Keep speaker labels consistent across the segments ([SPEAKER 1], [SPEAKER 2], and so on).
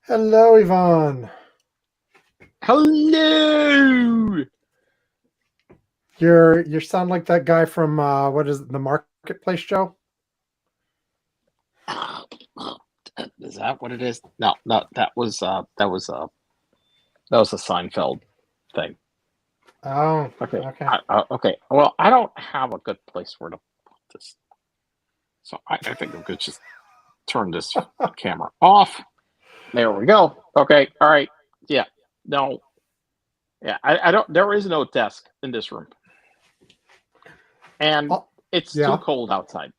[SPEAKER 1] Hello, Yvonne.
[SPEAKER 2] Hello.
[SPEAKER 1] You sound like that guy from what is it, the Marketplace show?
[SPEAKER 2] Is that what it is? No, no, that was a Seinfeld thing.
[SPEAKER 1] Oh,
[SPEAKER 2] Okay,
[SPEAKER 1] okay.
[SPEAKER 2] okay. Well, I don't have a good place where to put this, so I think we could just turn this camera off. There we go. Okay, all right. Yeah, no, yeah. I don't. There is no desk in this room, and
[SPEAKER 1] Oh,
[SPEAKER 2] it's too
[SPEAKER 1] yeah.
[SPEAKER 2] cold outside.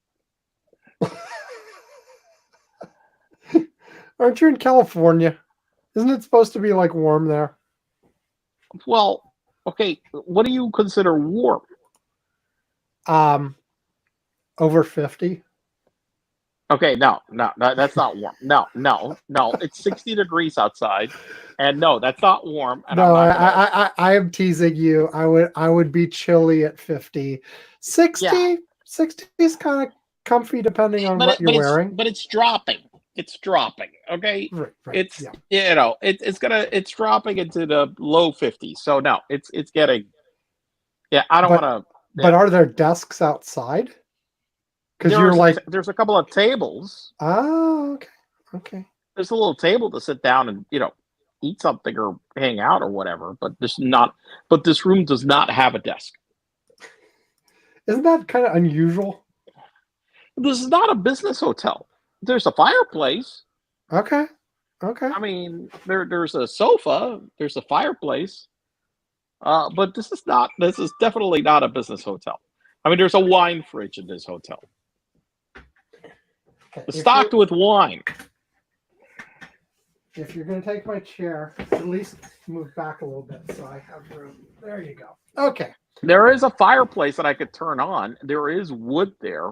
[SPEAKER 1] Aren't you in California? Isn't it supposed to be like warm there?
[SPEAKER 2] Well, okay. What do you consider warm?
[SPEAKER 1] Um, over 50?
[SPEAKER 2] Okay, no, no, no, that's not warm. No, no, no. It's 60 degrees outside, and no, that's not warm. And I'm
[SPEAKER 1] No,
[SPEAKER 2] not gonna.
[SPEAKER 1] I am teasing you. I would be chilly at 50.
[SPEAKER 2] Yeah,
[SPEAKER 1] 60 is kind of comfy depending on
[SPEAKER 2] but
[SPEAKER 1] what you're wearing.
[SPEAKER 2] it's dropping. It's dropping. Okay,
[SPEAKER 1] Right, right. Yeah.
[SPEAKER 2] it's dropping into the low 50s. So no, it's getting. Yeah, I don't want
[SPEAKER 1] But
[SPEAKER 2] to.
[SPEAKER 1] but
[SPEAKER 2] Yeah,
[SPEAKER 1] are there desks outside? Because you're
[SPEAKER 2] there's
[SPEAKER 1] like,
[SPEAKER 2] there's a couple of tables.
[SPEAKER 1] oh, okay. Okay.
[SPEAKER 2] There's a little table to sit down and eat something or hang out or whatever. But there's not. But this room does not have a desk.
[SPEAKER 1] Isn't that kind of unusual?
[SPEAKER 2] This is not a business hotel. There's a fireplace.
[SPEAKER 1] Okay. Okay.
[SPEAKER 2] I mean, there's a sofa. There's a fireplace. But this is not. This is definitely not a business hotel. I mean, there's a wine fridge in this hotel.
[SPEAKER 1] Okay.
[SPEAKER 2] It's stocked with wine.
[SPEAKER 1] If you're gonna take my chair, at least move back a little bit so I have room. There you go. Okay.
[SPEAKER 2] There is a fireplace that I could turn on. There is wood there.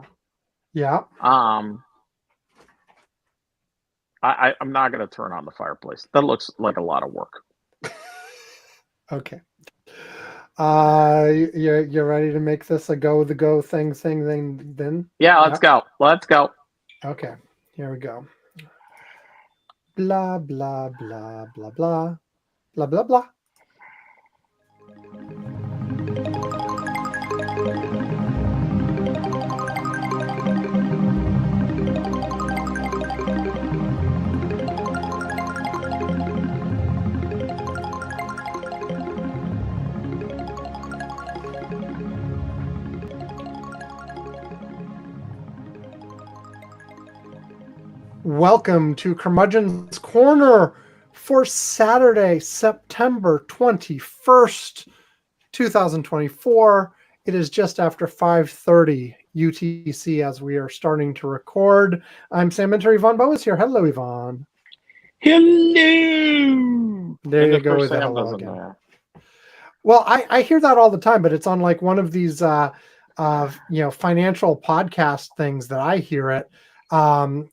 [SPEAKER 1] Yeah.
[SPEAKER 2] Um, I'm not going to turn on the fireplace. That looks like a lot of work.
[SPEAKER 1] Okay. You're ready to make this a go the go thing then?
[SPEAKER 2] Yeah, let's
[SPEAKER 1] Yep.
[SPEAKER 2] go. Let's go.
[SPEAKER 1] Okay. Here we go. Blah blah blah blah blah blah blah blah. Welcome to Curmudgeon's Corner for Saturday, September 21st, 2024. It is just after 5:30 UTC as we are starting to record. I'm Sam Minter. Yvonne Bow is here. Hello, Yvonne.
[SPEAKER 2] Hello.
[SPEAKER 1] There
[SPEAKER 2] And
[SPEAKER 1] you
[SPEAKER 2] of
[SPEAKER 1] go
[SPEAKER 2] course,
[SPEAKER 1] with the
[SPEAKER 2] Sam
[SPEAKER 1] hello
[SPEAKER 2] doesn't
[SPEAKER 1] again.
[SPEAKER 2] know.
[SPEAKER 1] Well, I hear that all the time, but it's on like one of these financial podcast things that I hear it. And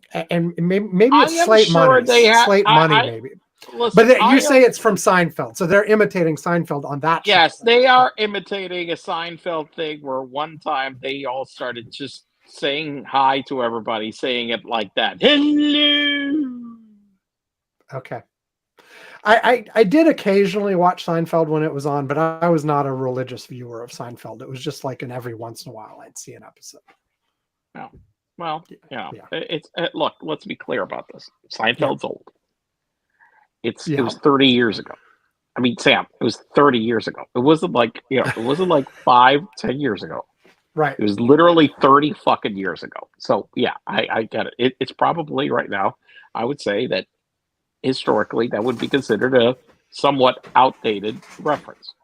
[SPEAKER 1] maybe
[SPEAKER 2] I
[SPEAKER 1] it's
[SPEAKER 2] am sure they have.
[SPEAKER 1] Slate Money, maybe.
[SPEAKER 2] Listen.
[SPEAKER 1] But you
[SPEAKER 2] I
[SPEAKER 1] say
[SPEAKER 2] am.
[SPEAKER 1] it's from Seinfeld, so they're imitating Seinfeld on that show.
[SPEAKER 2] Yes, they are imitating a Seinfeld thing where one time they all started just saying hi to everybody, saying it like that. Hello.
[SPEAKER 1] Okay. I did occasionally watch Seinfeld when it was on, but I was not a religious viewer of Seinfeld. It was just like in every once in a while I'd see an episode.
[SPEAKER 2] No. Well,
[SPEAKER 1] Yeah.
[SPEAKER 2] it's look. Let's be clear about this.
[SPEAKER 1] Yeah.
[SPEAKER 2] Seinfeld's old. It
[SPEAKER 1] Yeah.
[SPEAKER 2] was 30 years ago. I mean, Sam, it was 30 years ago. It wasn't like it wasn't like 5, 10 years ago.
[SPEAKER 1] Right.
[SPEAKER 2] It was literally 30 fucking years ago. So yeah, I get it. It's probably right now. I would say that historically that would be considered a somewhat outdated reference.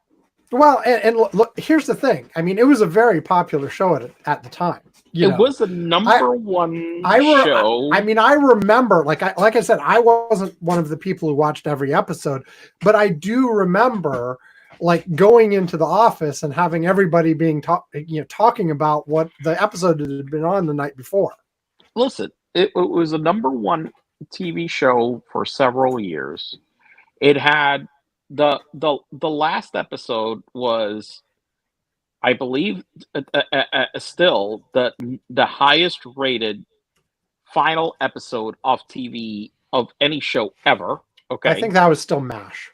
[SPEAKER 1] Well, and look, here's the thing. I mean, it was a very popular show at the time.
[SPEAKER 2] It was the number one show.
[SPEAKER 1] I mean, I remember, like I said, I wasn't one of the people who watched every episode, but I do remember like going into the office and having everybody being talking about what the episode had been on the night before.
[SPEAKER 2] Listen, it was a number one TV show for several years. It had the last episode was, I believe, still the highest rated final episode of TV of any show ever. Okay,
[SPEAKER 1] I think that was still MASH.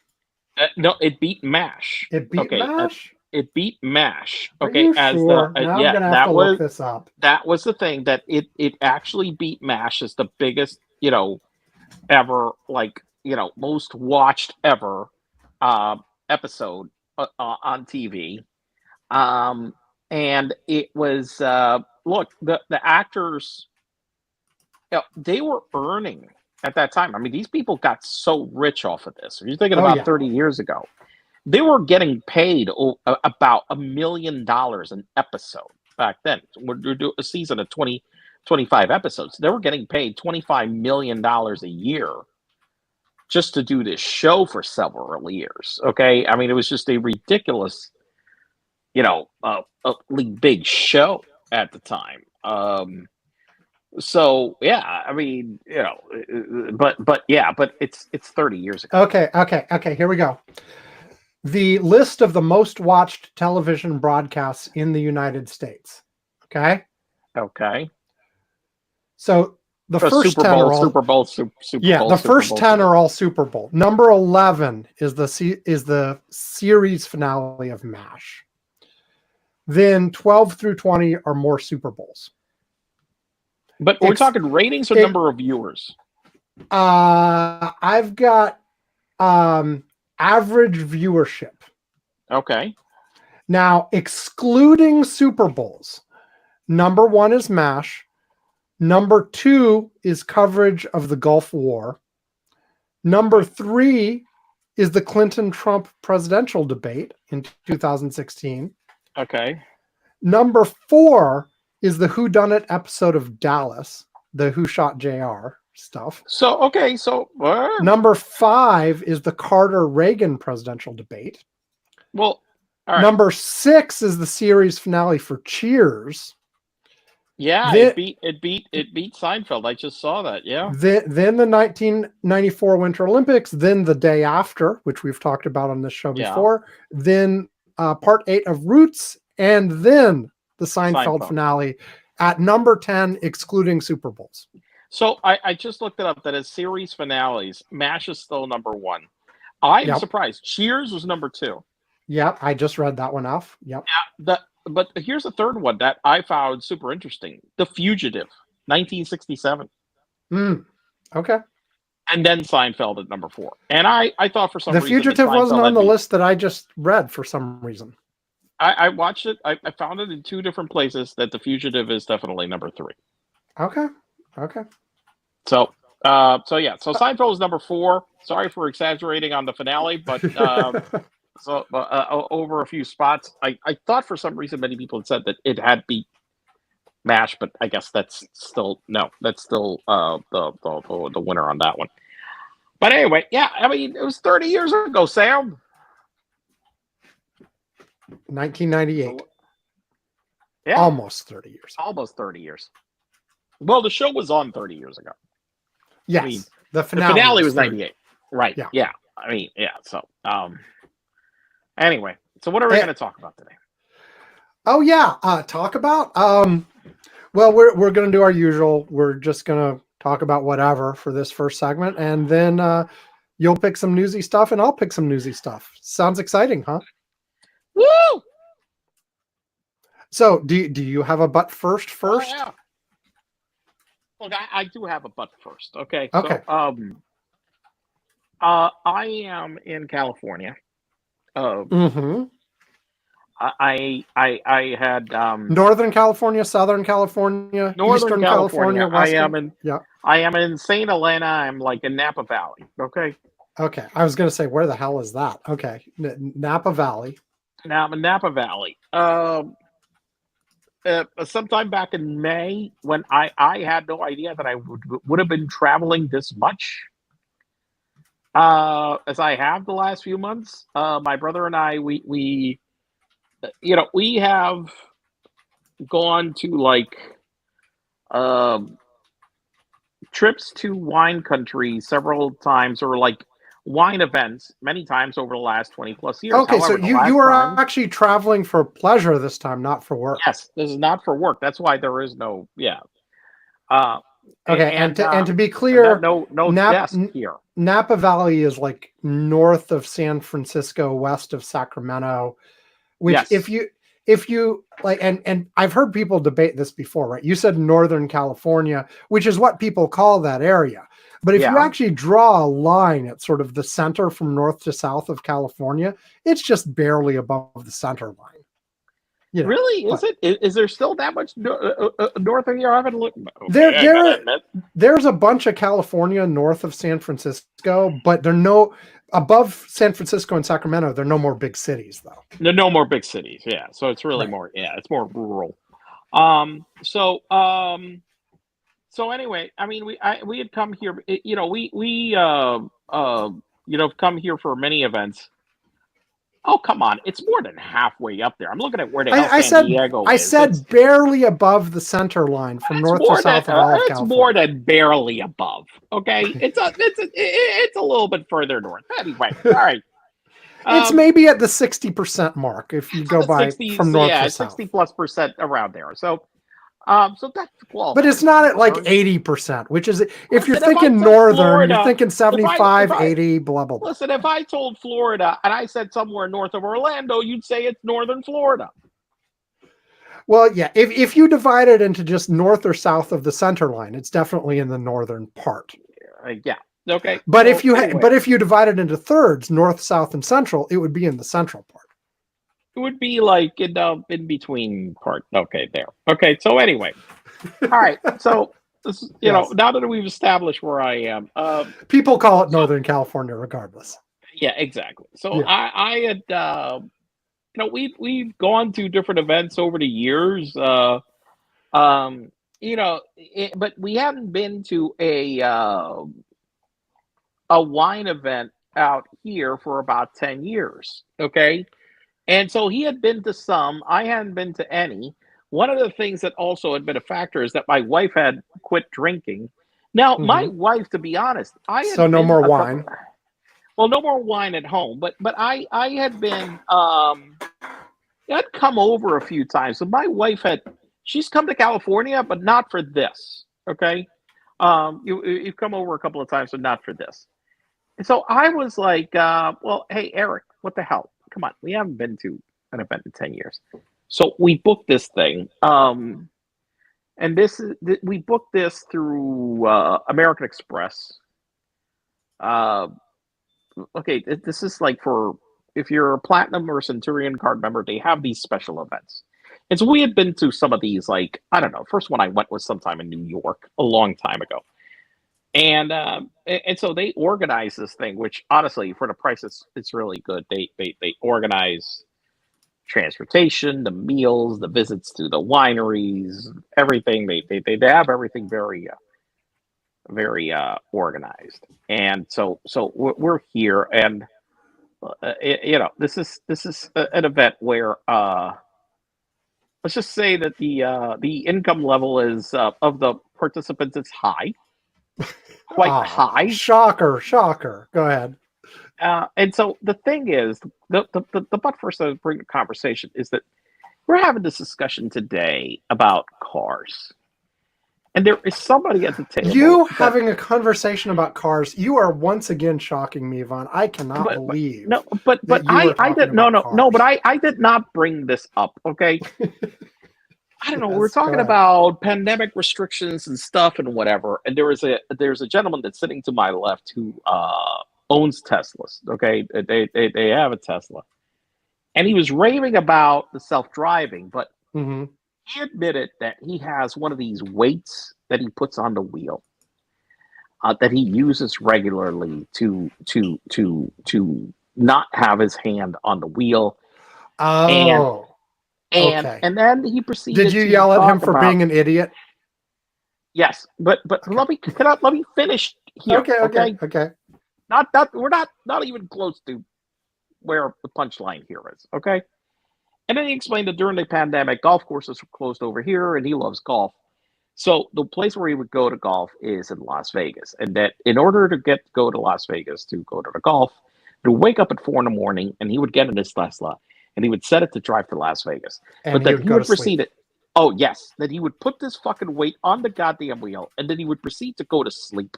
[SPEAKER 2] No, it beat MASH.
[SPEAKER 1] It beat
[SPEAKER 2] Okay,
[SPEAKER 1] MASH?
[SPEAKER 2] it beat MASH.
[SPEAKER 1] Are
[SPEAKER 2] Okay,
[SPEAKER 1] you
[SPEAKER 2] as
[SPEAKER 1] sure?
[SPEAKER 2] the
[SPEAKER 1] Now I'm
[SPEAKER 2] yeah,
[SPEAKER 1] gonna have to look this up.
[SPEAKER 2] that was the thing that it actually beat MASH as the biggest, ever, like, most watched ever uh, episode on TV. And it was look, the actors, they were earning at that time. I mean, these people got so rich off of this. If you're thinking
[SPEAKER 1] Oh,
[SPEAKER 2] about
[SPEAKER 1] yeah.
[SPEAKER 2] 30 years ago, they were getting paid about $1 million an episode back then. We're doing a season of 25 episodes. They were getting paid $25 million a year just to do this show for several years. Okay. I mean, it was just a ridiculous, big show at the time. So yeah, I mean, but it's 30 years ago.
[SPEAKER 1] Okay. Here we go. The list of the most watched television broadcasts in the United States. Okay. So the first
[SPEAKER 2] Super
[SPEAKER 1] 10
[SPEAKER 2] Bowl,
[SPEAKER 1] are all
[SPEAKER 2] Super Bowl, Super
[SPEAKER 1] yeah.
[SPEAKER 2] Bowl.
[SPEAKER 1] The
[SPEAKER 2] Super
[SPEAKER 1] first
[SPEAKER 2] Bowl,
[SPEAKER 1] 10 are all Super Bowl. Number 11 is the series finale of MASH. Then 12 through 20 are more Super Bowls.
[SPEAKER 2] But we're talking ratings or number of viewers?
[SPEAKER 1] I've got average viewership.
[SPEAKER 2] Okay.
[SPEAKER 1] Now, excluding Super Bowls, number 1 is MASH. Number 2 is coverage of the Gulf War. Number 3 is the Clinton-Trump presidential debate in 2016.
[SPEAKER 2] Okay.
[SPEAKER 1] Number 4 is the Whodunit episode of Dallas, the Who Shot JR stuff.
[SPEAKER 2] So
[SPEAKER 1] Number 5 is the Carter-Reagan presidential debate.
[SPEAKER 2] Well, all right.
[SPEAKER 1] Number 6 is the series finale for Cheers.
[SPEAKER 2] Yeah, it beat Seinfeld. I just saw that. Yeah.
[SPEAKER 1] Then the 1994 Winter Olympics. Then the day after, which we've talked about on this show before. Then part 8 of Roots, and then the Seinfeld finale at number 10, excluding Super Bowls.
[SPEAKER 2] So I just looked it up. That as series finales, MASH is still number 1. I'm surprised. Cheers was number 2.
[SPEAKER 1] Yep, I just read that one off. Yep.
[SPEAKER 2] Yeah, but here's the third one that I found super interesting. The Fugitive, 1967.
[SPEAKER 1] Okay.
[SPEAKER 2] And then Seinfeld at number 4. And I thought for some reason...
[SPEAKER 1] The Fugitive wasn't on the list that I just read for some reason.
[SPEAKER 2] I watched it. I found it in 2 different places that The Fugitive is definitely number 3.
[SPEAKER 1] Okay.
[SPEAKER 2] So Seinfeld was number 4. Sorry for exaggerating on the finale, but... over a few spots, I thought for some reason many people had said that it had beat MASH, but I guess that's still the winner on that one. But anyway, yeah, I mean, it was 30 years ago, Sam.
[SPEAKER 1] 1998.
[SPEAKER 2] Yeah,
[SPEAKER 1] almost 30 years.
[SPEAKER 2] Almost 30 years. Well, the show was on 30 years ago.
[SPEAKER 1] Yes,
[SPEAKER 2] I mean,
[SPEAKER 1] the finale
[SPEAKER 2] was 98. Right. Yeah. I mean, yeah. So, anyway, so what are we going to talk about today?
[SPEAKER 1] Oh yeah, talk about. Well, we're going to do our usual. We're just going to talk about whatever for this first segment, and then you'll pick some newsy stuff, and I'll pick some newsy stuff. Sounds exciting, huh?
[SPEAKER 2] Woo!
[SPEAKER 1] So, do you have a butt first?
[SPEAKER 2] Oh, yeah. Look, I do have a butt first. Okay.
[SPEAKER 1] Okay.
[SPEAKER 2] So, I am in California. I had
[SPEAKER 1] Northern California, Southern California, Eastern California. Western?
[SPEAKER 2] I am in St. Helena. I'm like in Napa Valley. Okay.
[SPEAKER 1] I was gonna say, where the hell is that? Okay, Napa Valley.
[SPEAKER 2] Now I'm in Napa Valley. Sometime back in May, when I had no idea that I would have been traveling this much. As I have the last few months, my brother and I, we have gone to like trips to wine country several times, or like wine events many times over the last 20 plus years.
[SPEAKER 1] Okay,
[SPEAKER 2] however,
[SPEAKER 1] so you are actually traveling for pleasure this time, not for work.
[SPEAKER 2] Yes, this is not for work. That's why there is no
[SPEAKER 1] Okay, and to be
[SPEAKER 2] and
[SPEAKER 1] clear,
[SPEAKER 2] no
[SPEAKER 1] Nap,
[SPEAKER 2] desk here.
[SPEAKER 1] Napa Valley is like north of San Francisco, west of Sacramento. Which,
[SPEAKER 2] Yes.
[SPEAKER 1] if you like, and I've heard people debate this before, right? You said Northern California, which is what people call that area. But if you
[SPEAKER 2] Yeah.
[SPEAKER 1] actually draw a line at sort of the center from north to south of California, it's just barely above the center line. You know,
[SPEAKER 2] Really?
[SPEAKER 1] but
[SPEAKER 2] Is it? Is there still that much north of here? I haven't looked.
[SPEAKER 1] there's a bunch of California north of San Francisco, but they're no above San Francisco and Sacramento. They're no more big cities, though.
[SPEAKER 2] No more big cities. Yeah. So it's really
[SPEAKER 1] Right.
[SPEAKER 2] more. Yeah, it's more rural. So anyway, I mean, we had come here. You know, come here for many events. Oh, come on! It's more than halfway up there. I'm looking at where the hell San Diego
[SPEAKER 1] I
[SPEAKER 2] is.
[SPEAKER 1] said barely above the center line from north to south of all of
[SPEAKER 2] It's
[SPEAKER 1] California.
[SPEAKER 2] more than barely above. Okay, it's a little bit further north. Anyway, all right.
[SPEAKER 1] It's maybe at the 60% mark if you go by
[SPEAKER 2] 60s,
[SPEAKER 1] from north
[SPEAKER 2] yeah,
[SPEAKER 1] to south.
[SPEAKER 2] 60+% around there. So that's qualified.
[SPEAKER 1] But it's not at like 80%, which is if you're
[SPEAKER 2] Listen,
[SPEAKER 1] thinking
[SPEAKER 2] if I told
[SPEAKER 1] northern,
[SPEAKER 2] Florida,
[SPEAKER 1] you're thinking 75,
[SPEAKER 2] if I-
[SPEAKER 1] 80, blah, blah, blah.
[SPEAKER 2] Listen, if I told Florida and I said somewhere north of Orlando, you'd say it's northern Florida.
[SPEAKER 1] Well, yeah, if you divide it into just north or south of the center line, it's definitely in the northern part.
[SPEAKER 2] Yeah. Okay.
[SPEAKER 1] But
[SPEAKER 2] So,
[SPEAKER 1] if you divide it into thirds, north, south, and central, it would be in the central part.
[SPEAKER 2] It would be like in between part. Okay, there. Okay. So anyway, all right. So this, you know, now that we've established where I am,
[SPEAKER 1] people call it Northern California, regardless.
[SPEAKER 2] Yeah, exactly. So I had, we've gone to different events over the years. But we haven't been to a wine event out here for about 10 years. Okay. And so he had been to some, I hadn't been to any. One of the things that also had been a factor is that my wife had quit drinking. Now, my wife, to be honest,
[SPEAKER 1] no more wine.
[SPEAKER 2] Well, no more wine at home, but I had been I'd come over a few times. So my wife she's come to California, but not for this. Okay, you've come over a couple of times, but not for this. And so I was like, well, hey, Eric, what the hell? Come on, we haven't been to an event in 10 years. So we booked this thing. And we booked this through American Express. Okay, this is like for if you're a Platinum or Centurion card member, they have these special events. And so we had been to some of these, like, I don't know, first one I went was sometime in New York a long time ago. And so they organize this thing, which honestly, for the price, it's really good. They organize transportation, the meals, the visits to the wineries, everything. They have everything very organized. And so we're here, and this is an event where let's just say that the income level is of the participants is high. Quite high.
[SPEAKER 1] Shocker. Go ahead.
[SPEAKER 2] And so the thing is, the butt first to bring the conversation is that we're having this discussion today about cars. And there is somebody at the table.
[SPEAKER 1] Having a conversation about cars, you are once again shocking me, Yvonne. I cannot believe.
[SPEAKER 2] But I did not bring this up, okay? I don't know. We're talking about pandemic restrictions and stuff and whatever. And there's a gentleman that's sitting to my left who owns Teslas. Okay, they have a Tesla, and he was raving about the self-driving, but he admitted that he has one of these weights that he puts on the wheel that he uses regularly to not have his hand on the wheel.
[SPEAKER 1] Oh.
[SPEAKER 2] And then he proceeded.
[SPEAKER 1] Did you yell at him for being an idiot?
[SPEAKER 2] Yes, but let me finish here.
[SPEAKER 1] Okay.
[SPEAKER 2] We're not even close to where the punchline here is. Okay, and then he explained that during the pandemic, golf courses were closed over here, and he loves golf. So the place where he would go to golf is in Las Vegas, and that in order to go to Las Vegas to go to the golf, he would wake up at 4 a.m, and he would get in his Tesla. And he would set it to drive to Las Vegas.
[SPEAKER 1] And
[SPEAKER 2] but then he would proceed it. Oh, yes. That he would put this fucking weight on the goddamn wheel, and then he would proceed to go to sleep.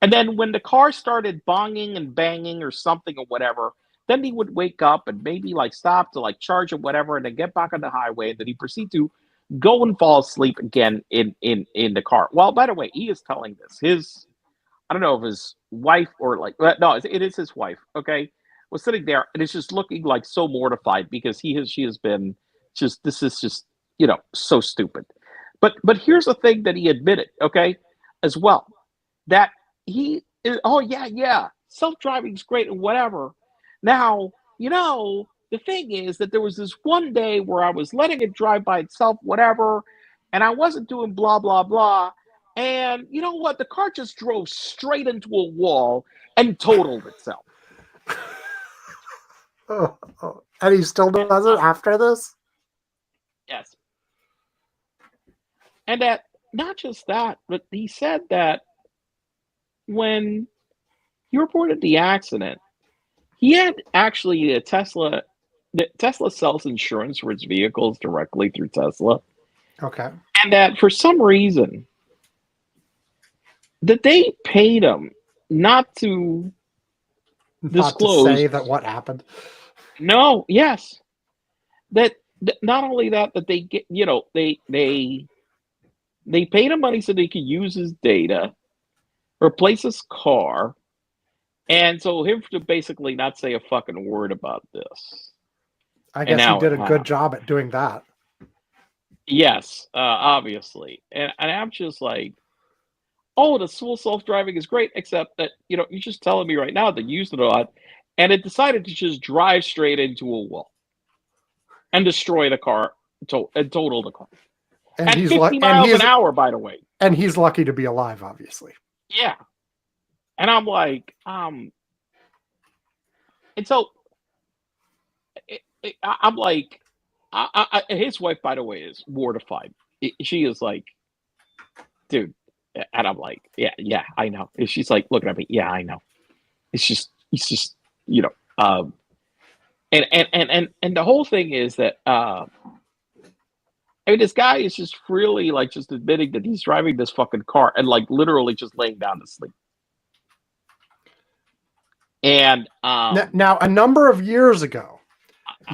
[SPEAKER 2] And then when the car started bonging and banging or something or whatever, then he would wake up and maybe like stop to like charge or whatever, and then get back on the highway, and then he proceed to go and fall asleep again in the car. Well, by the way, he is telling this. I don't know if his wife or like no, it is his wife. Okay, was sitting there and is just looking like so mortified because she has been just this is just so stupid. But here's the thing that he admitted, okay, as well, that oh yeah, self-driving's great and whatever. Now the thing is that there was this one day where I was letting it drive by itself, whatever, and I wasn't doing blah blah blah. And you know what? The car just drove straight into a wall and totaled itself.
[SPEAKER 1] Oh. And he still does it after this?
[SPEAKER 2] Yes. And that not just that, but he said that when he reported the accident, he had actually a Tesla. Tesla sells insurance for its vehicles directly through Tesla.
[SPEAKER 1] Okay.
[SPEAKER 2] And that for some reason, that they paid him not to disclose.
[SPEAKER 1] Not to say that what happened.
[SPEAKER 2] No, yes. That not only that they get, they paid him money so they could use his data, replace his car, and so him to basically not say a fucking word about this.
[SPEAKER 1] I guess he did a good job at doing that.
[SPEAKER 2] Yes, obviously. And I'm just like, oh, the full self-driving is great, except that, you're just telling me right now that you used it a lot, and it decided to just drive straight into a wall and destroy the car, and total the car.
[SPEAKER 1] And
[SPEAKER 2] at
[SPEAKER 1] he's
[SPEAKER 2] 50 miles an hour, by the way.
[SPEAKER 1] And he's lucky to be alive, obviously.
[SPEAKER 2] Yeah. And I'm like, and so I'm like, his wife, by the way, is mortified. She is like, dude. And I'm like, yeah, I know. And she's like looking at me, yeah, I know. It's just, and the whole thing is that, I mean, this guy is just really like just admitting that he's driving this fucking car and like literally just laying down to sleep. And
[SPEAKER 1] now, a number of years ago,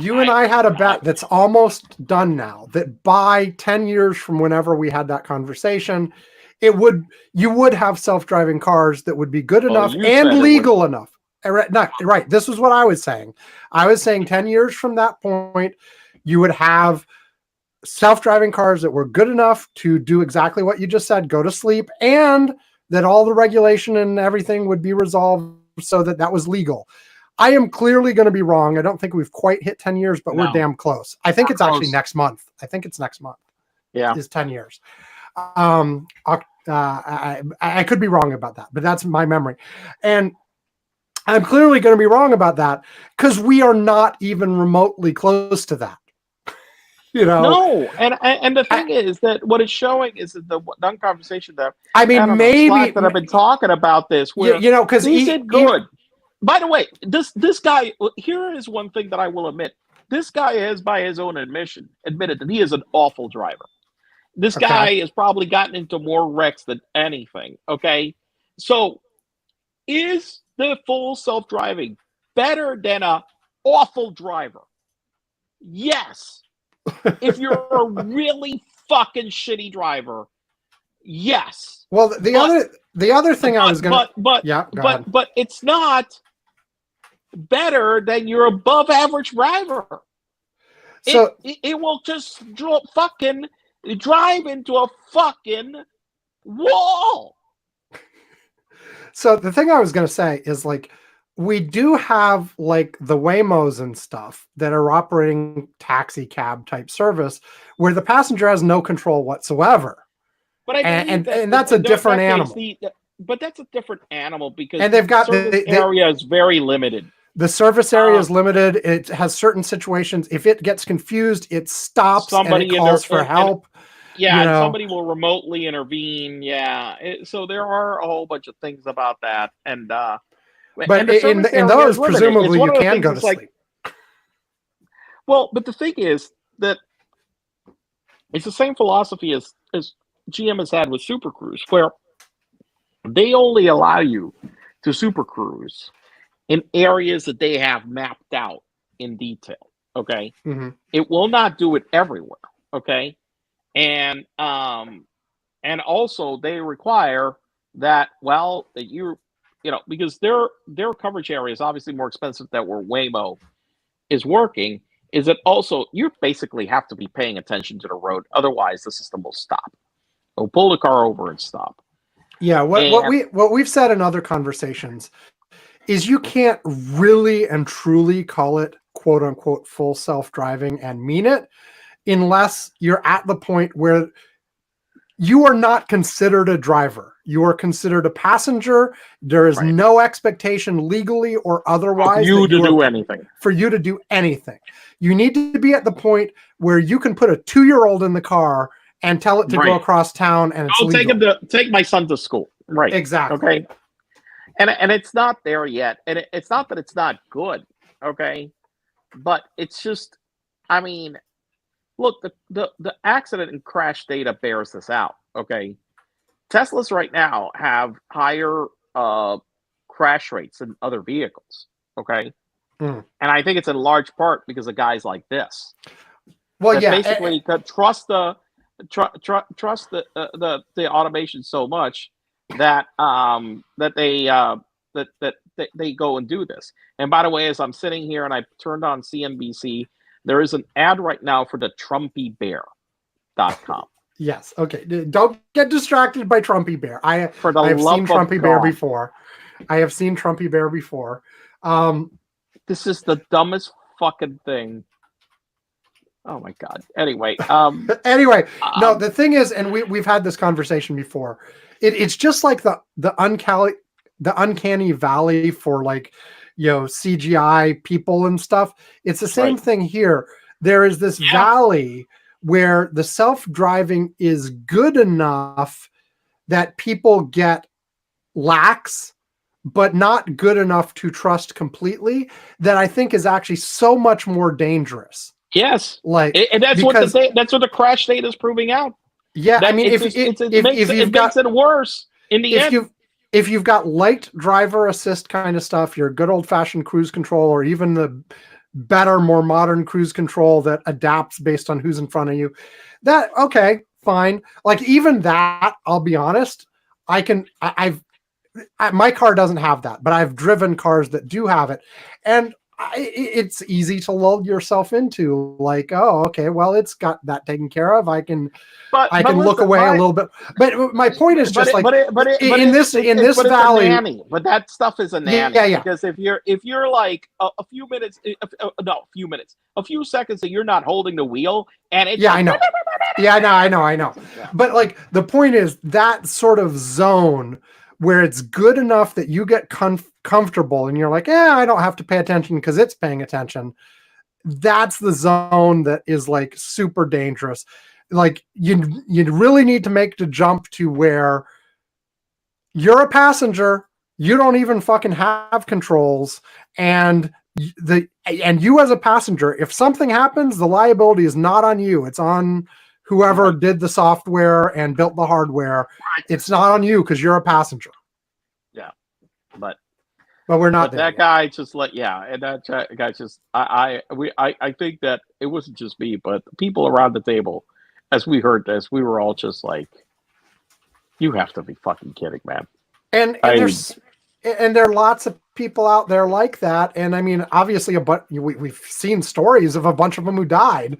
[SPEAKER 1] you and I had a bet that's almost done now, that by 10 years from whenever we had that conversation, you would have self-driving cars that would be good enough and legal enough. Right. This was what I was saying. I was saying 10 years from that point, you would have self-driving cars that were good enough to do exactly what you just said, go to sleep, and that all the regulation and everything would be resolved so that was legal. I am clearly going to be wrong. I don't think we've quite hit 10 years, but we're damn close. I think it's actually next month.
[SPEAKER 2] Yeah.
[SPEAKER 1] Is 10 years. I could be wrong about that, but that's my memory. And I'm clearly going to be wrong about that because we are not even remotely close to that.
[SPEAKER 2] No, and the thing is that what it's showing is that the one conversation that
[SPEAKER 1] maybe
[SPEAKER 2] that I've been talking about this, where
[SPEAKER 1] because
[SPEAKER 2] he said good. By the way, this guy, here is one thing that I will admit: this guy has, by his own admission, admitted that he is an awful driver. This guy has probably gotten into more wrecks than anything. Okay, so is the full self-driving better than a awful driver? Yes. If you're a really fucking shitty driver, yes.
[SPEAKER 1] Well, the other thing I was going to,
[SPEAKER 2] but it's not better than your above average driver. So it will just fucking drive into a fucking wall.
[SPEAKER 1] So the thing I was going to say is, like, we do have like the Waymos and stuff that are operating taxi cab type service where the passenger has no control whatsoever.
[SPEAKER 2] But
[SPEAKER 1] and that's a different animal.
[SPEAKER 2] But that's a different animal because
[SPEAKER 1] they've got
[SPEAKER 2] the area is very limited.
[SPEAKER 1] The service area is limited. It has certain situations. If it gets confused, it stops and it calls for help.
[SPEAKER 2] And somebody will remotely intervene. Yeah. So there are a whole bunch of things about that. And
[SPEAKER 1] but in those, presumably, you can go to sleep.
[SPEAKER 2] Well, but the thing is that It's the same philosophy as GM has had with Super Cruise, where they only allow you to Super Cruise in areas that they have mapped out in detail. Okay, it will not do it everywhere. Okay, and also they require that that because their coverage area is obviously more expensive than where Waymo is working. Is that also you basically have to be paying attention to the road, otherwise the system will stop. It'll pull the car over and stop.
[SPEAKER 1] Yeah, what we've said in other conversations is you can't really and truly call it quote unquote full self-driving and mean it unless you're at the point where you are not considered a driver. You are considered a passenger. There is no expectation legally or otherwise
[SPEAKER 2] for you to do anything.
[SPEAKER 1] For you to do anything. You need to be at the point where you can put a 2-year-old in the car and tell it to go across town, and it's legal.
[SPEAKER 2] Take my son to school. Right.
[SPEAKER 1] Exactly.
[SPEAKER 2] Okay. And it's not there yet. And it's not that it's not good. Okay. But it's just, I mean, look, the accident and crash data bears this out. Okay. Teslas right now have higher crash rates than other vehicles. Okay. And I think it's in large part because of guys like this.
[SPEAKER 1] Well, yeah.
[SPEAKER 2] Basically, trust the automation so much that they go and do this. And by the way, as I'm sitting here and I turned on CNBC, there is an ad right now for the TrumpyBear.com.
[SPEAKER 1] Yes. Okay. Don't get distracted by Trumpy Bear. I have seen Trumpy Bear before. I have seen Trumpy Bear before.
[SPEAKER 2] This is the dumbest fucking thing. Oh my God. Anyway.
[SPEAKER 1] Anyway, no, the thing is, and we've had this conversation before. It's just like the uncanny valley for CGI people and stuff. It's the same thing here. There is this valley where the self-driving is good enough that people get lax, but not good enough to trust completely, that I think is actually so much more dangerous.
[SPEAKER 2] Yes, and that's what the crash data is proving out.
[SPEAKER 1] Yeah, I mean,
[SPEAKER 2] it makes it worse in the end.
[SPEAKER 1] If you've got light driver assist kind of stuff, your good old fashioned cruise control, or even the better, more modern cruise control that adapts based on who's in front of you, that okay, fine. Like even that, I'll be honest, my car doesn't have that, but I've driven cars that do have it, and it's easy to lull yourself into like, oh, okay, well, it's got that taken care of. I can look away a little bit. But my point is just in this valley.
[SPEAKER 2] But that stuff is a nanny.
[SPEAKER 1] Yeah.
[SPEAKER 2] Because if you're like a few seconds that you're not holding the wheel, and it's
[SPEAKER 1] I know. Yeah, I know. Yeah. But like the point is that sort of zone where it's good enough that you get comfortable and you're like, I don't have to pay attention because it's paying attention. That's the zone that is like super dangerous. Like you really need to make the jump to where you're a passenger, you don't even fucking have controls, and you as a passenger, if something happens, the liability is not on you. It's on whoever did the software and built the hardware. It's not on you because you're a passenger.
[SPEAKER 2] Yeah, but
[SPEAKER 1] we're not.
[SPEAKER 2] But that guy just and that guy just I think that it wasn't just me, but the people around the table, as we heard this, we were all just like, "You have to be fucking kidding, man!"
[SPEAKER 1] And there are lots of people out there like that, and I mean, obviously, we've seen stories of a bunch of them who died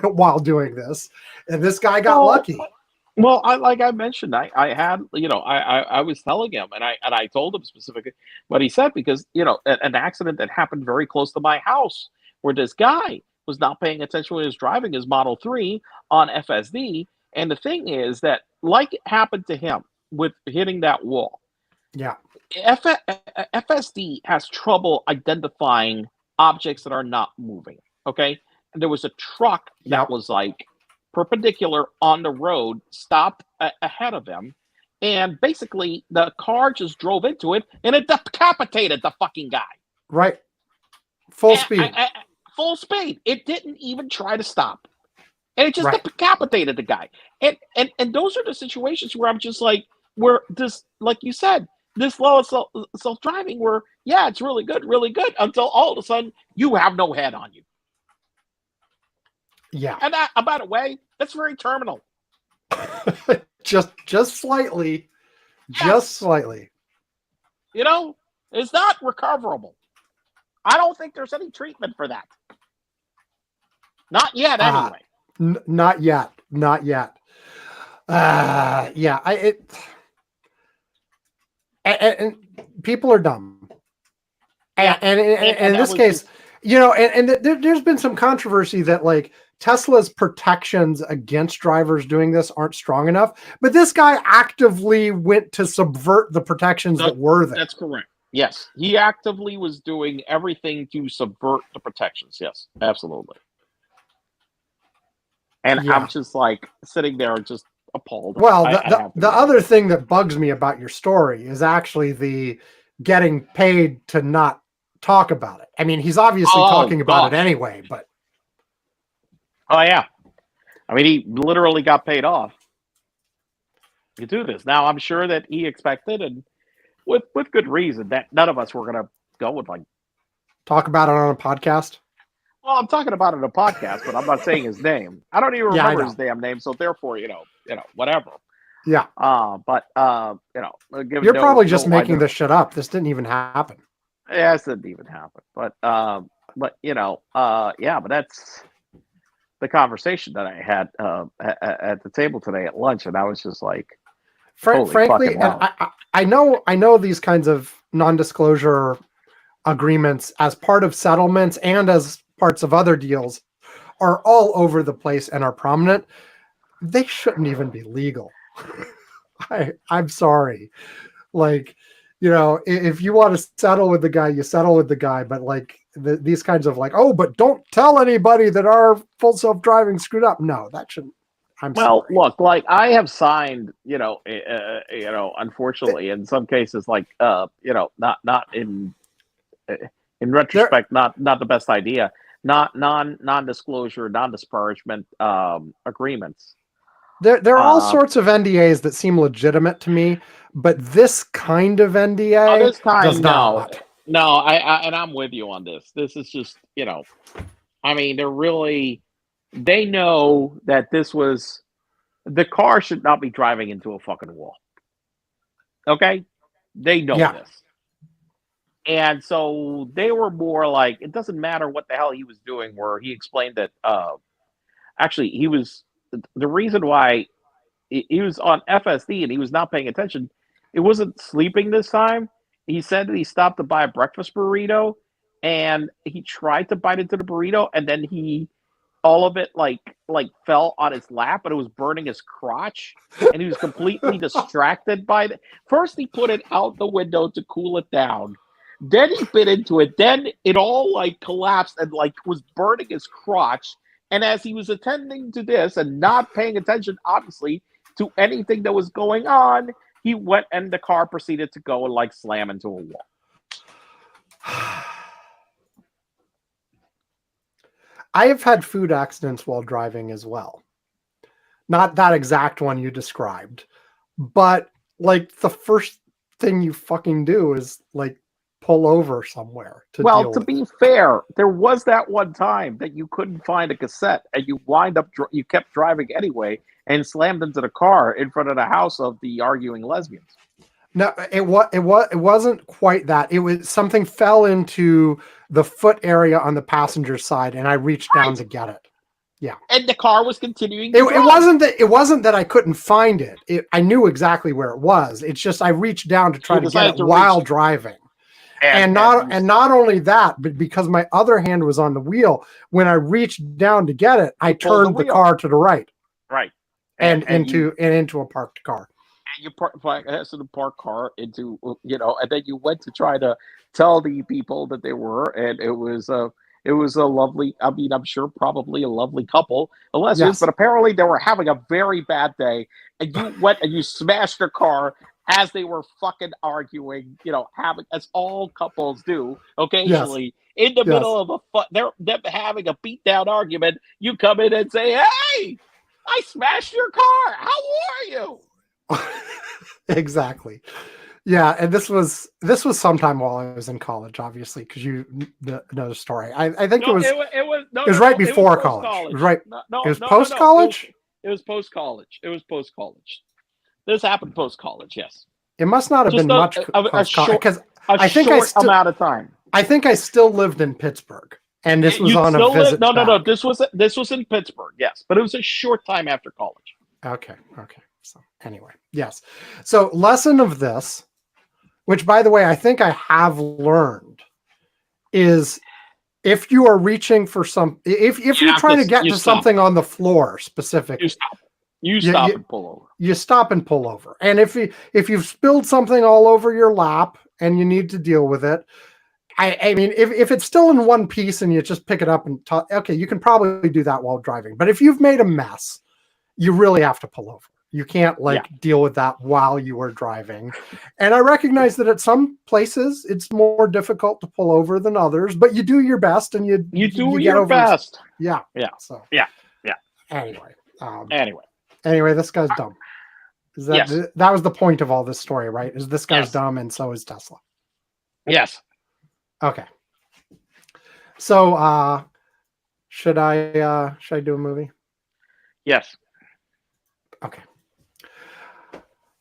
[SPEAKER 1] while doing this, and this guy got lucky.
[SPEAKER 2] Well, like I mentioned, I had, I was telling him, and I told him specifically what he said, because an accident that happened very close to my house, where this guy was not paying attention when he was driving his Model 3 on FSD, and the thing is that, like it happened to him with hitting that wall, FSD has trouble identifying objects that are not moving. Okay. And there was a truck that was like perpendicular on the road, stopped ahead of him, and basically the car just drove into it, and it decapitated the fucking guy.
[SPEAKER 1] Right. Full speed.
[SPEAKER 2] Full speed. It didn't even try to stop. and it just
[SPEAKER 1] Right.
[SPEAKER 2] decapitated the guy. And those are the situations where I'm just like, where this, like you said, this law of self driving, where yeah, it's really good until all of a sudden you have no head on you,
[SPEAKER 1] Yeah.
[SPEAKER 2] and that, by the way, that's very terminal.
[SPEAKER 1] just slightly, just
[SPEAKER 2] Yes,
[SPEAKER 1] slightly.
[SPEAKER 2] you know, it's not recoverable. I don't think there's any treatment for that. Not yet,
[SPEAKER 1] Uh,
[SPEAKER 2] anyway.
[SPEAKER 1] not yet. Not yet. Yeah. And people are dumb.
[SPEAKER 2] Yeah,
[SPEAKER 1] And in
[SPEAKER 2] that
[SPEAKER 1] this
[SPEAKER 2] was
[SPEAKER 1] case,
[SPEAKER 2] just,
[SPEAKER 1] there's been some controversy that like Tesla's protections against drivers doing this aren't strong enough. But this guy actively went to subvert the protections that were there.
[SPEAKER 2] that's correct. Yes, he actively was doing everything to subvert the protections. Yes, absolutely. And I'm
[SPEAKER 1] Yeah.
[SPEAKER 2] just like sitting there, just appalled.
[SPEAKER 1] Well,
[SPEAKER 2] I have to
[SPEAKER 1] the
[SPEAKER 2] be
[SPEAKER 1] other
[SPEAKER 2] honest.
[SPEAKER 1] thing that bugs me about your story is actually the getting paid to not talk about it. I mean, he's obviously
[SPEAKER 2] Oh
[SPEAKER 1] talking about it
[SPEAKER 2] gosh.
[SPEAKER 1] anyway, but
[SPEAKER 2] Oh yeah. I mean, he literally got paid off to do this. Now I'm sure that he expected, and with good reason, that none of us were going to go with like.
[SPEAKER 1] talk about it on a podcast.
[SPEAKER 2] Well, I'm talking about it in a podcast, but I'm not saying his name. I don't even
[SPEAKER 1] Yeah, I
[SPEAKER 2] remember
[SPEAKER 1] know.
[SPEAKER 2] his damn name, so therefore, whatever.
[SPEAKER 1] Yeah.
[SPEAKER 2] But given
[SPEAKER 1] You're probably
[SPEAKER 2] no
[SPEAKER 1] just making
[SPEAKER 2] wider,
[SPEAKER 1] this shit up. This didn't even happen.
[SPEAKER 2] yeah, this didn't even happen. Yeah, but that's the conversation that I had at the table today at lunch, and I was just like, holy
[SPEAKER 1] Frankly,
[SPEAKER 2] fucking
[SPEAKER 1] and
[SPEAKER 2] hell.
[SPEAKER 1] I know these kinds of non-disclosure agreements as part of settlements and as parts of other deals are all over the place and are prominent. They shouldn't even be legal. I'm sorry. Like, if you want to settle with the guy, you settle with the guy. But like these kinds of like, oh, but don't tell anybody that our full self-driving screwed up. No, that shouldn't. I'm
[SPEAKER 2] Well,
[SPEAKER 1] sorry.
[SPEAKER 2] look, like I have signed, unfortunately, in some cases, like, not in
[SPEAKER 1] There,
[SPEAKER 2] retrospect, not the best idea. Not non-disclosure, non-disparagement agreements.
[SPEAKER 1] there are all
[SPEAKER 2] Uh,
[SPEAKER 1] sorts of NDAs that seem legitimate to me, but this kind of NDA
[SPEAKER 2] this
[SPEAKER 1] does
[SPEAKER 2] kind, no,
[SPEAKER 1] not.
[SPEAKER 2] no, and I'm with you on this. This is just, I mean, they know that the car should not be driving into a fucking wall. Okay, they know
[SPEAKER 1] Yeah,
[SPEAKER 2] this. And so they were more like, it doesn't matter what the hell he was doing, where he explained that actually he was the reason why he was on FSD and he was not paying attention. It wasn't sleeping this time. He said that he stopped to buy a breakfast burrito and he tried to bite into the burrito and then all of it like fell on his lap and it was burning his crotch and he was completely distracted by it. First he put it out the window to cool it down. Then he bit into it. Then it all like collapsed and like was burning his crotch. And as he was attending to this and not paying attention, obviously, to anything that was going on, he went and the car proceeded to go and like slam into a wall.
[SPEAKER 1] I have had food accidents while driving as well. Not that exact one you described, but like the first thing you fucking do is like pull over somewhere to
[SPEAKER 2] Well,
[SPEAKER 1] deal
[SPEAKER 2] to
[SPEAKER 1] with
[SPEAKER 2] be
[SPEAKER 1] it.
[SPEAKER 2] fair, there was that one time that you couldn't find a cassette and you you kept driving anyway and slammed into the car in front of the house of the arguing lesbians.
[SPEAKER 1] No, it wasn't quite that. It was something fell into the foot area on the passenger side, and I reached down
[SPEAKER 2] Right.
[SPEAKER 1] to get it. Yeah,
[SPEAKER 2] And the car was continuing to
[SPEAKER 1] it
[SPEAKER 2] drive.
[SPEAKER 1] wasn't that I couldn't find it. I knew exactly where it was. It's just I reached down to try
[SPEAKER 2] You
[SPEAKER 1] to get
[SPEAKER 2] decided
[SPEAKER 1] it
[SPEAKER 2] to
[SPEAKER 1] while
[SPEAKER 2] reach
[SPEAKER 1] driving.
[SPEAKER 2] and
[SPEAKER 1] And not only that, but because my other hand was on the wheel, when I reached down to get it, I
[SPEAKER 2] you pulled the
[SPEAKER 1] turned the
[SPEAKER 2] wheel.
[SPEAKER 1] car to the right
[SPEAKER 2] Right.
[SPEAKER 1] and
[SPEAKER 2] You
[SPEAKER 1] into a parked car.
[SPEAKER 2] has to park car into and then you went to try to tell the people that they were, and it was a lovely. I mean, I'm sure probably a lovely couple, the lesbians,
[SPEAKER 1] Yes.
[SPEAKER 2] but apparently they were having a very bad day, and you went and you smashed their car as they were fucking arguing, having, as all couples do
[SPEAKER 1] Yes.
[SPEAKER 2] occasionally, in the
[SPEAKER 1] Yes.
[SPEAKER 2] middle of them having a beat down argument, you come in and say, "Hey, I smashed your car. How are you?"
[SPEAKER 1] Exactly. Yeah, and this was sometime while I was in college, obviously, because you know the story. I think
[SPEAKER 2] No,
[SPEAKER 1] it was right before college. It was right.
[SPEAKER 2] No,
[SPEAKER 1] It was
[SPEAKER 2] no, no,
[SPEAKER 1] post
[SPEAKER 2] no.
[SPEAKER 1] college.
[SPEAKER 2] It was post college. It was post college. This happened post college. Yes,
[SPEAKER 1] It must not have
[SPEAKER 2] just
[SPEAKER 1] been much
[SPEAKER 2] a
[SPEAKER 1] post college
[SPEAKER 2] short,
[SPEAKER 1] because
[SPEAKER 2] a
[SPEAKER 1] I think
[SPEAKER 2] short amount of time.
[SPEAKER 1] I think I still lived in Pittsburgh, and this was
[SPEAKER 2] You
[SPEAKER 1] on a
[SPEAKER 2] still live?
[SPEAKER 1] visit.
[SPEAKER 2] No, no, no.
[SPEAKER 1] back.
[SPEAKER 2] This was in Pittsburgh. Yes, but it was a short time after college.
[SPEAKER 1] Okay. So anyway, yes. So lesson of this, which by the way, I think I have learned, is if you are reaching for if you're trying to get to something on the floor specifically,
[SPEAKER 2] you stop. You stop and pull over.
[SPEAKER 1] You stop and pull over. And if you've spilled something all over your lap and you need to deal with it, I mean, if it's still in one piece and you just pick it up and okay, you can probably do that while driving. But if you've made a mess, you really have to pull over. You can't deal with that while you are driving. And I recognize that at some places it's more difficult to pull over than others, but you do your best and you
[SPEAKER 2] do your best.
[SPEAKER 1] Yeah.
[SPEAKER 2] So
[SPEAKER 1] Anyway, this guy's dumb. That was the point of all this story, right? Is this guy's dumb and so is Tesla.
[SPEAKER 2] Yes.
[SPEAKER 1] Okay. So should I do a movie?
[SPEAKER 2] Yes.
[SPEAKER 1] Okay.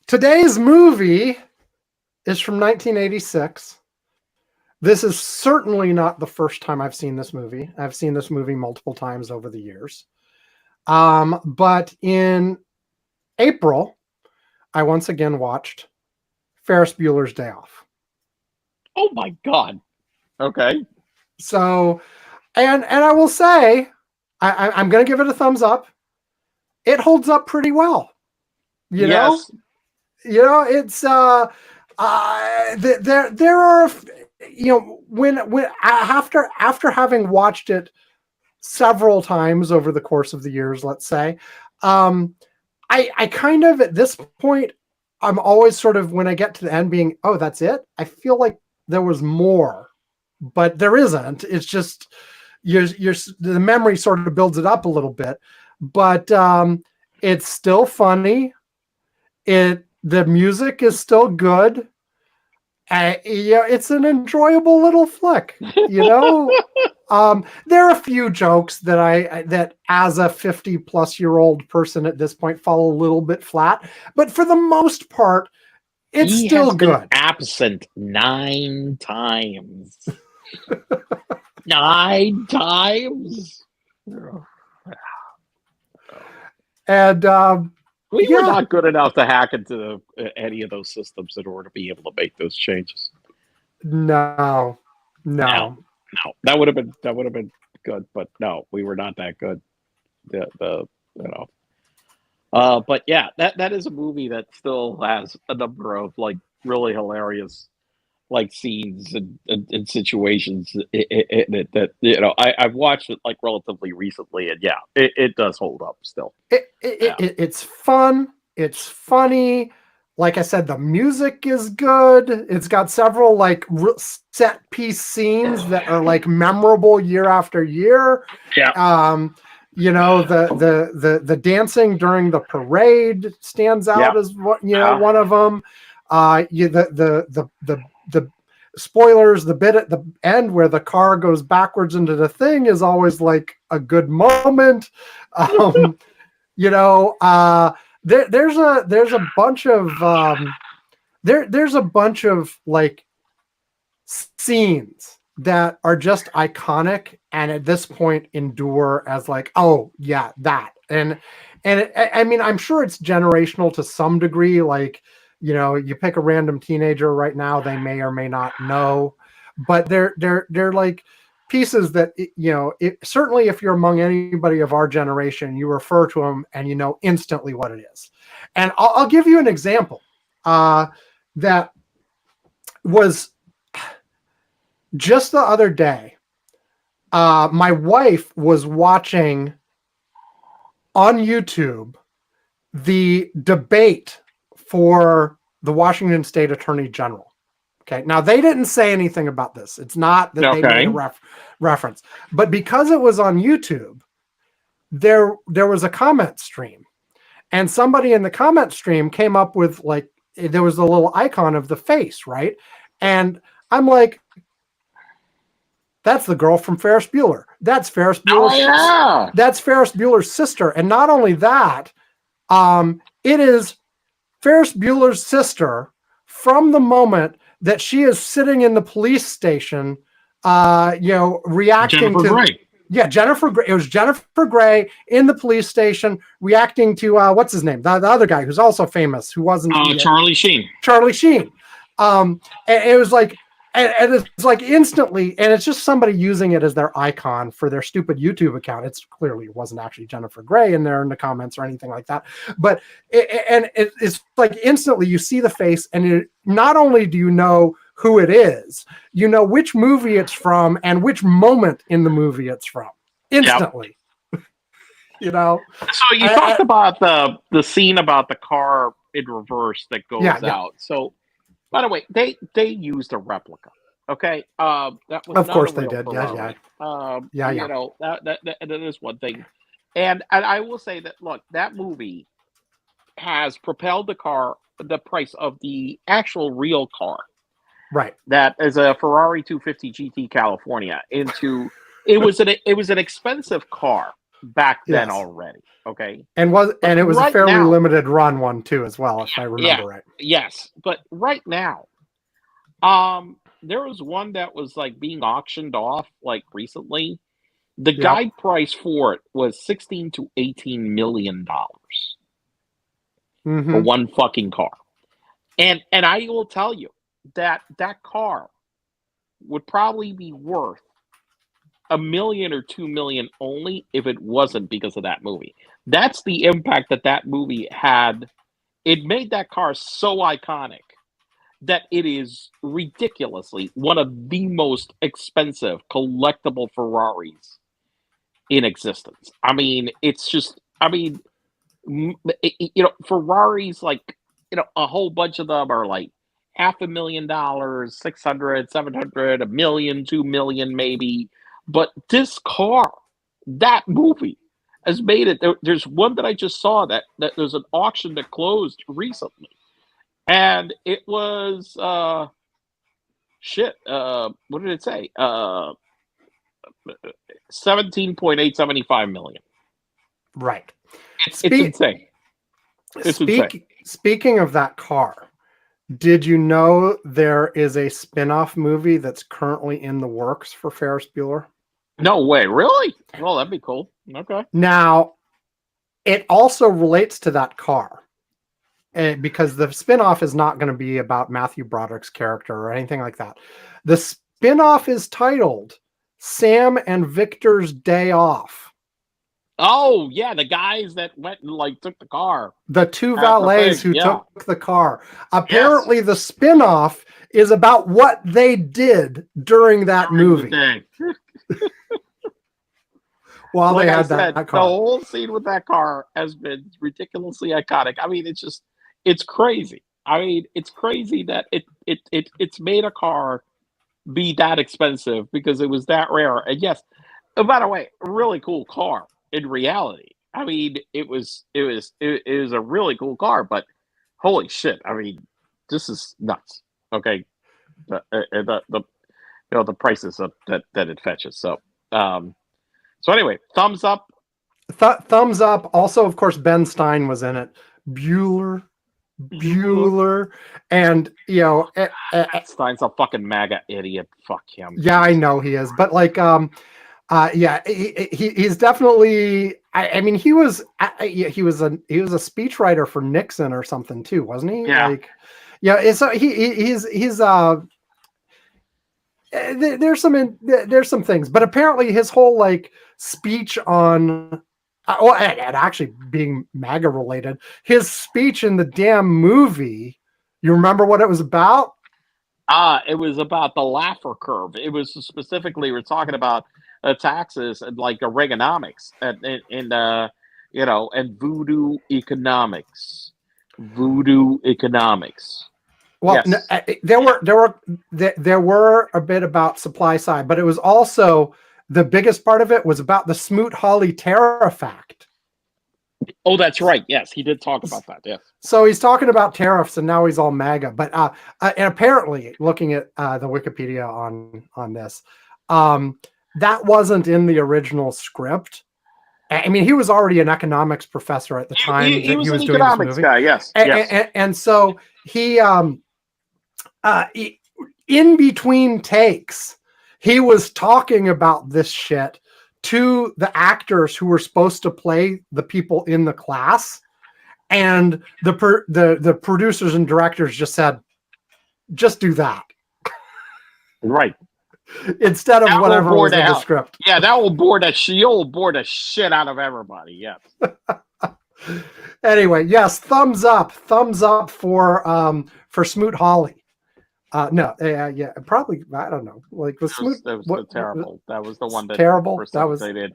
[SPEAKER 1] Today's movie is from 1986. This is certainly not the first time I've seen this movie. I've seen this movie multiple times over the years. But in April, I once again watched Ferris Bueller's Day Off.
[SPEAKER 2] Oh my God. Okay.
[SPEAKER 1] So, and I will say, I'm going to give it a thumbs up. It holds up pretty well. You know, it's there are, when after having watched it several times over the course of the years, let's say, I kind of at this point, I'm always sort of, when I get to the end being, oh, that's it. I feel like there was more, but there isn't. It's just the memory sort of builds it up a little bit, but it's still funny. The music is still good. It's an enjoyable little flick, There are a few jokes that as a 50-plus-year-old person at this point fall a little bit flat, but for the most part, it's still good.
[SPEAKER 2] Been absent 9 times. 9 times.
[SPEAKER 1] And
[SPEAKER 2] we were not good enough to hack into any of those systems in order to be able to make those changes.
[SPEAKER 1] No.
[SPEAKER 2] That would have been good, but no, we were not that good. But yeah, that is a movie that still has a number of like really hilarious like scenes and situations that I've watched it like relatively recently, and it does hold up still.
[SPEAKER 1] It's fun. It's funny. Like I said, the music is good. It's got several like set piece scenes that are like memorable year after year.
[SPEAKER 2] Yeah.
[SPEAKER 1] The dancing during the parade stands out as one of them. The spoilers, the bit at the end where the car goes backwards into the thing is always like a good moment. There's a bunch of there's a bunch of like scenes that are just iconic and at this point endure as like, oh yeah, that. And I mean, I'm sure it's generational to some degree. Like, you pick a random teenager right now, they may or may not know, but they're like pieces that, certainly if you're among anybody of our generation, you refer to them and you know instantly what it is. And I'll give you an example that was just the other day. My wife was watching on YouTube the debate for the Washington State Attorney General. Okay. Now they didn't say anything about this. It's not that they made a reference, but because it was on YouTube, there was a comment stream, and somebody in the comment stream came up with like, there was a little icon of the face, right? And I'm like, that's the girl from Ferris Bueller. That's Ferris Bueller's. That's Ferris Bueller's sister. And not only that, it is Ferris Bueller's sister from the moment that she is sitting in the police station, reacting
[SPEAKER 2] Jennifer
[SPEAKER 1] to
[SPEAKER 2] Grey.
[SPEAKER 1] Yeah, Jennifer Grey. It was Jennifer Grey in the police station reacting to what's his name, the other guy who's also famous, who wasn't
[SPEAKER 2] Charlie Sheen.
[SPEAKER 1] Charlie Sheen. And it was like, and it's like instantly, and it's just somebody using it as their icon for their stupid YouTube account. It's clearly wasn't actually Jennifer Grey in there in the comments or anything like that. But it's like instantly you see the face, and not only do you know who it is, you know which movie it's from and which moment in the movie it's from instantly. Yep. You know. So
[SPEAKER 2] you talked about the scene about the car in reverse that goes out. So. By the way, they used a replica. Okay, that was
[SPEAKER 1] of course they did.
[SPEAKER 2] Ferrari. You know that is one thing, and I will say that look, that movie has propelled the price of the actual real car,
[SPEAKER 1] right?
[SPEAKER 2] That is a Ferrari 250 GT California into it was an expensive car back then already. Okay,
[SPEAKER 1] and it was a fairly limited run one too, as well, if I remember right.
[SPEAKER 2] Yes, but right now, there was one that was like being auctioned off like recently. The guide price for it was $16 to $18 million for one fucking car, and I will tell you that car would probably be worth $1 million or $2 million only if it wasn't because of that movie. That's the impact that movie had. It made that car so iconic that it is ridiculously one of the most expensive collectible Ferraris in existence. I mean, it's just, Ferraris, like, a whole bunch of them are like $500,000, 600, 700, $1 million, 2 million maybe. But this car, that movie, has made it. There's one that I just saw that there's an auction that closed recently, and it was what did it say? 17.875 million.
[SPEAKER 1] Right.
[SPEAKER 2] It's insane. It's insane.
[SPEAKER 1] Speaking of that car, did you know there is a spin-off movie that's currently in the works for Ferris Bueller?
[SPEAKER 2] No way, really? Well, that'd be cool. Okay.
[SPEAKER 1] Now, it also relates to that car, because the spinoff is not going to be about Matthew Broderick's character or anything like that. The spinoff is titled Sam and Victor's Day Off.
[SPEAKER 2] Oh, yeah, the guys that went and took the car.
[SPEAKER 1] The two valets who took the car. Apparently, the spinoff is about what they did during that movie. While they had that car.
[SPEAKER 2] The whole scene with that car has been ridiculously iconic. I mean, it's crazy. I mean, it's crazy that it's made a car be that expensive because it was that rare. And yes, by the way, a really cool car in reality. I mean, it was a really cool car, but holy shit! I mean, this is nuts. Okay, the prices that it fetches. So. So anyway, thumbs up.
[SPEAKER 1] Thumbs up. Also, of course, Ben Stein was in it. Bueller. And,
[SPEAKER 2] Stein's a fucking MAGA idiot. Fuck him.
[SPEAKER 1] Yeah, I know he is. But he's definitely, I mean, he was a speechwriter for Nixon or something too, wasn't he?
[SPEAKER 2] Yeah.
[SPEAKER 1] So he's there's some things, but apparently his whole speech on and actually being MAGA related, his speech in the damn movie, you remember what it was about?
[SPEAKER 2] It was about the Laffer curve. It was specifically, we're talking about taxes and Reaganomics and voodoo economics.
[SPEAKER 1] Well,
[SPEAKER 2] Yes.
[SPEAKER 1] there were a bit about supply side, but it was also the biggest part of it was about the Smoot-Hawley tariff act.
[SPEAKER 2] Oh, that's right. Yes, he did talk about that. Yes.
[SPEAKER 1] So he's talking about tariffs, and now he's all MAGA. But and apparently, looking at the Wikipedia on this, that wasn't in the original script. I mean, he was already an economics professor at the time
[SPEAKER 2] He
[SPEAKER 1] that
[SPEAKER 2] was
[SPEAKER 1] he was
[SPEAKER 2] an
[SPEAKER 1] doing this
[SPEAKER 2] economics
[SPEAKER 1] movie.
[SPEAKER 2] guy. Yes. Yes.
[SPEAKER 1] And so he, in between takes, he was talking about this shit to the actors who were supposed to play the people in the class, and the producers and directors just said, "Just do that,"
[SPEAKER 2] Right.
[SPEAKER 1] instead of
[SPEAKER 2] That will
[SPEAKER 1] whatever
[SPEAKER 2] bore
[SPEAKER 1] was in the
[SPEAKER 2] hell-
[SPEAKER 1] script.
[SPEAKER 2] Yeah, that will bore you'll bore the shit out of everybody. Yes.
[SPEAKER 1] Anyway, yes, thumbs up for Smoot-Hawley. Yeah, probably, I don't know. Like the Smoot,
[SPEAKER 2] That was terrible. That was the one that
[SPEAKER 1] terrible. That was
[SPEAKER 2] precipitated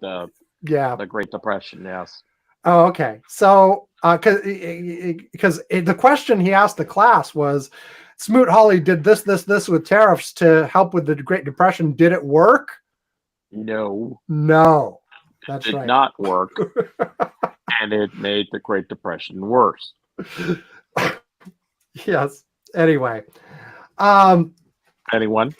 [SPEAKER 1] yeah.
[SPEAKER 2] the Great Depression. Yes.
[SPEAKER 1] Oh, okay. So, because the question he asked the class was, Smoot-Hawley did this with tariffs to help with the Great Depression. Did it work?
[SPEAKER 2] No.
[SPEAKER 1] That's
[SPEAKER 2] It did
[SPEAKER 1] right.
[SPEAKER 2] not work, and it made the Great Depression worse.
[SPEAKER 1] Yes. Anyway.
[SPEAKER 2] Anyone?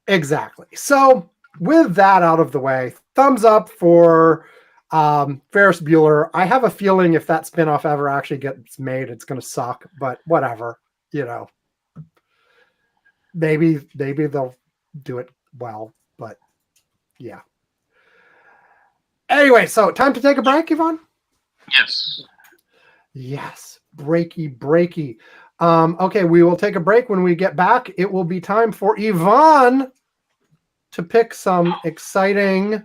[SPEAKER 1] Exactly. So with that out of the way, thumbs up for Ferris Bueller. I have a feeling if that spinoff ever actually gets made, it's going to suck, but whatever, maybe they'll do it well, but yeah. Anyway, so time to take a break, Yvonne? Yes. Breaky. Okay, we will take a break. When we get back, it will be time for Yvonne to pick some exciting,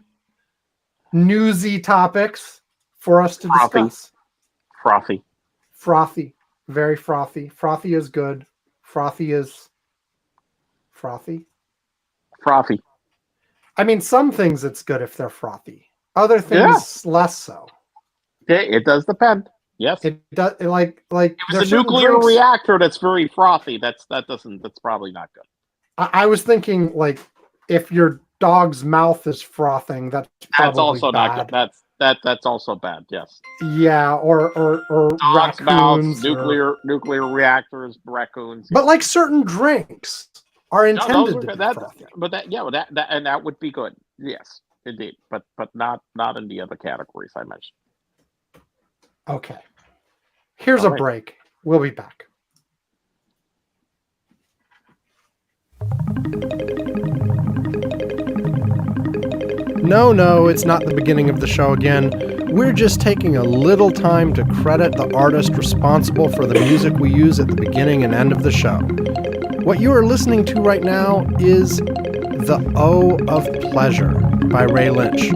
[SPEAKER 1] newsy topics for us to discuss. Frothy. Very frothy. Frothy is good. Frothy is frothy. I mean, some things it's good if they're frothy. Other things less so.
[SPEAKER 2] It does depend. Yes.
[SPEAKER 1] It does, like
[SPEAKER 2] there's a nuclear reactor that's very frothy. That's probably not good.
[SPEAKER 1] I was thinking, like, if your dog's mouth is frothing, that's
[SPEAKER 2] also
[SPEAKER 1] bad.
[SPEAKER 2] not good. That's also bad. Yes.
[SPEAKER 1] Yeah, or
[SPEAKER 2] Dogs'
[SPEAKER 1] raccoons,
[SPEAKER 2] mouths, nuclear reactors, raccoons.
[SPEAKER 1] But like certain drinks are intended to be frothy.
[SPEAKER 2] But that would be good. Yes, indeed. But not in the other categories I mentioned.
[SPEAKER 1] Okay. Here's a break. We'll be back. No, it's not the beginning of the show again. We're just taking a little time to credit the artist responsible for the music we use at the beginning and end of the show. What you are listening to right now is The O of Pleasure by Ray Lynch.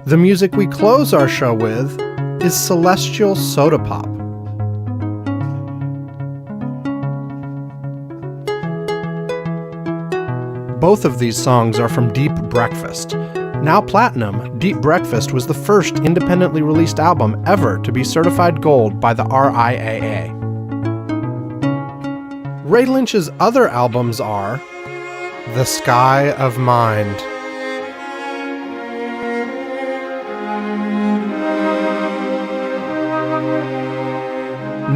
[SPEAKER 1] The music we close our show with is Celestial Soda Pop. Both of these songs are from Deep Breakfast. Now platinum, Deep Breakfast was the first independently released album ever to be certified gold by the RIAA. Ray Lynch's other albums are The Sky of Mind,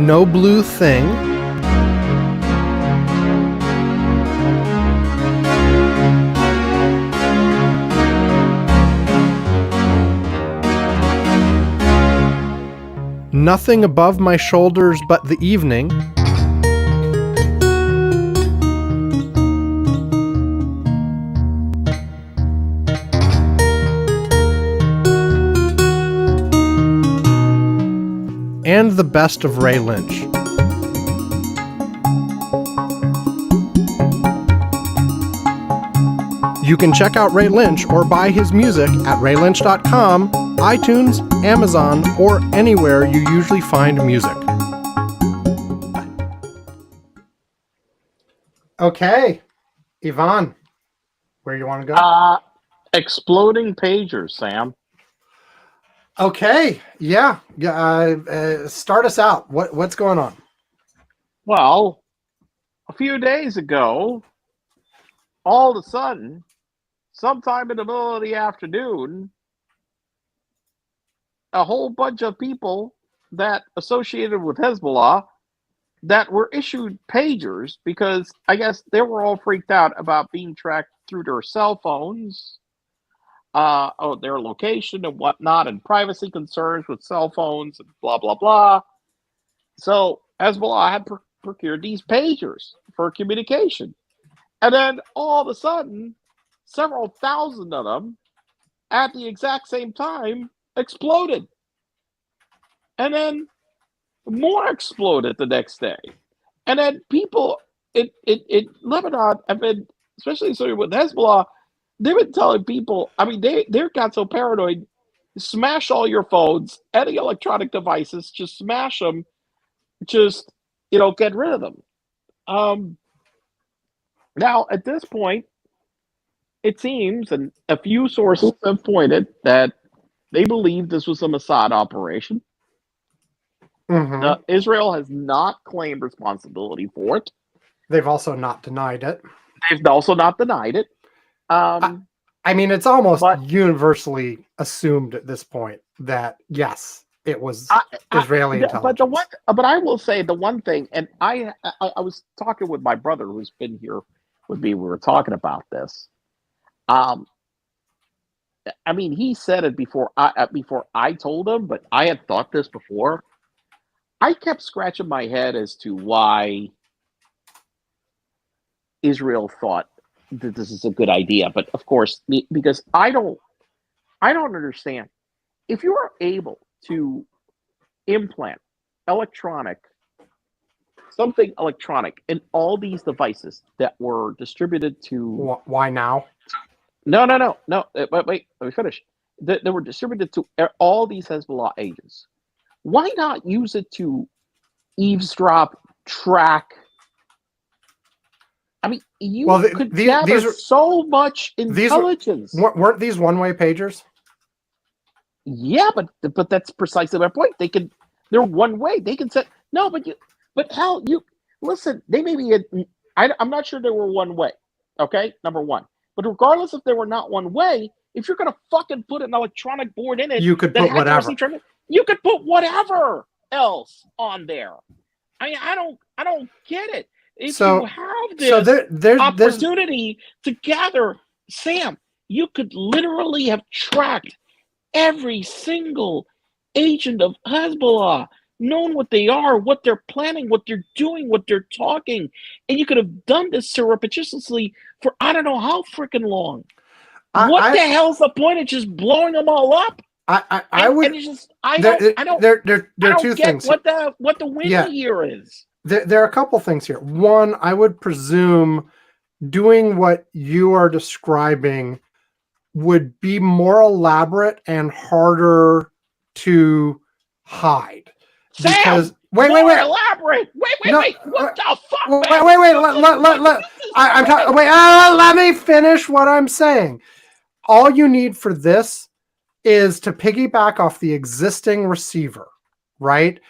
[SPEAKER 1] No Blue Thing, Nothing Above My Shoulders But the Evening, and The Best of Ray Lynch. You can check out Ray Lynch or buy his music at raylynch.com iTunes, Amazon, or anywhere you usually find music. Okay, Yvonne, where you want to go?
[SPEAKER 2] Exploding pagers, Sam.
[SPEAKER 1] Okay, yeah. Start us out. What's going on?
[SPEAKER 2] Well, a few days ago, all of a sudden, sometime in the middle of the afternoon, a whole bunch of people that associated with Hezbollah that were issued pagers because I guess they were all freaked out about being tracked through their cell phones, their location and whatnot, and privacy concerns with cell phones and blah blah blah. So Hezbollah had procured these pagers for communication, and then all of a sudden, several thousand of them at the exact same time exploded, and then more exploded the next day. And then people in Lebanon have been, especially with Hezbollah, they've been telling people, I mean, they got so paranoid, smash all your phones, any electronic devices, just smash them, just, get rid of them. Now, at this point, it seems, and a few sources have pointed that they believe this was a Mossad operation.
[SPEAKER 1] Mm-hmm.
[SPEAKER 2] Israel has not claimed responsibility for it.
[SPEAKER 1] They've also not denied it. I mean, it's almost universally assumed at this point that, yes, it was Israeli intelligence.
[SPEAKER 2] But I will say the one thing, and I was talking with my brother who's been here with me. We were talking about this. I mean, he said it before I told him, but I had thought this before. I kept scratching my head as to why Israel thought that this is a good idea. But of course, because I don't understand. If you are able to implant something electronic in all these devices that were distributed to...
[SPEAKER 1] Why now?
[SPEAKER 2] No. Wait, let me finish. They were distributed to all these Hezbollah agents. Why not use it to eavesdrop, track? I mean, could gather so much intelligence.
[SPEAKER 1] Weren't these one-way pagers?
[SPEAKER 2] Yeah, but that's precisely my point. They're one way. They can set listen. They may be. I'm not sure they were one way. Okay, number one. But regardless if they were not one way, if you're gonna fucking put an electronic board in it,
[SPEAKER 1] you could put whatever.
[SPEAKER 2] You could put whatever else on there. I mean, I don't get it. If you have this opportunity to gather, Sam, you could literally have tracked every single agent of Hezbollah, known what they are, what they're planning, what they're doing, what they're talking, and you could have done this surreptitiously for I don't know how freaking long. What the hell's the point of just blowing them all up?
[SPEAKER 1] There are two things.
[SPEAKER 2] What the win here is.
[SPEAKER 1] There are a couple things here. One, I would presume doing what you are describing would be more elaborate and harder to hide.
[SPEAKER 2] Sam,
[SPEAKER 1] because
[SPEAKER 2] wait. Elaborate. Wait. What the fuck?
[SPEAKER 1] Wait. Let me finish what I'm saying. All you need for this is to piggyback off the existing receiver, right?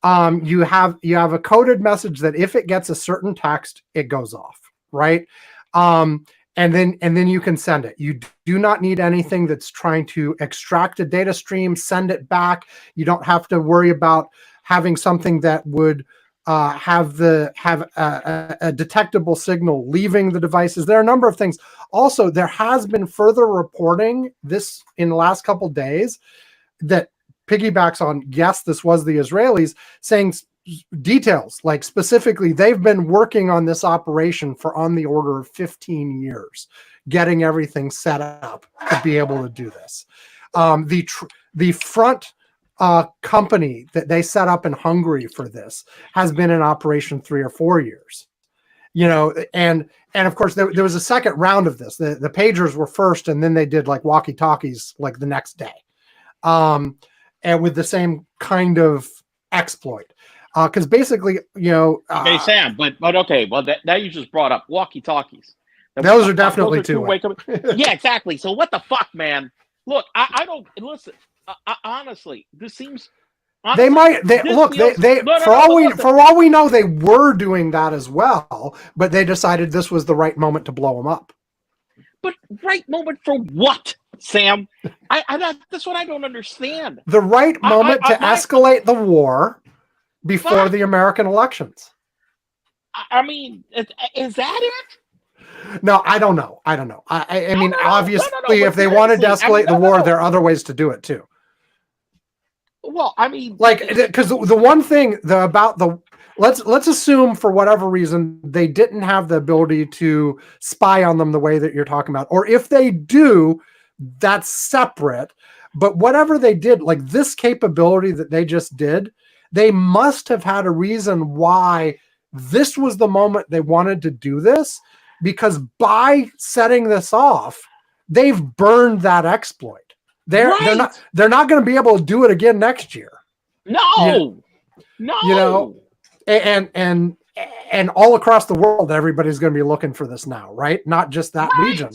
[SPEAKER 1] You have a coded message that if it gets a certain text, it goes off, right? And then you can send it. You do not need anything that's trying to extract a data stream, send it back. You don't have to worry about having something that would have a detectable signal leaving the devices. There are a number of things. Also, there has been further reporting this in the last couple of days that piggybacks on, yes, this was the Israelis, saying details, like specifically, they've been working on this operation for on the order of 15 years, getting everything set up to be able to do this. The front company that they set up in Hungary for this has been in operation 3 or 4 years. And of course there was a second round of this. The pagers were first, and then they did like walkie-talkies like the next day. and with the same kind of exploit. Because basically,
[SPEAKER 2] Okay, Sam, but okay, well, now you just brought up walkie-talkies.
[SPEAKER 1] Those are definitely two-way.
[SPEAKER 2] Yeah, exactly. So what the fuck, man? Look, I don't listen. Honestly, this seems. Honestly,
[SPEAKER 1] for all we know, they were doing that as well, but they decided this was the right moment to blow them up.
[SPEAKER 2] But right moment for what, Sam? That's what I don't understand.
[SPEAKER 1] The right moment to escalate the war before the American elections.
[SPEAKER 2] I mean, is that it?
[SPEAKER 1] No, I don't know. I mean, obviously, if they wanted to escalate the war, there are other ways to do it too.
[SPEAKER 2] Well, I mean,
[SPEAKER 1] because the one thing let's assume for whatever reason they didn't have the ability to spy on them the way that you're talking about, or if they do, that's separate. But whatever they did, like this capability that they just did, they must have had a reason why this was the moment they wanted to do this, because by setting this off, they've burned that exploit. They're not going to be able to do it again next year.
[SPEAKER 2] No.
[SPEAKER 1] And all across the world, everybody's going to be looking for this now, right? Not just that region.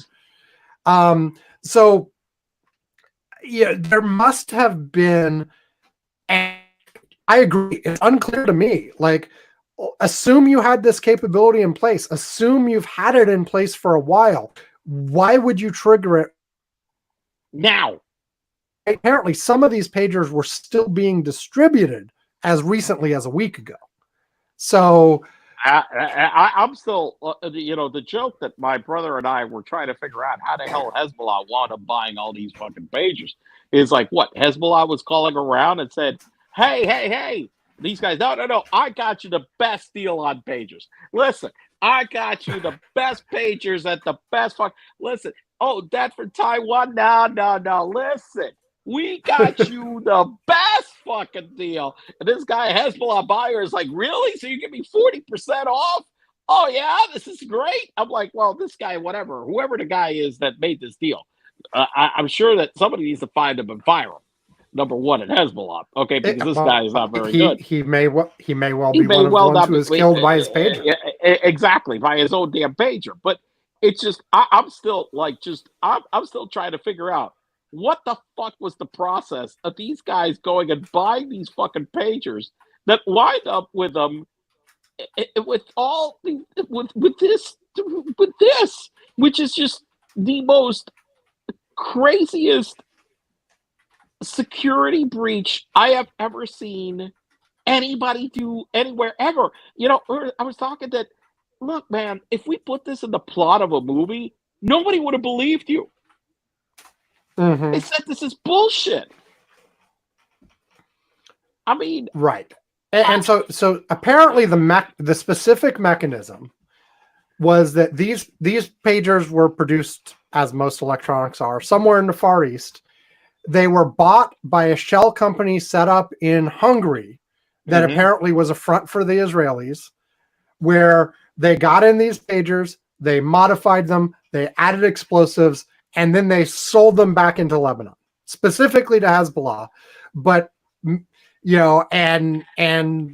[SPEAKER 1] So yeah, there must have been, and I agree, it's unclear to me. Like, assume you had this capability in place. Assume you've had it in place for a while. Why would you trigger it
[SPEAKER 2] now?
[SPEAKER 1] Apparently, some of these pagers were still being distributed as recently as a week ago. So
[SPEAKER 2] I'm still, the joke that my brother and I were trying to figure out how the hell Hezbollah wound up buying all these fucking pagers is like, what? Hezbollah was calling around and said, hey, these guys, no, I got you the best deal on pagers. Listen, I got you the best pagers at the best fuck. Listen, that for Taiwan? No, listen. We got you the best fucking deal. And this guy, Hezbollah buyer, is like, really? So you give me 40% off? Oh, yeah, this is great. I'm like, well, this guy, whoever the guy is that made this deal, I'm sure that somebody needs to find him and fire him. Number one at Hezbollah, okay, because this guy is not very good.
[SPEAKER 1] He may well be one of the ones who was killed by his pager.
[SPEAKER 2] Exactly, by his own damn pager. But it's just, I'm still trying to figure out, what the fuck was the process of these guys going and buying these fucking pagers that wind up with them with this, which is just the most craziest security breach I have ever seen anybody do anywhere ever. I was talking that, look, man, if we put this in the plot of a movie, nobody would have believed you.
[SPEAKER 1] Mm-hmm.
[SPEAKER 2] They said this is bullshit. I mean,
[SPEAKER 1] right. And so apparently the specific mechanism was that these pagers were produced, as most electronics are, somewhere in the Far East. They were bought by a shell company set up in Hungary that apparently was a front for the Israelis, where they got in these pagers, they modified them, they added explosives, and then they sold them back into Lebanon, specifically to Hezbollah. But and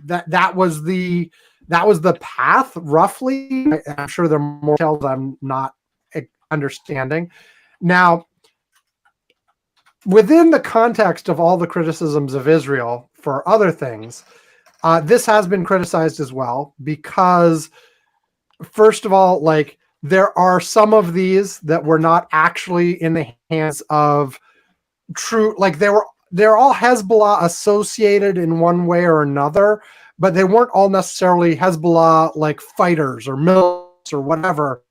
[SPEAKER 1] that was the path, roughly. I'm sure there are more details I'm not understanding. Now, within the context of all the criticisms of Israel for other things, this has been criticized as well, because first of all, like, there are some of these that were not actually in the hands of true, like they're all Hezbollah associated in one way or another, but they weren't all necessarily Hezbollah like fighters or militants or whatever.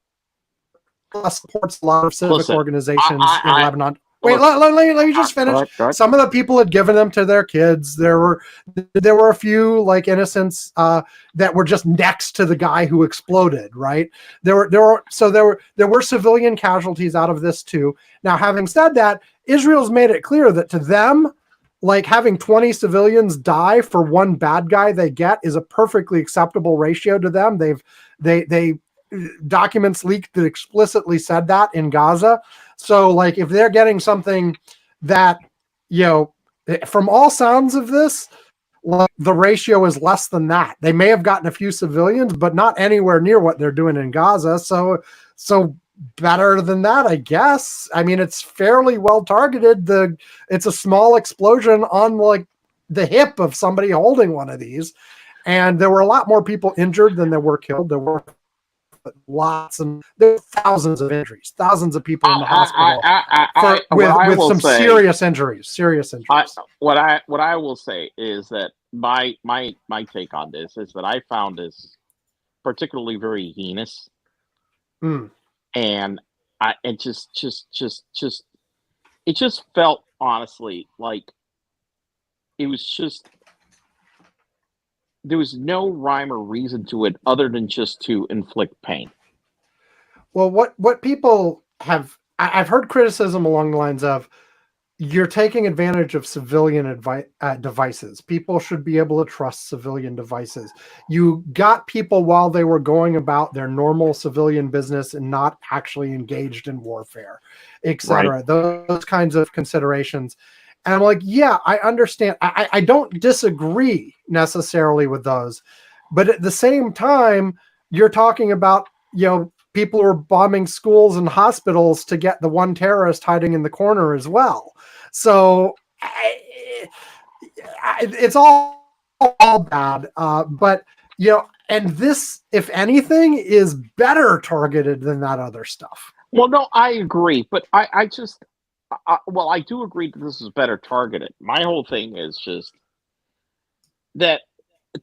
[SPEAKER 1] Supports a lot of civic organizations in Lebanon. Wait, let me just finish. Some of the people had given them to their kids. There were a few like innocents that were just next to the guy who exploded. Right? There were civilian casualties out of this too. Now, having said that, Israel's made it clear that to them, like, having 20 civilians die for one bad guy they get is a perfectly acceptable ratio to them. They documents leaked that explicitly said that in Gaza. So, like, if they're getting something that, From all sounds of this, like, the ratio is less than that. They may have gotten a few civilians, but not anywhere near what they're doing in Gaza. So better than that, I guess. I mean, it's fairly well targeted. It's a small explosion on like the hip of somebody holding one of these, and there were a lot more people injured than there were killed. There were lots, and there were thousands of injuries, thousands of people in the hospital with some serious injuries.
[SPEAKER 2] What I will say is that my take on this is that I found this particularly very heinous, and it just felt honestly like it was just. There was no rhyme or reason to it other than just to inflict pain.
[SPEAKER 1] Well, what people have, I've heard criticism along the lines of, you're taking advantage of civilian devices. People should be able to trust civilian devices. You got people while they were going about their normal civilian business and not actually engaged in warfare, etc. Right. Those kinds of considerations. And I'm like, yeah, I understand. I don't disagree necessarily with those. But at the same time, you're talking about, people who are bombing schools and hospitals to get the one terrorist hiding in the corner as well. So it's all bad. But, and this, if anything, is better targeted than that other stuff.
[SPEAKER 2] Well, no, I agree. But I do agree that this is better targeted. My whole thing is just that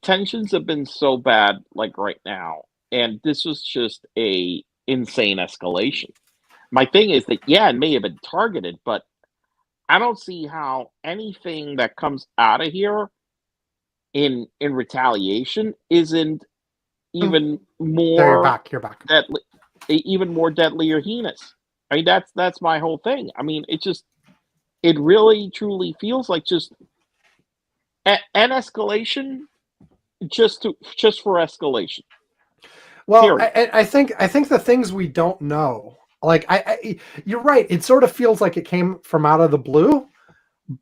[SPEAKER 2] tensions have been so bad, like right now, and this was just a insane escalation. My thing is that, yeah, it may have been targeted, but I don't see how anything that comes out of here in retaliation isn't even more.
[SPEAKER 1] You're back.
[SPEAKER 2] Deadly, even more deadly or heinous. I mean, that's my whole thing. I mean, it really truly feels like just an escalation, just for escalation.
[SPEAKER 1] Well, I think the things we don't know, like you're right. It sort of feels like it came from out of the blue,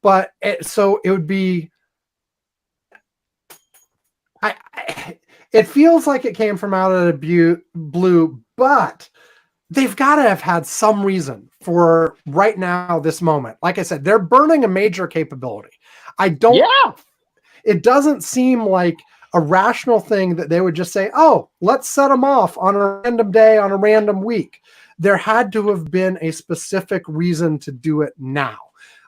[SPEAKER 1] but so it would be. It feels like it came from out of the blue, but they've got to have had some reason for right now, this moment. Like I said, they're burning a major capability. It doesn't seem like a rational thing that they would just say, oh, let's set them off on a random day, on a random week. There had to have been a specific reason to do it now.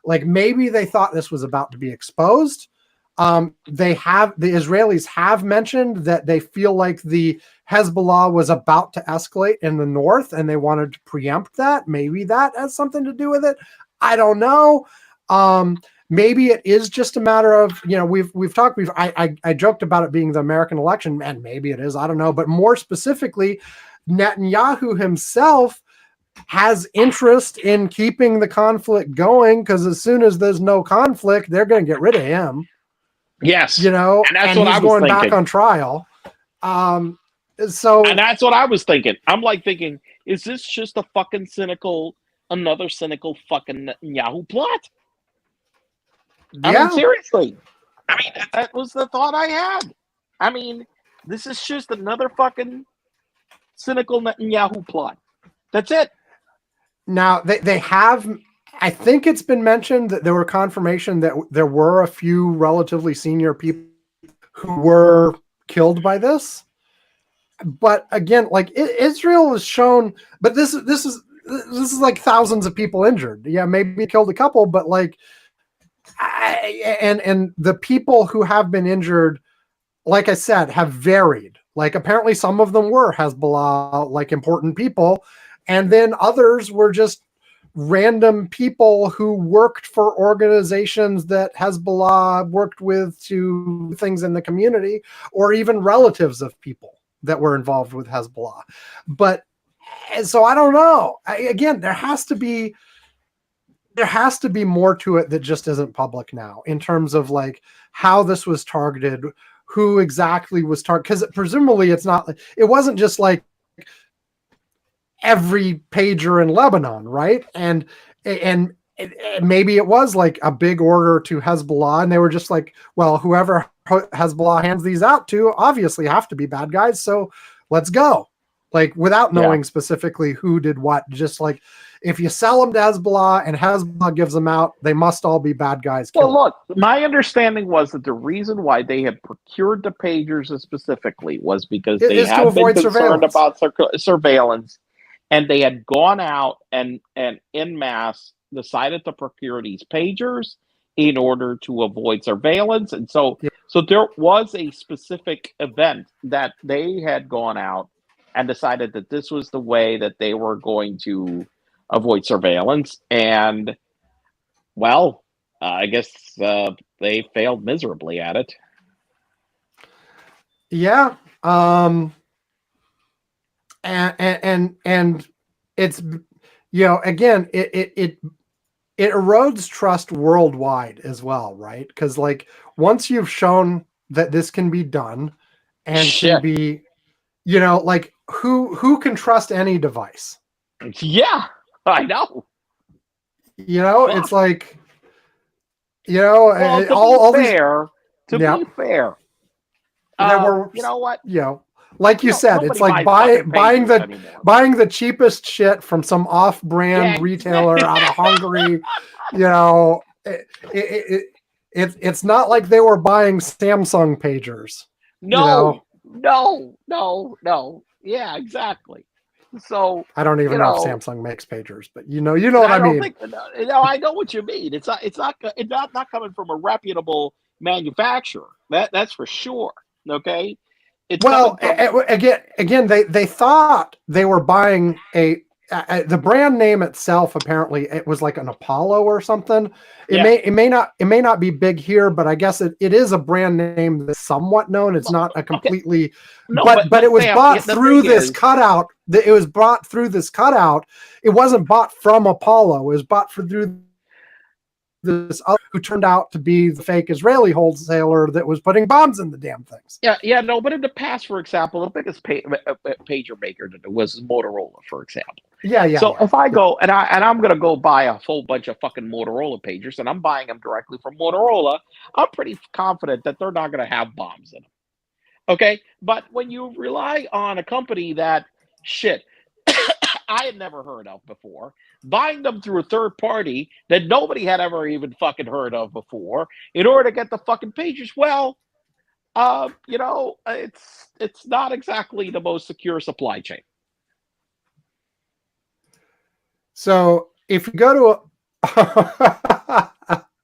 [SPEAKER 1] Like maybe they thought this was about to be exposed. The Israelis have mentioned that they feel like the Hezbollah was about to escalate in the north and they wanted to preempt that. Maybe that has something to do with it. I don't know. Maybe it is just a matter of, we've talked, I joked about it being the American election, and maybe it is, I don't know. But more specifically, Netanyahu himself has interest in keeping the conflict going, because as soon as there's no conflict, they're going to get rid of him.
[SPEAKER 2] Yes.
[SPEAKER 1] And that's what I was going thinking. Back on trial.
[SPEAKER 2] And that's what I was thinking. I'm like thinking, is this just another cynical fucking Netanyahu plot?
[SPEAKER 1] Yeah.
[SPEAKER 2] I mean, seriously. I mean, that was the thought I had. I mean, this is just another fucking cynical Netanyahu plot. That's it.
[SPEAKER 1] Now, they have, I think it's been mentioned that there were confirmation that there were a few relatively senior people who were killed by this. But again, like Israel has shown, but this is like thousands of people injured. Yeah, maybe killed a couple, but like, and the people who have been injured, like I said, have varied. Like apparently some of them were Hezbollah, like important people, and then others were just random people who worked for organizations that Hezbollah worked with to things in the community, or even relatives of people that were involved with Hezbollah. But so I don't know. Again, there has to be more to it that just isn't public now in terms of like how this was targeted, who exactly was targeted, because presumably it wasn't just like every pager in Lebanon, right? And maybe it was like a big order to Hezbollah, and they were just like, well, whoever Hezbollah hands these out to obviously have to be bad guys, so let's go. Like, without knowing specifically who did what, just like, if you sell them to Hezbollah and Hezbollah gives them out, they must all be bad guys.
[SPEAKER 2] Well, look, my understanding was that the reason why they had procured the pagers specifically was because they had been concerned about surveillance, and they had gone out and en masse decided to procure these pagers in order to avoid surveillance. And so there was a specific event that they had gone out and decided that this was the way that they were going to avoid surveillance. And, well, I guess they failed miserably at it.
[SPEAKER 1] Yeah. And it's, again, it erodes trust worldwide as well, right? Because, like, once you've shown that this can be done and can be, like, who can trust any device?
[SPEAKER 2] Yeah, I know.
[SPEAKER 1] It's like, well,
[SPEAKER 2] to be fair, you know what?
[SPEAKER 1] Like you said, it's like buying the cheapest shit from some off-brand retailer out of Hungary. It's not like they were buying Samsung pagers.
[SPEAKER 2] No. Yeah, exactly. So
[SPEAKER 1] I don't even know if Samsung makes pagers, but you know what I mean.
[SPEAKER 2] I know what you mean. It's not coming from a reputable manufacturer. That's for sure. Okay.
[SPEAKER 1] Again, they thought they were buying the brand name itself. Apparently, it was like an Apollo or something. It may not be big here, but I guess it is a brand name that's somewhat known. It's not a completely, but it was bought through this cutout. It was bought through this cutout. It wasn't bought from Apollo. It was bought through this other, who turned out to be the fake Israeli wholesaler that was putting bombs in the damn things.
[SPEAKER 2] But in the past, for example, the biggest pager maker was Motorola, for example. So if I go and I'm going to go buy a whole bunch of fucking Motorola pagers, and I'm buying them directly from Motorola, I'm pretty confident that they're not going to have bombs in them. Okay, but when you rely on a company that I had never heard of before, buying them through a third party that nobody had ever even fucking heard of before in order to get the fucking pagers, well, it's not exactly the most secure supply chain.
[SPEAKER 1] So if you go to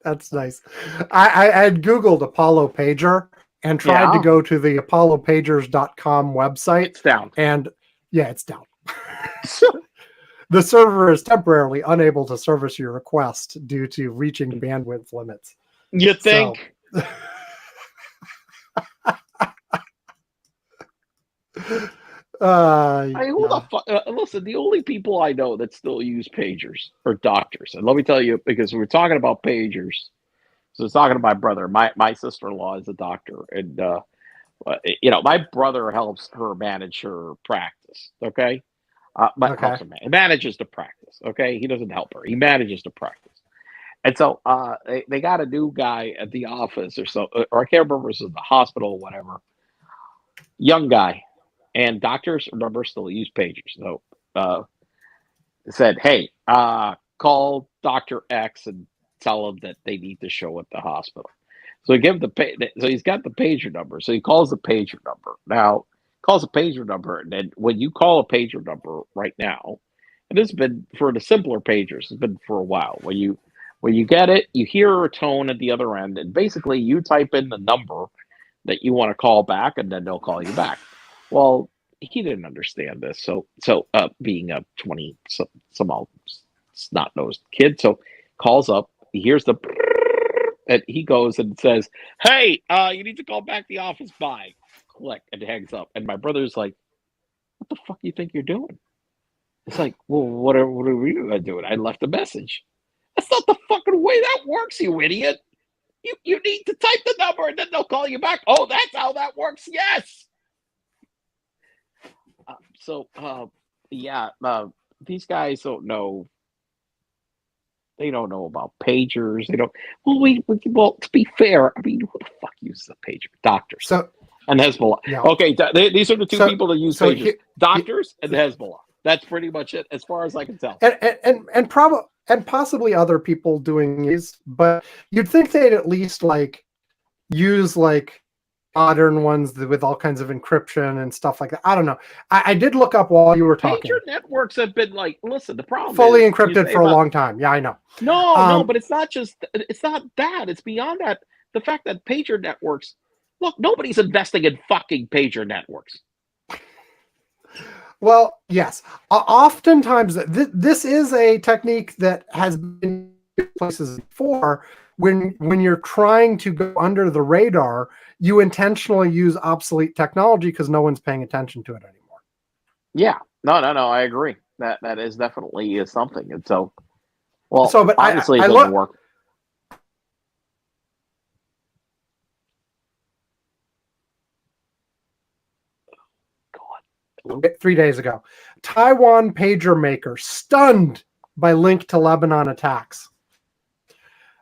[SPEAKER 1] that's nice. I had Googled Apollo pager and tried to go to the apollopagers.com website.
[SPEAKER 2] It's down.
[SPEAKER 1] And it's down. The server is temporarily unable to service your request due to reaching bandwidth limits.
[SPEAKER 2] You think? Listen, the only people I know that still use pagers are doctors. And let me tell you, because we're talking about pagers. So I was talking to my brother. My sister-in-law is a doctor. And, my brother helps her manage her practice. Okay. Helps her he manages the practice. Okay. He doesn't help her. He manages the practice. And so they got a new guy at the office or I can't remember if it was the hospital or whatever. Young guy. And doctors, remember, still use pagers. So said, hey, call Dr. X and tell him that they need to show at the hospital. So he give so he's got the pager number. So he calls the pager number. Now, calls a pager number, and then when you call a pager number right now, and this has been for the simpler pagers, it's been for a while. When you get it, you hear a tone at the other end, and basically you type in the number that you want to call back, and then they'll call you back. Well, he didn't understand this, so being a 20 some old snot-nosed kid, so calls up, he hears the and he goes and says, "Hey, you need to call back the office." Bye. Click, and hangs up. And my brother's like, "What the fuck do you think you're doing?" It's like, well, what are we doing? I left a message. That's not the fucking way that works, you idiot. You need to type the number and then they'll call you back. Oh, that's how that works. Yes. These guys don't know They don't know about pagers. They don't. Well, to be fair, I mean, who the fuck uses a pager? Doctors
[SPEAKER 1] So
[SPEAKER 2] and Hezbollah.
[SPEAKER 1] yeah.
[SPEAKER 2] Okay, these are the two people that use pagers: doctors and
[SPEAKER 1] yeah.
[SPEAKER 2] Hezbollah. That's pretty much it, as far as I can tell.
[SPEAKER 1] And possibly other people doing these, but you'd think they'd at least like use like modern ones with all kinds of encryption and stuff like that. I don't know. I did look up while you were talking.
[SPEAKER 2] Pager networks have been like, listen, the problem
[SPEAKER 1] fully
[SPEAKER 2] is
[SPEAKER 1] encrypted for a long time. Yeah, I know.
[SPEAKER 2] No, but it's not that. It's beyond that. The fact that pager networks, look, nobody's investing in fucking pager networks.
[SPEAKER 1] Well, yes. Oftentimes, this is a technique that has been in places before. When you're trying to go under the radar, you intentionally use obsolete technology because no one's paying attention to it anymore.
[SPEAKER 2] Yeah, no, I agree. That is definitely something, and so, but obviously it doesn't work. God.
[SPEAKER 1] 3 days ago, Taiwan pager maker stunned by link to Lebanon attacks.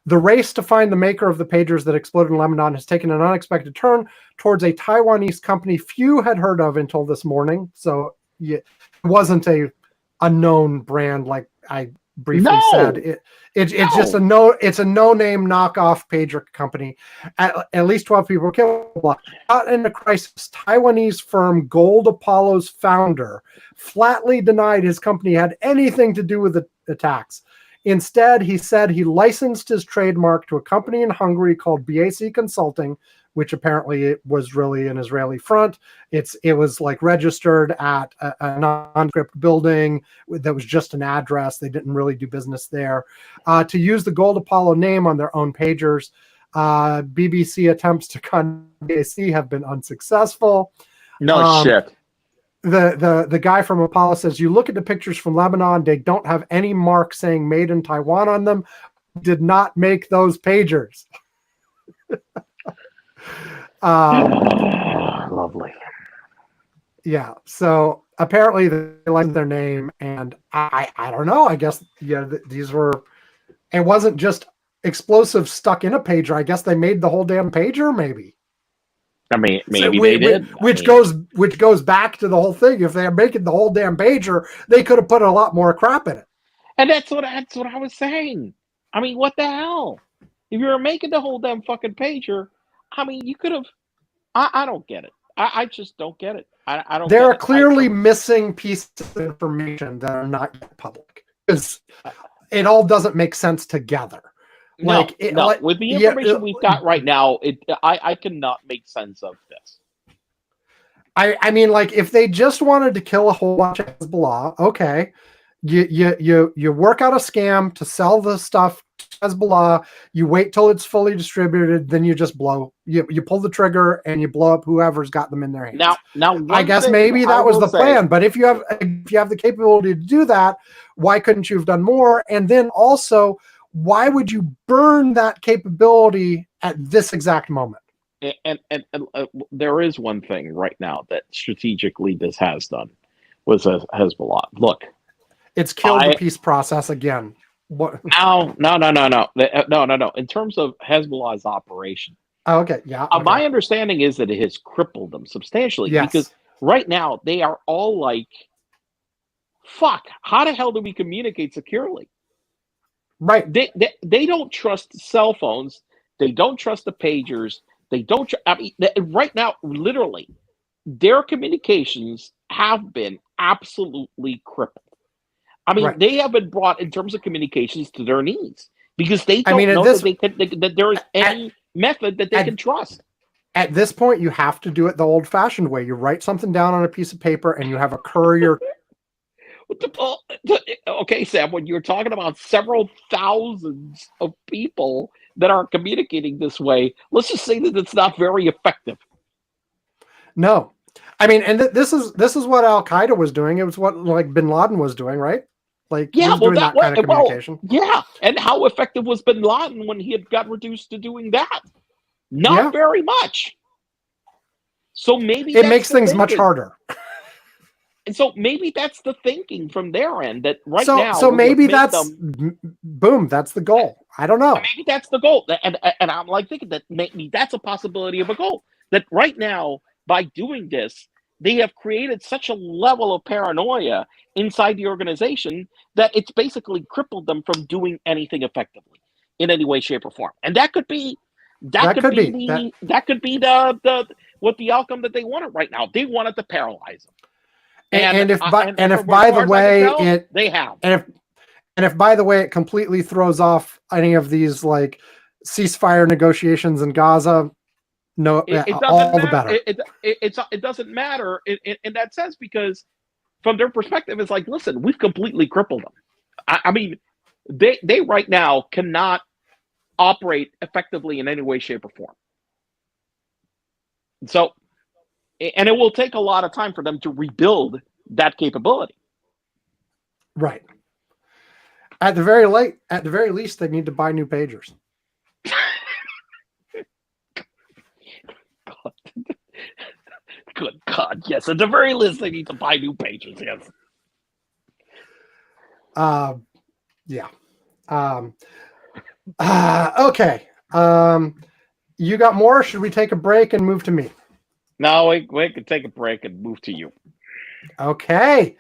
[SPEAKER 1] The race to find the maker of the pagers that exploded in Lebanon has taken an unexpected turn towards a Taiwanese company few had heard of until this morning. So it wasn't a known brand like I briefly said. It's just a no-name knockoff pager company. At least 12 people were killed. Caught in a crisis, Taiwanese firm Gold Apollo's founder flatly denied his company had anything to do with the attacks. Instead, he said he licensed his trademark to a company in Hungary called BAC Consulting, which apparently it was really an Israeli front. It was like registered at a nondescript building that was just an address. They didn't really do business there. To use the Gold Apollo name on their own pagers, BBC attempts to contact BAC have been unsuccessful.
[SPEAKER 2] No shit.
[SPEAKER 1] The guy from Apollo says, you look at the pictures from Lebanon, they don't have any mark saying made in Taiwan on them. Did not make those pagers.
[SPEAKER 2] Lovely.
[SPEAKER 1] Yeah. So apparently they like their name, and I don't know. I guess these were. It wasn't just explosives stuck in a pager. I guess they made the whole damn pager. Maybe.
[SPEAKER 2] I mean, maybe they did.
[SPEAKER 1] Which goes back to the whole thing. If they're making the whole damn pager, they could have put a lot more crap in it.
[SPEAKER 2] And that's what I was saying. I mean, what the hell? If you were making the whole damn fucking pager, I mean, you could have. I don't get it. I just don't get it. I don't.
[SPEAKER 1] There are clearly missing pieces of information that are not yet public because it all doesn't make sense together.
[SPEAKER 2] No, with the information we've got right now, I cannot make sense of this.
[SPEAKER 1] I mean, like if they just wanted to kill a whole bunch of Hezbollah, okay, you work out a scam to sell the stuff to Hezbollah. You wait till it's fully distributed, then you just blow. You pull the trigger and you blow up whoever's got them in their hands.
[SPEAKER 2] Now,
[SPEAKER 1] I guess maybe that was the plan. But if you have the capability to do that, why couldn't you have done more? And then also, why would you burn that capability at this exact moment?
[SPEAKER 2] And there is one thing right now that strategically this has done was Hezbollah. Look,
[SPEAKER 1] it's killed the peace process again. What?
[SPEAKER 2] No. In terms of Hezbollah's operation.
[SPEAKER 1] Oh, okay, yeah. Okay.
[SPEAKER 2] My understanding is that it has crippled them substantially because right now they are all like, "Fuck! How the hell do we communicate securely?"
[SPEAKER 1] Right.
[SPEAKER 2] They don't trust cell phones. They don't trust the pagers. They don't. Right now, literally, their communications have been absolutely crippled. I mean, they have been brought in terms of communications to their knees because they don't know that there is any method that they can trust.
[SPEAKER 1] At this point, you have to do it the old-fashioned way. You write something down on a piece of paper, and you have a courier.
[SPEAKER 2] Okay, Sam, when you're talking about several thousands of people that are communicating this way, let's just say that it's not very effective.
[SPEAKER 1] No. I mean, and this is what Al Qaeda was doing. It was what like Bin Laden was doing, right? Like he was doing that kind of communication.
[SPEAKER 2] Yeah, and how effective was Bin Laden when he had got reduced to doing that? Not very much. So maybe
[SPEAKER 1] it makes things much harder.
[SPEAKER 2] so maybe that's the thinking from their end, that right now.
[SPEAKER 1] So maybe that's boom. That's the goal. I don't know.
[SPEAKER 2] Maybe that's the goal, and I'm like thinking that maybe that's a possibility of a goal. That right now, by doing this, they have created such a level of paranoia inside the organization that it's basically crippled them from doing anything effectively in any way, shape, or form. And that could be the what the outcome that they wanted right now. They wanted to paralyze them.
[SPEAKER 1] And if by the way
[SPEAKER 2] they have,
[SPEAKER 1] and if by the way it completely throws off any of these like ceasefire negotiations in Gaza, no, all the better.
[SPEAKER 2] It doesn't matter in that sense, because from their perspective, it's like, listen, we've completely crippled them. I mean, they right now cannot operate effectively in any way, shape, or form. So, and it will take a lot of time for them to rebuild that capability.
[SPEAKER 1] Right. At the very least, they need to buy new pagers.
[SPEAKER 2] Good God, yes. At the very least, they need to buy new pagers. Yes.
[SPEAKER 1] Yeah. Okay. You got more? Or should we take a break and move to me?
[SPEAKER 2] No, we could take a break and move to you.
[SPEAKER 1] Okay.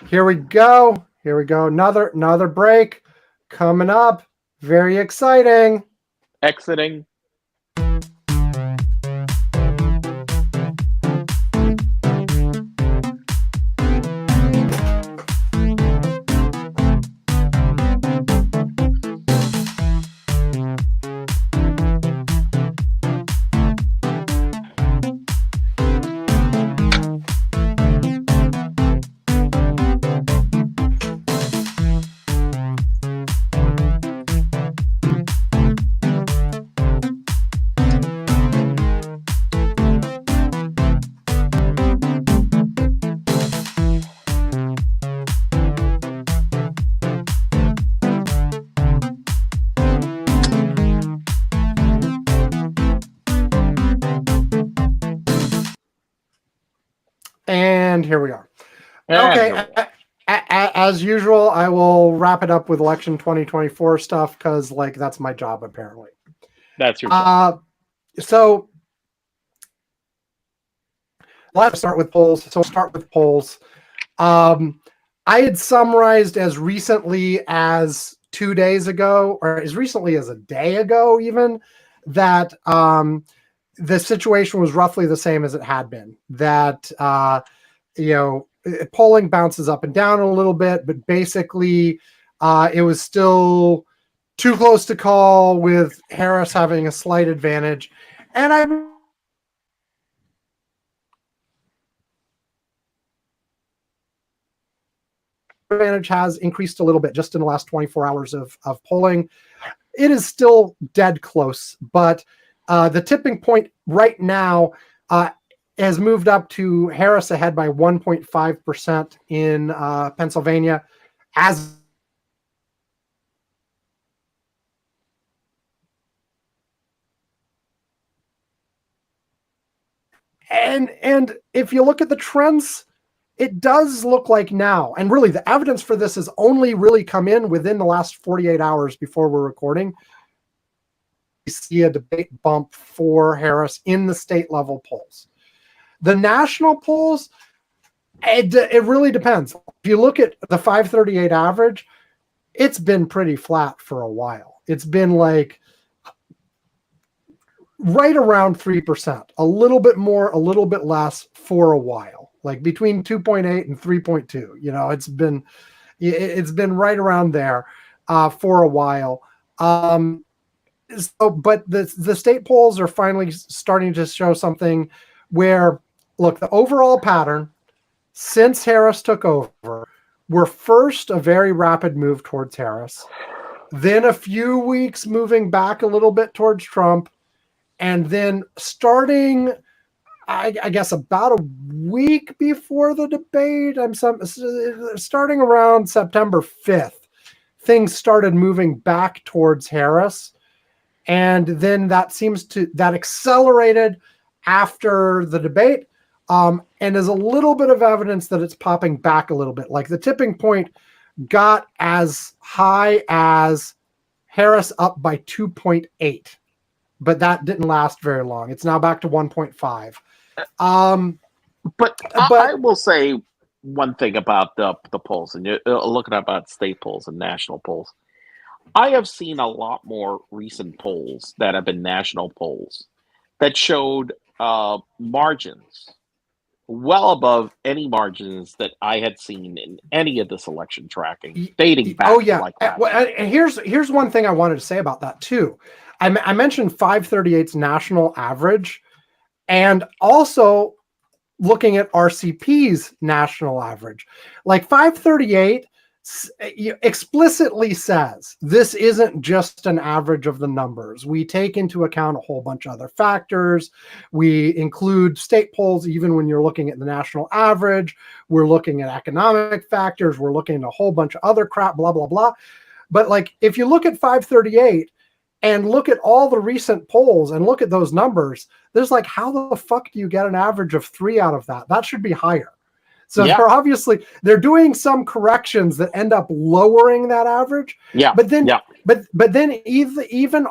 [SPEAKER 1] Here we go. Another break coming up. Very exciting.
[SPEAKER 2] Exiting.
[SPEAKER 1] And here we are. Okay. As usual, I will wrap it up with election 2024 stuff because, like, that's my job apparently.
[SPEAKER 2] That's your job.
[SPEAKER 1] So let's start with polls. So start with polls. I had summarized as recently as 2 days ago, or as recently as a day ago, even, that the situation was roughly the same as it had been. That polling bounces up and down a little bit, but basically it was still too close to call, with Harris having a slight advantage. And advantage has increased a little bit just in the last 24 hours of polling. It is still dead close, but the tipping point right now has moved up to Harris ahead by 1.5% in Pennsylvania. And if you look at the trends, it does look like now, and really the evidence for this has only really come in within the last 48 hours before we're recording. We see a debate bump for Harris in the state level polls. The national polls, it really depends. If you look at the 538 average, it's been pretty flat for a while. It's been like right around 3%, a little bit more, a little bit less for a while, like between 2.8 and 3.2. It's been right around there for a while. But the state polls are finally starting to show something where, look, the overall pattern since Harris took over, we're first a very rapid move towards Harris, then a few weeks moving back a little bit towards Trump, and then starting, I guess, about a week before the debate, starting around September 5th, things started moving back towards Harris. And then that accelerated after the debate. And there's a little bit of evidence that it's popping back a little bit. Like the tipping point got as high as Harris up by 2.8, but that didn't last very long. It's now back to 1.5.
[SPEAKER 2] But I will say one thing about the polls, and you're looking about state polls and national polls. I have seen a lot more recent polls that have been national polls that showed margins well above any margins that I had seen in any of this election tracking dating back to like that.
[SPEAKER 1] And here's one thing I wanted to say about that too. I mentioned 538's national average, and also looking at RCP's national average. Like 538 explicitly says this isn't just an average of the numbers. We take into account a whole bunch of other factors. We include state polls even when you're looking at the national average. We're looking at economic factors. We're looking at a whole bunch of other crap, blah, blah, blah. But like if you look at 538 and look at all the recent polls and look at those numbers, there's like, how the fuck do you get an average of 3 out of that? That should be higher. So they're doing some corrections that end up lowering that average.
[SPEAKER 2] Yeah.
[SPEAKER 1] But then even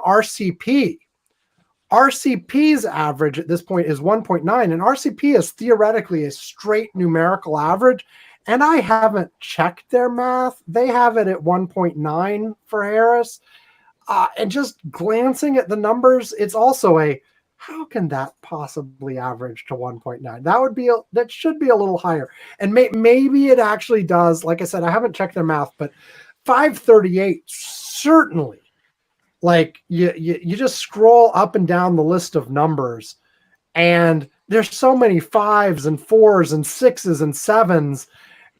[SPEAKER 1] RCP's average at this point is 1.9, and RCP is theoretically a straight numerical average. And I haven't checked their math. They have it at 1.9 for Harris. And just glancing at the numbers, it's also how can that possibly average to 1.9? That should be a little higher. And maybe it actually does. Like I said, I haven't checked their math, but 538 certainly, like you just scroll up and down the list of numbers, and there's so many 5s and 4s and 6s and 7s,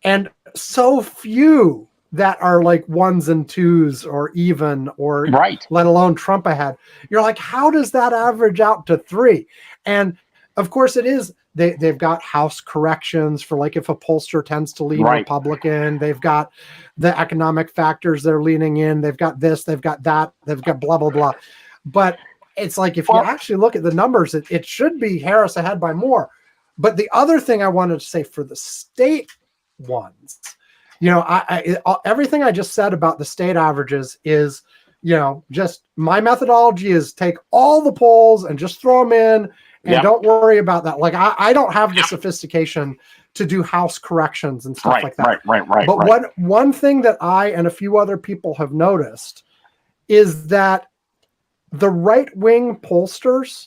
[SPEAKER 1] and so few that are like 1s and 2s or even, or let alone Trump ahead. You're like, how does that average out to 3? And of course it is, they've got House corrections for like if a pollster tends to lean Republican. They've got the economic factors they're leaning in. They've got this, they've got that, they've got blah, blah, blah. But it's like, if you actually look at the numbers, it should be Harris ahead by more. But the other thing I wanted to say for the state ones, everything I just said about the state averages is, just my methodology is take all the polls and just throw them in and don't worry about that. Like I don't have the sophistication to do House corrections and stuff like that. But one thing that I and a few other people have noticed is that the right-wing pollsters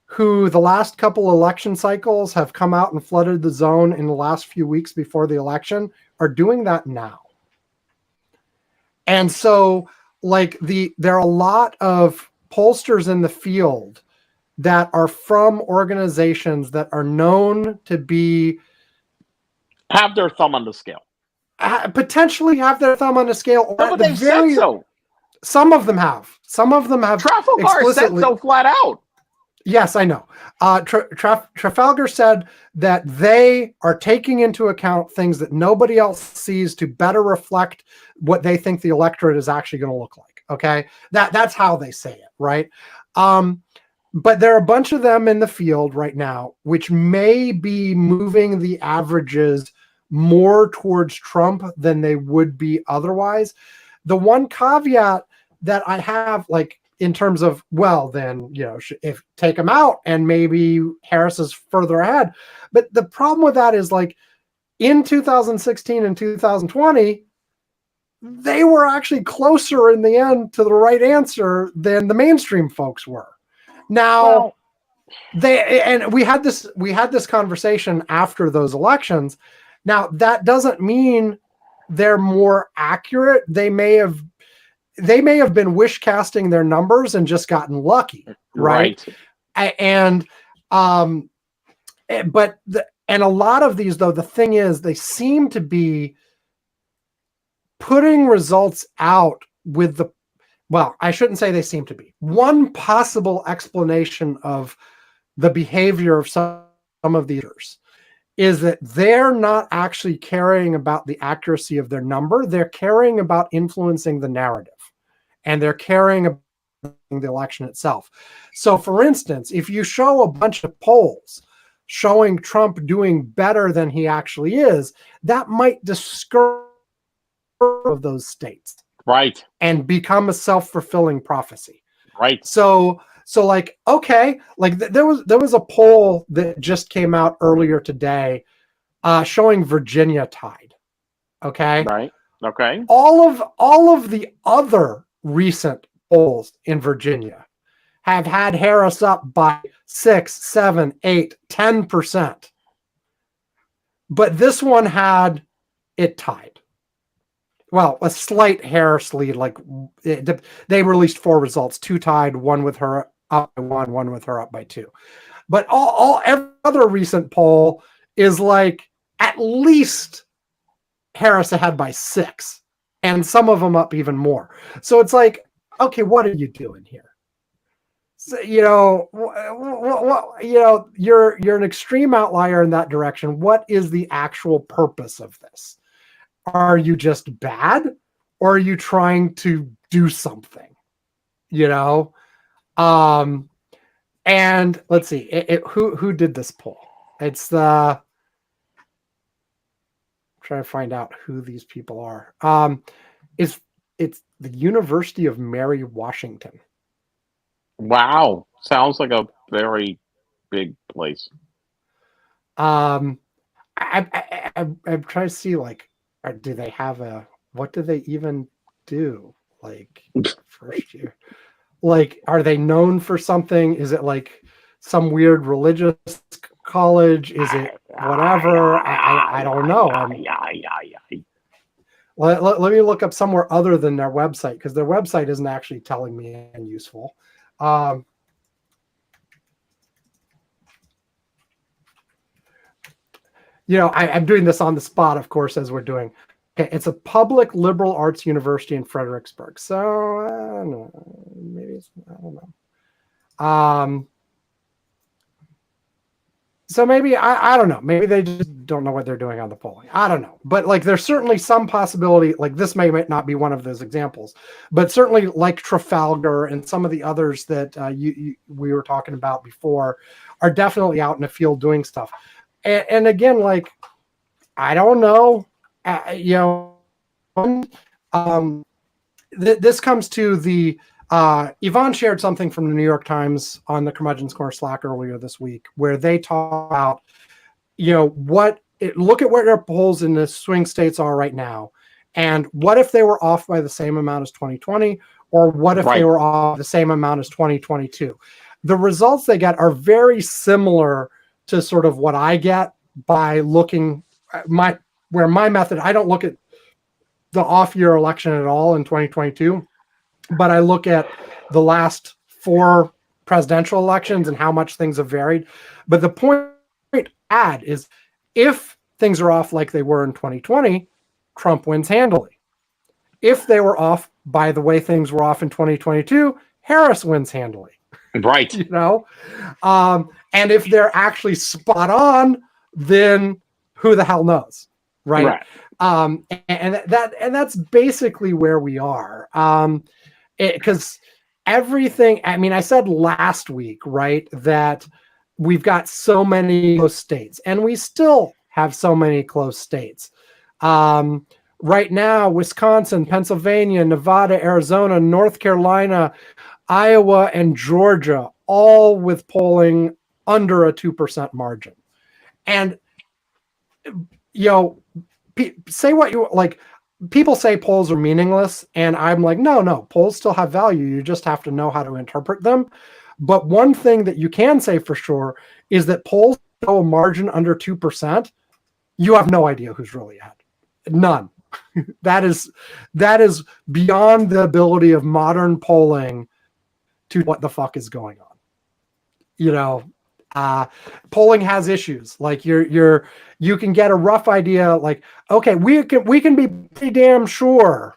[SPEAKER 1] who the last couple election cycles have come out and flooded the zone in the last few weeks before the election are doing that now. And so like there are a lot of pollsters in the field that are from organizations that are known to be
[SPEAKER 2] have their thumb on the scale.
[SPEAKER 1] Potentially have their thumb on the scale. Or
[SPEAKER 2] but they've said so.
[SPEAKER 1] Some of them have. Some of them have
[SPEAKER 2] Trafalgar said so flat out.
[SPEAKER 1] Yes, I know. Trafalgar said that they are taking into account things that nobody else sees to better reflect what they think the electorate is actually going to look like. Okay, that's how they say it, right? But there are a bunch of them in the field right now, which may be moving the averages more towards Trump than they would be otherwise. The one caveat that I have, like, in terms of, well, then, if take them out and maybe Harris is further ahead. But the problem with that is, like, in 2016 and 2020, they were actually closer in the end to the right answer than the mainstream folks were. Now, we had this conversation after those elections. Now, that doesn't mean they're more accurate. They may have been wish casting their numbers and just gotten lucky, right? And a lot of these, though, the thing is, they seem to be putting results out with I shouldn't say they seem to be. One possible explanation of the behavior of some of these is that they're not actually caring about the accuracy of their number. They're caring about influencing the narrative. And they're caring about the election itself. So, for instance, if you show a bunch of polls showing Trump doing better than he actually is, that might discourage of those states.
[SPEAKER 2] Right.
[SPEAKER 1] And become a self-fulfilling prophecy.
[SPEAKER 2] Right.
[SPEAKER 1] So like, okay, like there was a poll that just came out earlier today showing Virginia tied. Okay.
[SPEAKER 2] Right. Okay.
[SPEAKER 1] All of the other recent polls in Virginia have had Harris up by 6, 7, 8, 10%. But this one had it tied. Well, a slight Harris lead. Like they released 4 results: 2 tied, 1 with her up by 1, 1 with her up by 2. But every other recent poll is like at least Harris ahead by 6, and some of them up even more. So it's like, okay, what are you doing here? So, you're an extreme outlier in that direction. What is the actual purpose of this? Are you just bad, or are you trying to do something? And let's see, who did this poll? It's the trying to find out who these people are. It's the University of Mary Washington.
[SPEAKER 2] Wow, sounds like a very big place.
[SPEAKER 1] I'm trying to see, like, do they have what do they even do? Like, first year, like, are they known for something? Is it like some weird religious college? Is it whatever? I don't know. Let me look up somewhere other than their website, because their website isn't actually telling me anything useful. I'm doing this on the spot, of course, as we're doing. Okay, it's a public liberal arts university in Fredericksburg. So I don't know. Maybe I don't know. So maybe I don't know. Maybe they just don't know what they're doing on the polling. I don't know. But like, there's certainly some possibility. Like, this might not be one of those examples, but certainly like Trafalgar and some of the others that we were talking about before are definitely out in the field doing stuff. And again, like, I don't know. This comes to the Yvonne shared something from the New York Times on the Curmudgeon's Corner Slack earlier this week, where they talk about, look at where their polls in the swing states are right now, and what if they were off by the same amount as 2020, or what if they were off the same amount as 2022? The results they get are very similar to sort of what I get by looking at my method. I don't look at the off-year election at all in 2022, but I look at the last 4 presidential elections and how much things have varied. But the point is, if things are off like they were in 2020, Trump wins handily. If they were off by the way things were off in 2022, Harris wins handily.
[SPEAKER 2] Right.
[SPEAKER 1] And if they're actually spot on, then who the hell knows? Right. And that's basically where we are. Because everything, I mean, I said last week, right, that we've got so many close states, and we still have so many close states. Right now, Wisconsin, Pennsylvania, Nevada, Arizona, North Carolina, Iowa, and Georgia, all with polling under a 2% margin. And, say what you like. People say polls are meaningless, and I'm like, no, polls still have value. You just have to know how to interpret them. But one thing that you can say for sure is that polls show a margin under 2%. You have no idea who's really ahead. None. That is beyond the ability of modern polling to what the fuck is going on. Polling has issues. Like, you can get a rough idea. Like, okay, we can be pretty damn sure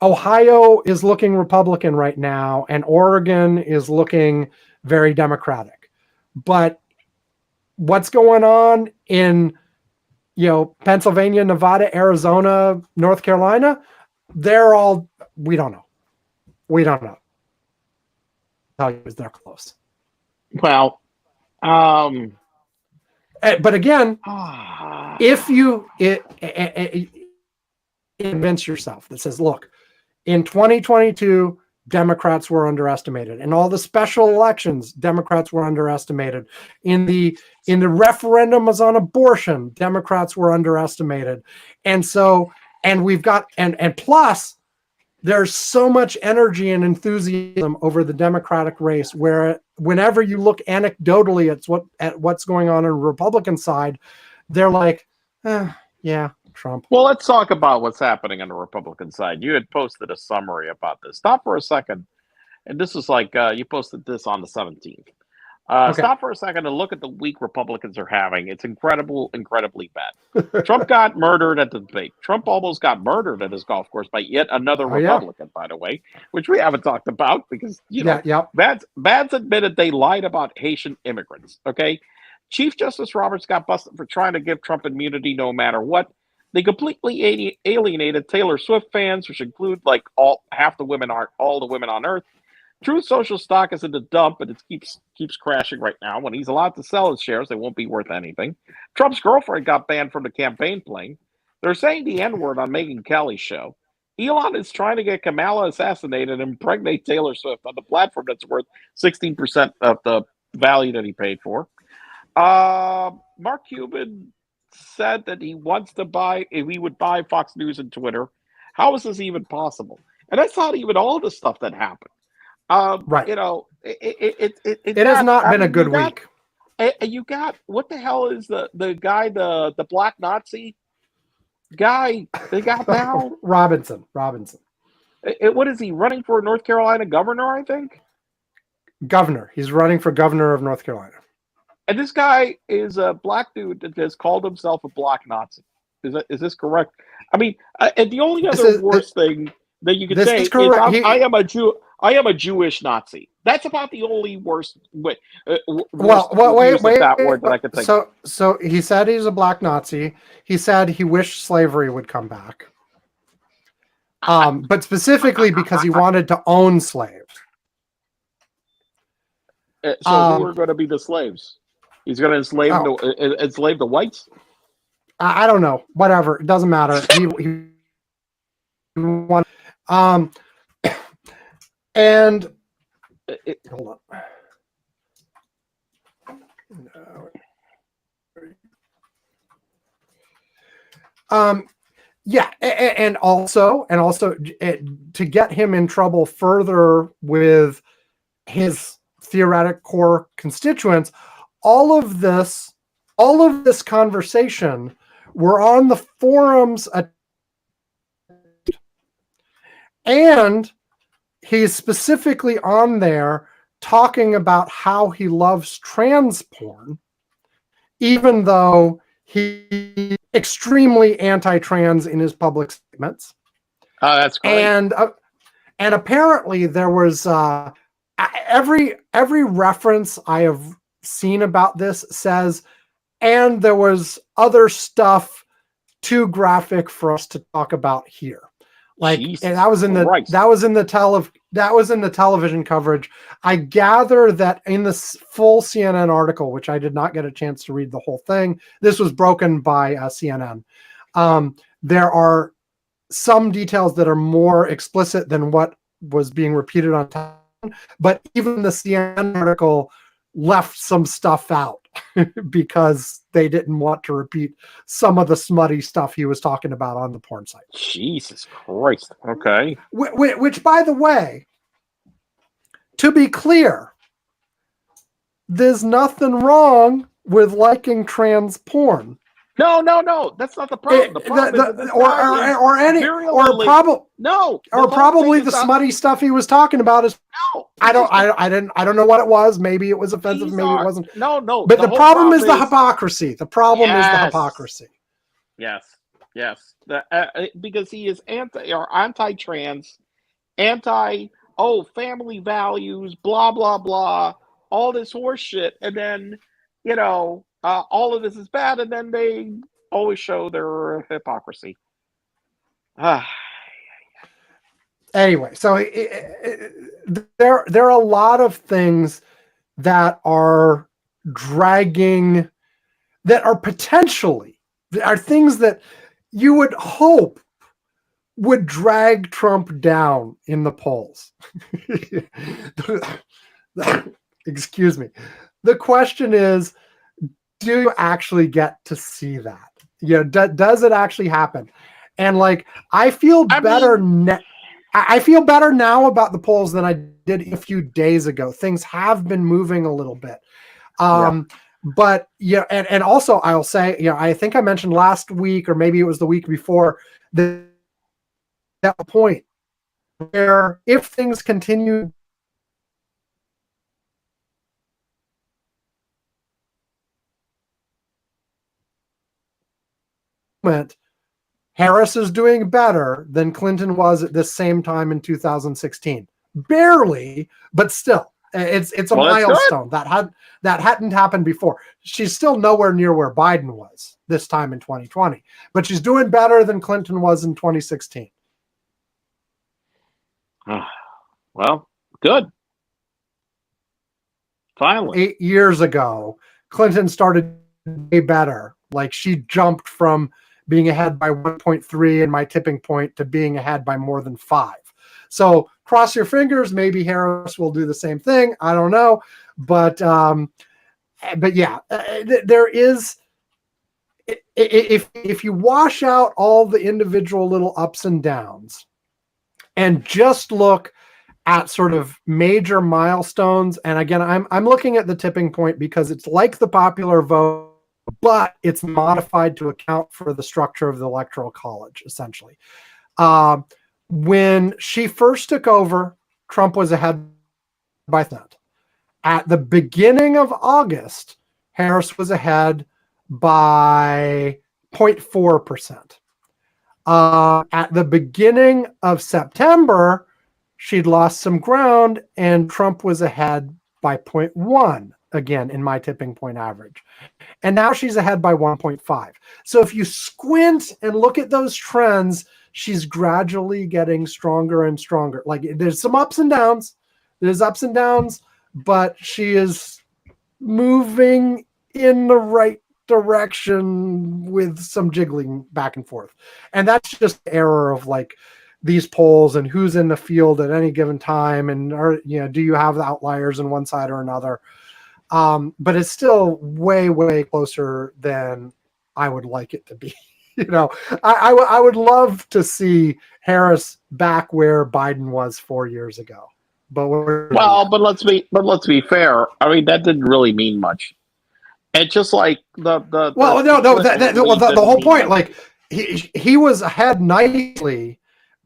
[SPEAKER 1] Ohio is looking Republican right now, and Oregon is looking very Democratic. But what's going on in Pennsylvania, Nevada, Arizona, North Carolina? We don't know. Tell you, they're close.
[SPEAKER 2] Well,
[SPEAKER 1] But again,
[SPEAKER 2] Ah.
[SPEAKER 1] if you convince yourself that says, look, in 2022, Democrats were underestimated. In all the special elections, Democrats were underestimated. In the referendums on abortion, Democrats were underestimated. And so, and we've got, and plus, there's so much energy and enthusiasm over the Democratic race, where whenever you look anecdotally at what's going on the Republican side, they're like, yeah, Trump.
[SPEAKER 2] Well, let's talk about what's happening on the Republican side. You had posted a summary about this. Stop for a second. And this is like, you posted this on the 17th.
[SPEAKER 1] Okay.
[SPEAKER 2] Stop for a second and look at the week Republicans are having. It's incredibly bad. Trump got murdered at the debate. Trump almost got murdered at his golf course by yet another Republican, by the way, which we haven't talked about because, Vance admitted they lied about Haitian immigrants, okay? Chief Justice Roberts got busted for trying to give Trump immunity no matter what. They completely alienated Taylor Swift fans, which include like all the women on Earth. Truth Social stock is in the dump, but it keeps crashing right now. When he's allowed to sell his shares, they won't be worth anything. Trump's girlfriend got banned from the campaign plane. They're saying the N-word on Megyn Kelly's show. Elon is trying to get Kamala assassinated and impregnate Taylor Swift on the platform that's worth 16% of the value that he paid for. Mark Cuban said that he would buy Fox News and Twitter. How is this even possible? And that's not even all the stuff that happened.
[SPEAKER 1] Right.
[SPEAKER 2] It
[SPEAKER 1] has not been a good week.
[SPEAKER 2] You got, what the hell is the guy, the black Nazi guy they got now?
[SPEAKER 1] Robinson.
[SPEAKER 2] What is he running for? North Carolina governor, I think.
[SPEAKER 1] Governor. He's running for governor of North Carolina.
[SPEAKER 2] And this guy is a black dude that has called himself a black Nazi. Is this correct? I mean, and the only other worst thing that you could say is I am a Jewish Nazi. That's about the only worst wait, that I could think.
[SPEAKER 1] So he said he's a black Nazi. He said he wished slavery would come back. But specifically because he wanted to own slaves.
[SPEAKER 2] So who are going to be the slaves? He's going to enslave the whites?
[SPEAKER 1] I don't know. Whatever. It doesn't matter. He wanted, and hold on. Yeah, and also to get him in trouble further with his theoretic core constituents, all of this conversation were on the forums, and he's specifically on there talking about how he loves trans porn, even though he's extremely anti-trans in his public statements.
[SPEAKER 2] Oh, that's great.
[SPEAKER 1] And apparently there was every reference I have seen about this says, and there was other stuff too graphic for us to talk about here. Like, and that was in the television coverage. I gather that in the full CNN article, which I did not get a chance to read the whole thing, this was broken by CNN. There are some details that are more explicit than what was being repeated on time, but even the CNN article left some stuff out because they didn't want to repeat some of the smutty stuff he was talking about on the porn site.
[SPEAKER 2] Jesus Christ. Okay.
[SPEAKER 1] Which, by the way, to be clear, there's nothing wrong with liking trans porn.
[SPEAKER 2] No. That's not the problem. The problem
[SPEAKER 1] probably the smutty stuff he was talking about is.
[SPEAKER 2] No,
[SPEAKER 1] I don't know what it was. Maybe it was offensive. Maybe it wasn't.
[SPEAKER 2] No.
[SPEAKER 1] But the problem is the hypocrisy. The problem is the hypocrisy.
[SPEAKER 2] Yes. Because he is anti-trans, family values, blah blah blah, all this horse shit, and then all of this is bad, and then they always show their hypocrisy.
[SPEAKER 1] Anyway, so there are a lot of things that are dragging that are potentially are things that you would hope would drag Trump down in the polls. Excuse me. The question is, do you actually get to see that? Does it actually happen? And like, I feel better now about the polls than I did a few days ago. Things have been moving a little bit. But and also I'll say, I think I mentioned last week, or maybe it was the week before, that point where if things continue, Harris is doing better than Clinton was at this same time in 2016. Barely, but still, it's a milestone that hadn't happened before. She's still nowhere near where Biden was this time in 2020, but she's doing better than Clinton was in 2016.
[SPEAKER 2] Well, good. Finally.
[SPEAKER 1] 8 years ago, Clinton started way better. Like, she jumped from being ahead by 1.3 in my tipping point to being ahead by more than 5. So cross your fingers. Maybe Harris will do the same thing. I don't know. But yeah, there is, if you wash out all the individual little ups and downs and just look at sort of major milestones. And again, I'm looking at the tipping point because it's like the popular vote, but it's modified to account for the structure of the Electoral College, essentially. When she first took over, Trump was ahead by that. At the beginning of August, Harris was ahead by 0.4%. At the beginning of September, she'd lost some ground, and Trump was ahead by 0.1, again, in my tipping point average. And now she's ahead by 1.5. So if you squint and look at those trends, she's gradually getting stronger and stronger. Like, there's some ups and downs. There's ups and downs, but she is moving in the right direction with some jiggling back and forth. And that's just the error of like these polls and who's in the field at any given time, and do you have the outliers on one side or another? But it's still way, way closer than I would like it to be. I would love to see Harris back where Biden was 4 years ago. But
[SPEAKER 2] let's be fair. I mean, that didn't really mean much. It's just like the
[SPEAKER 1] whole point. Like, he was ahead nicely,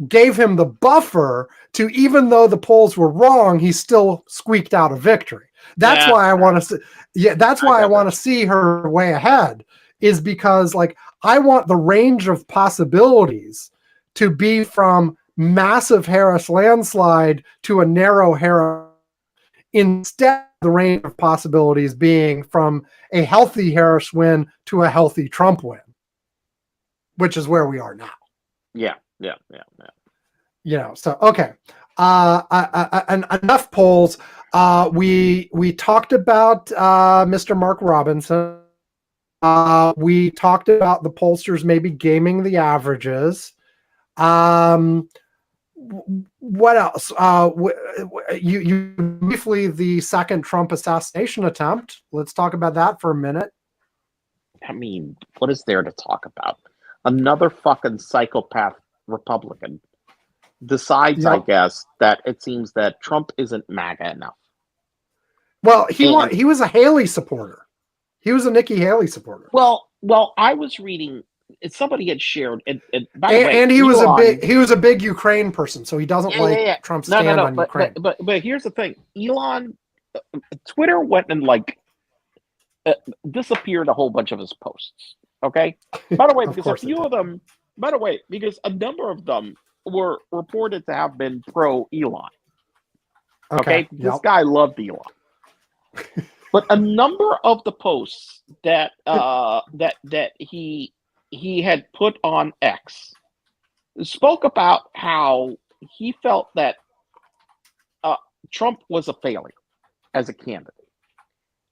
[SPEAKER 1] gave him the buffer to, even though the polls were wrong, he still squeaked out a victory. That's why I want to see. That's why I want to see her way ahead, is because like I want the range of possibilities to be from massive Harris landslide to a narrow Harris. Instead, the range of possibilities being from a healthy Harris win to a healthy Trump win, which is where we are now.
[SPEAKER 2] Yeah.
[SPEAKER 1] So okay. Enough polls. We talked about Mr. Mark Robinson. We talked about the pollsters maybe gaming the averages. What else? You briefly, the second Trump assassination attempt. Let's talk about that for a minute.
[SPEAKER 2] I mean, what is there to talk about? Another fucking psychopath Republican decides, I guess, that it seems that Trump isn't MAGA enough.
[SPEAKER 1] Well, he was a Haley supporter. He was a Nikki Haley supporter.
[SPEAKER 2] Well, I was reading. Somebody had shared, and by
[SPEAKER 1] the way, he was a big Ukraine person, so he doesn't like Trump's stand on Ukraine.
[SPEAKER 2] But here's the thing: Elon, Twitter went and disappeared a whole bunch of his posts. Okay. By the way, because a few of them. By the way, because a number of them were reported to have been pro Elon. Okay. This guy loved Elon. But a number of the posts that he had put on X spoke about how he felt that Trump was a failure as a candidate.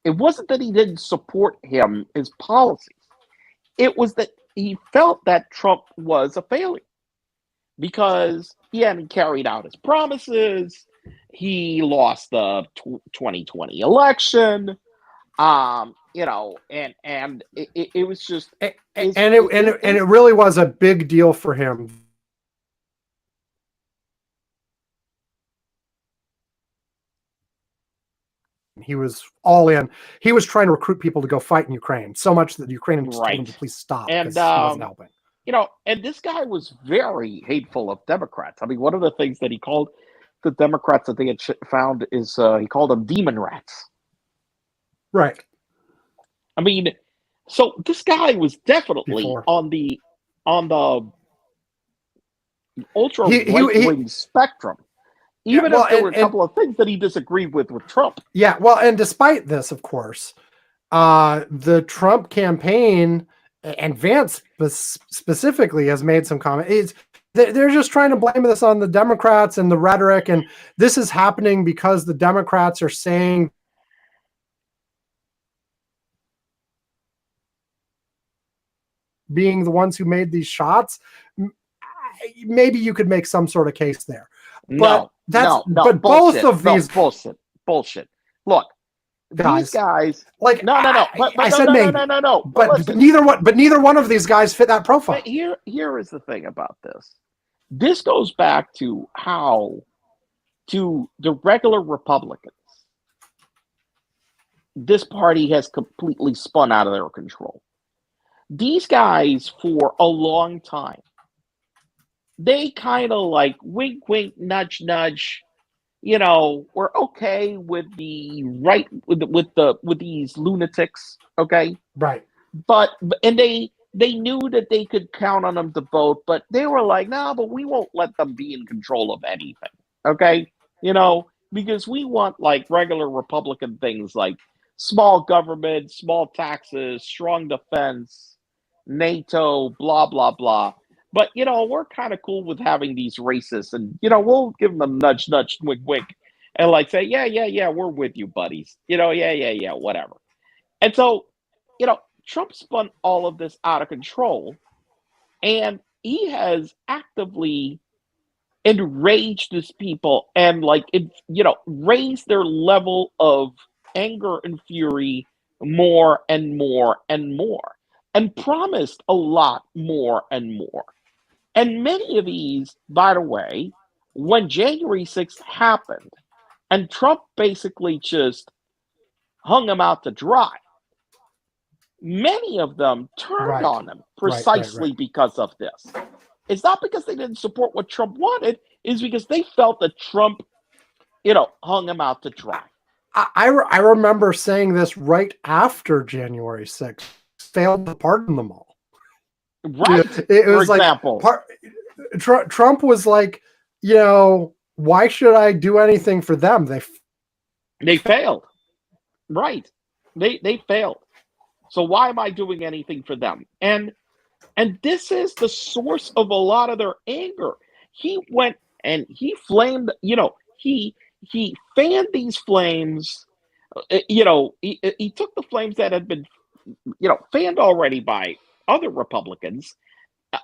[SPEAKER 2] It wasn't that he didn't support his policies. It was that he felt that Trump was a failure because he hadn't carried out his promises. He lost the 2020 election. And it was just
[SPEAKER 1] it really was a big deal for him. He was all in. He was trying to recruit people to go fight in Ukraine so much that the Ukrainians told him to please stop because he wasn't helping.
[SPEAKER 2] And this guy was very hateful of Democrats. I mean, one of the things that he called the Democrats that they had found is he called them demon rats.
[SPEAKER 1] Right.
[SPEAKER 2] I mean, so this guy was definitely on the ultra right-wing spectrum. Even if there were a couple of things that he disagreed with Trump.
[SPEAKER 1] Yeah, well, and despite this, of course, the Trump campaign and Vance specifically has made some comments. They're just trying to blame this on the Democrats and the rhetoric, and this is happening because the Democrats are saying being the ones who made these shots. Maybe you could make some sort of case there.
[SPEAKER 2] But
[SPEAKER 1] but
[SPEAKER 2] bullshit.
[SPEAKER 1] Both of these
[SPEAKER 2] bullshit. Look, these guys
[SPEAKER 1] like
[SPEAKER 2] no. But
[SPEAKER 1] I said
[SPEAKER 2] no,
[SPEAKER 1] maybe.
[SPEAKER 2] No.
[SPEAKER 1] But neither one of these guys fit that profile.
[SPEAKER 2] But here is the thing about this. This goes back to how to the regular Republicans. This party has completely spun out of their control. These guys, for a long time, they kind of like wink, wink, nudge, nudge. We're okay with the right with these lunatics, okay?
[SPEAKER 1] Right.
[SPEAKER 2] And they knew that they could count on them to vote, but they were like, no, but we won't let them be in control of anything, okay? Because we want like regular Republican things like small government, small taxes, strong defense, NATO, blah, blah, blah. But, we're kind of cool with having these racists and, we'll give them a nudge, nudge, wink, wink. And like say, yeah, we're with you, buddies. Yeah, whatever. And so, Trump spun all of this out of control. And he has actively enraged his people and raised their level of anger and fury more and more and more. And promised a lot more and more. And many of these, by the way, when January 6th happened, and Trump basically just hung them out to dry, many of them turned on him precisely because of this. It's not because they didn't support what Trump wanted, it's because they felt that Trump, hung them out to dry.
[SPEAKER 1] I remember saying this right after January 6th, failed to pardon them all.
[SPEAKER 2] Right.
[SPEAKER 1] It was for example, Trump was like, why should I do anything for them?
[SPEAKER 2] They failed. Right. They failed. So why am I doing anything for them? And this is the source of a lot of their anger. He went and he flamed, he fanned these flames. He took the flames that had been, fanned already by other Republicans,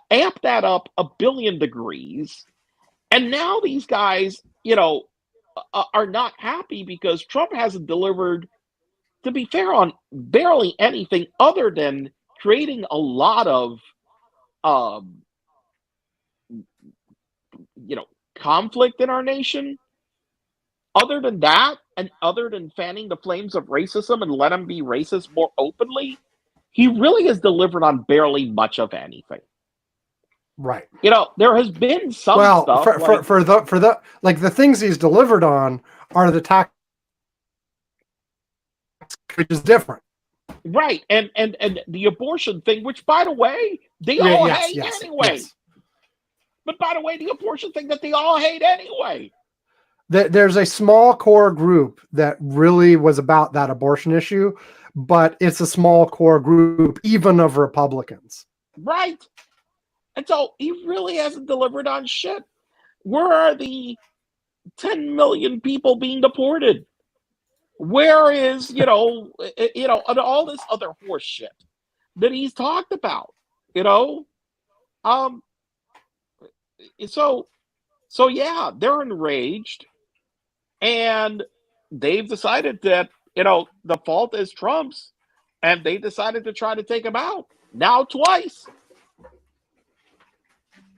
[SPEAKER 2] amp that up 1 billion degrees, and now these guys, are not happy because Trump hasn't delivered, to be fair, on barely anything other than creating a lot of, conflict in our nation. Other than that, and other than fanning the flames of racism and let him be racist more openly, he really has delivered on barely much of anything.
[SPEAKER 1] Right.
[SPEAKER 2] There has been some stuff.
[SPEAKER 1] For the things he's delivered on are the tax, which is different.
[SPEAKER 2] Right. And the abortion thing, which, by the way, they all hate anyway. Yes. But by the way, the abortion thing that they all hate anyway.
[SPEAKER 1] There's a small core group that really was about that abortion issue, but it's a small core group, even of Republicans.
[SPEAKER 2] Right. And so he really hasn't delivered on shit. Where are the 10 million people being deported? Where is, and all this other horse shit that he's talked about, you know? Um, so, so yeah, they're enraged, and they've decided that, the fault is Trump's, and they decided to try to take him out now twice.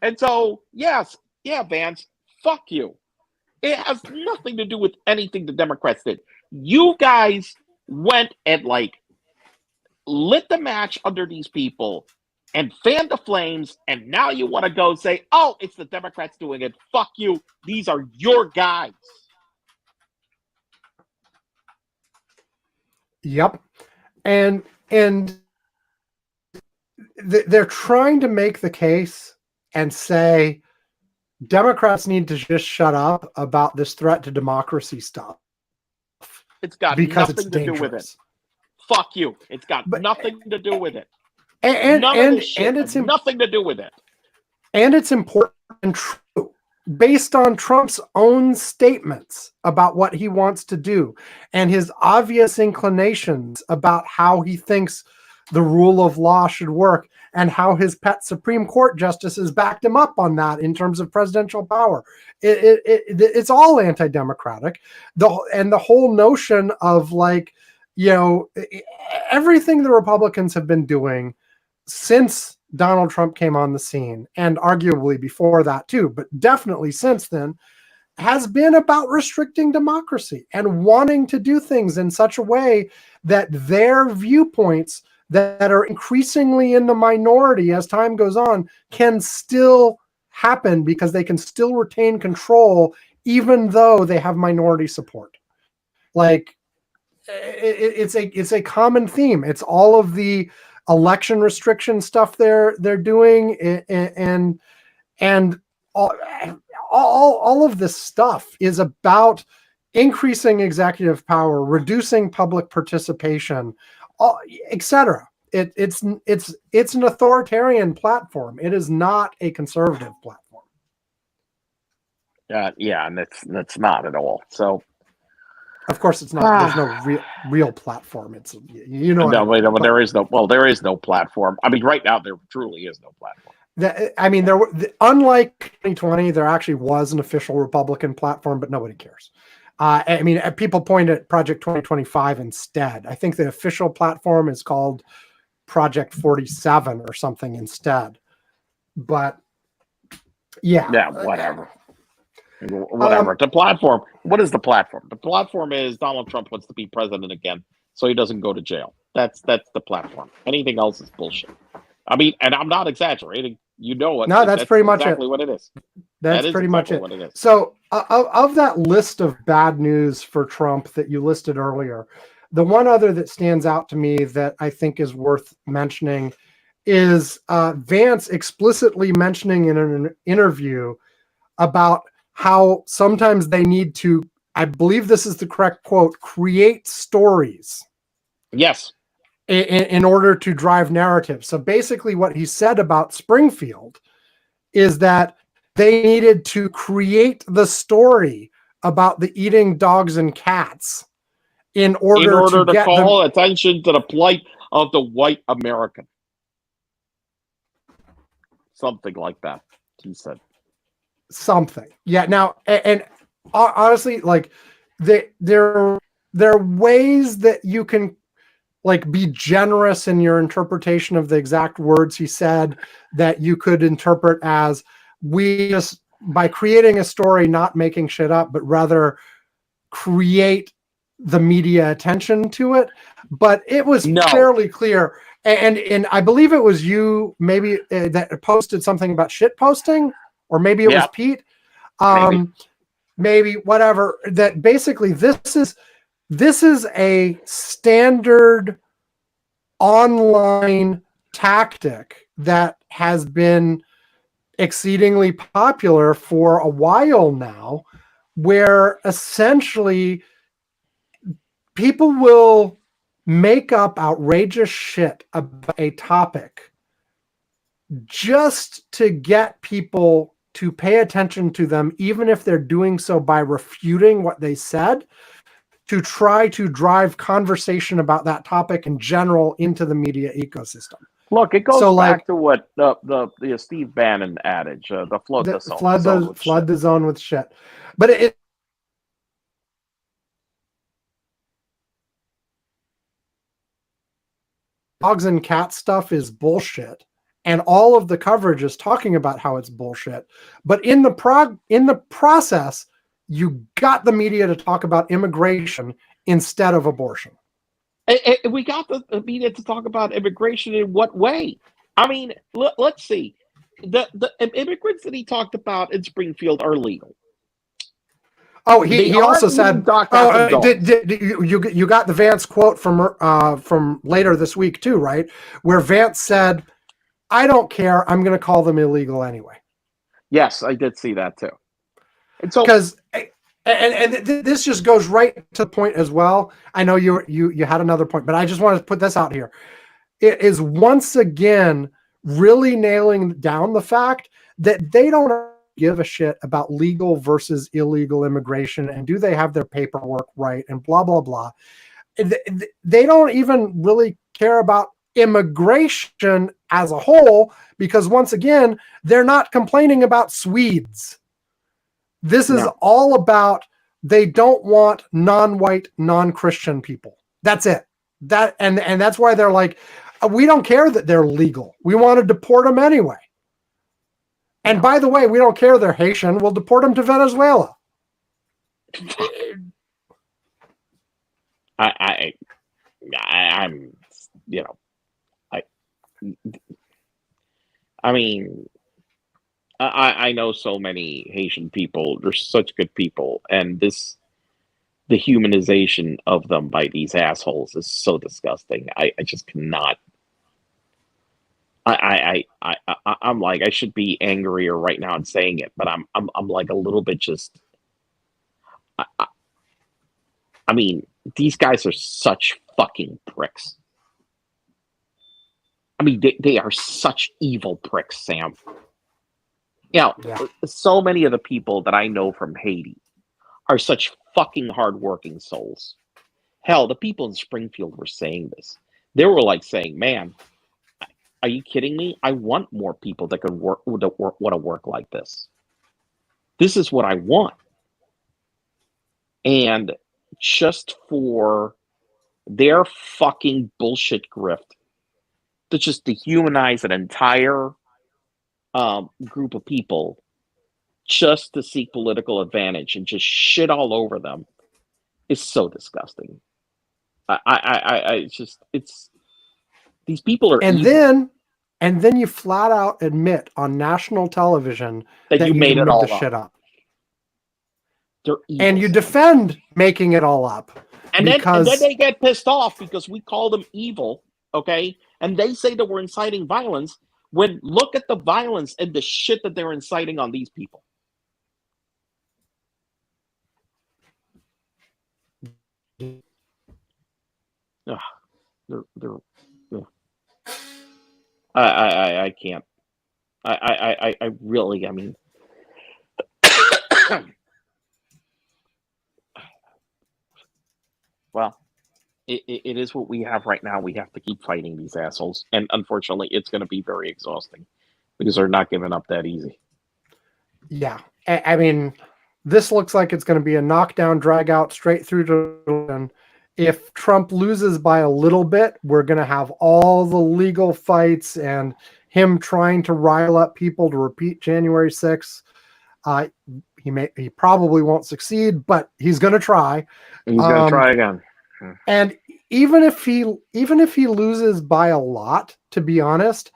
[SPEAKER 2] And so, yes, yeah, Vance, fuck you. It has nothing to do with anything the Democrats did. You guys went and lit the match under these people and fanned the flames, and now you want to go say, oh, it's the Democrats doing it. Fuck you. These are your guys.
[SPEAKER 1] Yep. And they're trying to make the case and say Democrats need to just shut up about this threat to democracy stuff.
[SPEAKER 2] It's got
[SPEAKER 1] because
[SPEAKER 2] nothing
[SPEAKER 1] it's
[SPEAKER 2] to do with it.
[SPEAKER 1] dangerous.
[SPEAKER 2] Fuck you. It's got nothing to do with it.
[SPEAKER 1] And
[SPEAKER 2] None of this shit
[SPEAKER 1] it's
[SPEAKER 2] has nothing to do with it.
[SPEAKER 1] And it's important and true based on Trump's own statements about what he wants to do and his obvious inclinations about how he thinks the rule of law should work and how his pet Supreme Court justices backed him up on that in terms of presidential power. It's all anti-democratic. The whole notion of everything the Republicans have been doing since Donald Trump came on the scene, and arguably before that too, but definitely since then, has been about restricting democracy and wanting to do things in such a way that their viewpoints that are increasingly in the minority as time goes on can still happen because they can still retain control even though they have minority support. It's a common theme. It's all of the election restriction stuff they're doing, and all of this stuff is about increasing executive power, reducing public participation, etc. It's an authoritarian platform. It is not a conservative platform.
[SPEAKER 2] Yeah, and that's not at all. So,
[SPEAKER 1] of course, it's not. There's no real platform. It's
[SPEAKER 2] there is no platform. I mean, right now there truly is no platform.
[SPEAKER 1] Unlike 2020, there actually was an official Republican platform, but nobody cares. People point at Project 2025 instead. I think the official platform is called Project 47 or something instead. But yeah,
[SPEAKER 2] whatever. The platform. What is the platform? The platform is Donald Trump wants to be president again, so he doesn't go to jail. That's the platform. Anything else is bullshit. I mean, and I'm not exaggerating. You know it.
[SPEAKER 1] No, that's pretty much
[SPEAKER 2] exactly what it is.
[SPEAKER 1] That's pretty much it. What it is. So, of that list of bad news for Trump that you listed earlier, the one other that stands out to me that I think is worth mentioning is Vance explicitly mentioning in an interview about how sometimes they need to, I believe this is the correct quote, create stories.
[SPEAKER 2] Yes.
[SPEAKER 1] In order to drive narrative. So basically what he said about Springfield is that they needed to create the story about the eating dogs and cats in order to
[SPEAKER 2] call attention to the plight of the white American. Something like that, he said.
[SPEAKER 1] Something. Yeah. Now, and honestly, there are ways that you can be generous in your interpretation of the exact words he said that you could interpret as we just, by creating a story, not making shit up, but rather create the media attention to it. But it was fairly clear. And I believe it was you maybe that posted something about shit posting, or maybe it was Pete. Maybe whatever, that basically this is a standard online tactic that has been exceedingly popular for a while now, where essentially people will make up outrageous shit about a topic just to get people to pay attention to them, even if they're doing so by refuting what they said, to try to drive conversation about that topic in general into the media ecosystem.
[SPEAKER 2] Look, it goes
[SPEAKER 1] So,
[SPEAKER 2] back
[SPEAKER 1] like,
[SPEAKER 2] to what the Steve Bannon adage: the flood the zone with
[SPEAKER 1] flood
[SPEAKER 2] shit.
[SPEAKER 1] the zone with shit. But it dogs and cat stuff is bullshit, and all of the coverage is talking about how it's bullshit. But in the process, you got the media to talk about immigration instead of abortion.
[SPEAKER 2] We got the media to talk about immigration in what way? I mean, let's see. The immigrants that he talked about in Springfield are legal.
[SPEAKER 1] Oh, he also said, you got the Vance quote from later this week too, right? Where Vance said, "I don't care. I'm going to call them illegal anyway."
[SPEAKER 2] Yes, I did see that too. And so,
[SPEAKER 1] because this just goes right to the point as well. I know you had another point, but I just want to put this out here. It is once again really nailing down the fact that they don't give a shit about legal versus illegal immigration and do they have their paperwork right and blah, blah, blah. They don't even really care about immigration as a whole because once again, they're not complaining about Swedes. This is all about they don't want non-white, non-Christian people. That's it. And that's why they're like, we don't care that they're legal. We want to deport them anyway. And by the way, we don't care they're Haitian. We'll deport them to Venezuela.
[SPEAKER 2] I'm, I mean, I know so many Haitian people. They're such good people, and the humanization of them by these assholes is so disgusting. I just cannot. I'm like, I should be angrier right now in saying it, but I'm like a little bit just. I mean, these guys are such fucking pricks. I mean, they are such evil pricks, Sam. So many of the people that I know from Haiti are such fucking hardworking souls. Hell, the people in Springfield were saying this. They were like saying, man, are you kidding me? I want more people that can want to work like this. This is what I want. And just for their fucking bullshit grift to just dehumanize an entire group of people just to seek political advantage and just shit all over them is so disgusting. It's these people are
[SPEAKER 1] evil. And then you flat out admit on national television that you made it all shit up.
[SPEAKER 2] They're evil,
[SPEAKER 1] and you defend making it all up.
[SPEAKER 2] And then they get pissed off because we call them evil, okay? And they say that we're inciting violence when look at the violence and the shit that they're inciting on these people. I can't. I really, I mean, well, it is what we have right now. We have to keep fighting these assholes. And unfortunately, it's going to be very exhausting because they're not giving up that easy.
[SPEAKER 1] Yeah. I mean, this looks like it's going to be a knockdown, drag out straight through to. If Trump loses by a little bit, we're going to have all the legal fights and him trying to rile up people to repeat January 6th. He probably won't succeed, but he's going to try.
[SPEAKER 2] He's going to try again.
[SPEAKER 1] And even if he loses by a lot, to be honest,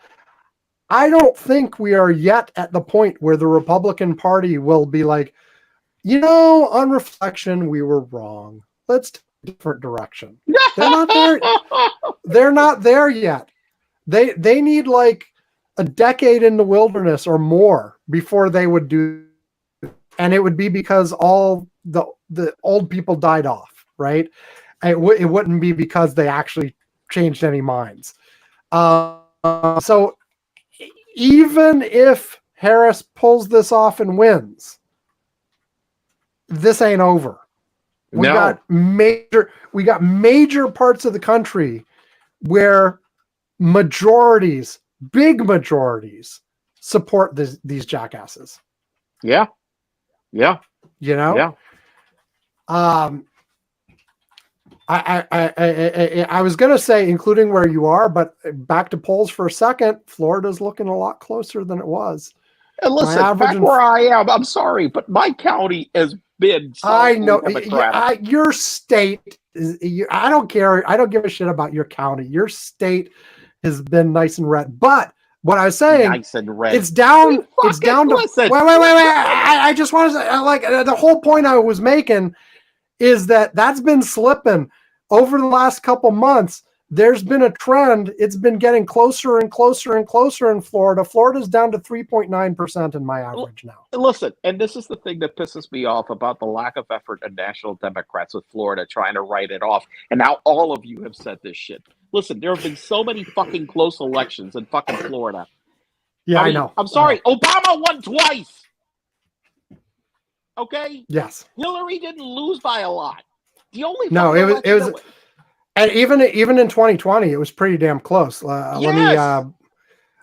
[SPEAKER 1] I don't think we are yet at the point where the Republican Party will be like, on reflection, we were wrong. Let's take a different direction. They're not there. They're not there yet. They need like a decade in the wilderness or more before they would do. And it would be because all the old people died off, right? It wouldn't be because they actually changed any minds. So even if Harris pulls this off and wins, this ain't over. We
[SPEAKER 2] No.
[SPEAKER 1] got major parts of the country where majorities, big majorities, support these jackasses.
[SPEAKER 2] Yeah. Yeah.
[SPEAKER 1] You know?
[SPEAKER 2] Yeah.
[SPEAKER 1] I was going to say, including where you are, but back to polls for a second, Florida's looking a lot closer than it was.
[SPEAKER 2] And listen, back where I am, I'm sorry, but my county has been
[SPEAKER 1] I know
[SPEAKER 2] Democratic.
[SPEAKER 1] your state is. I don't care. I don't give a shit about your county. Your state has been nice and red. But what I was saying,
[SPEAKER 2] nice and red.
[SPEAKER 1] It's down. It's down to.
[SPEAKER 2] Listen.
[SPEAKER 1] Wait. I just want to say, like, the whole point I was making is that's been slipping over the last couple months. There's been a trend. It's been getting closer and closer and closer in Florida. Florida's down to 3.9% in my average now.
[SPEAKER 2] Listen, and this is the thing that pisses me off about the lack of effort of national Democrats with Florida trying to write it off. And now all of you have said this shit. Listen, there have been so many fucking close elections in fucking Florida.
[SPEAKER 1] Yeah, I know.
[SPEAKER 2] I'm sorry. Obama won twice. Okay?
[SPEAKER 1] Yes.
[SPEAKER 2] Hillary didn't lose by a lot. The only
[SPEAKER 1] it was and even in 2020, it was pretty damn close.
[SPEAKER 2] Yes.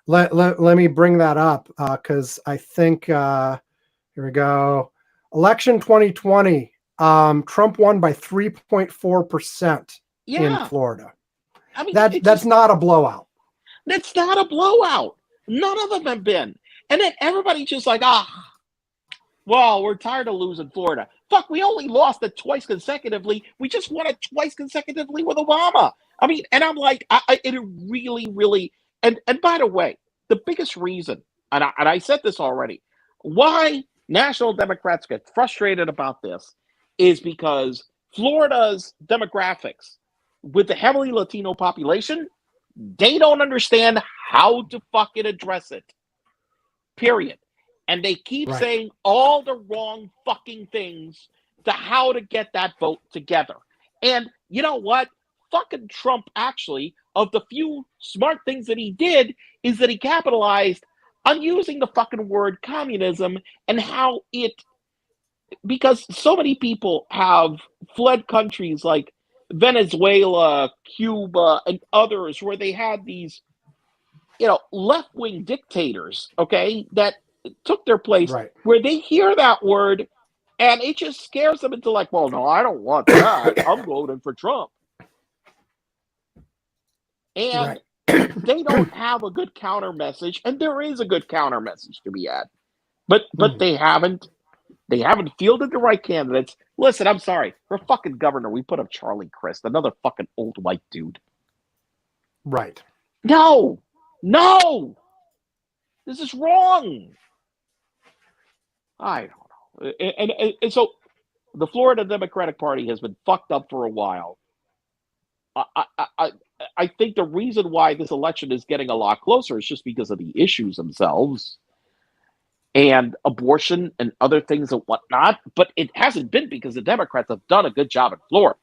[SPEAKER 1] Let me bring that up because I think here we go. Election 2020, Trump won by 3.4% in Florida. I mean, that's not a blowout.
[SPEAKER 2] That's not a blowout. None of them have been. And then everybody's just like, well, we're tired of losing Florida. Fuck, we only lost it twice consecutively. We just won it twice consecutively with Obama. I mean, and I'm like, it really, really, and by the way, the biggest reason, and I said this already, why national Democrats get frustrated about this is because Florida's demographics with the heavily Latino population, they don't understand how to fucking address it. Period. And they keep saying all the wrong fucking things to how to get that vote together. And you know what? Fucking Trump, actually, of the few smart things that he did, is that he capitalized on using the fucking word communism and how because so many people have fled countries like Venezuela, Cuba, and others where they had these, left-wing dictators, okay, that took their place, where they hear that word and it just scares them into like, well, no, I don't want that. I'm voting for Trump. And they don't have a good counter message, and there is a good counter message to be had. But they haven't fielded the right candidates. Listen, I'm sorry. For fucking governor, we put up Charlie Crist, another fucking old white dude.
[SPEAKER 1] Right.
[SPEAKER 2] No. This is wrong. I don't know. And so the Florida Democratic Party has been fucked up for a while. I think the reason why this election is getting a lot closer is just because of the issues themselves and abortion and other things and whatnot. But it hasn't been because the Democrats have done a good job in Florida.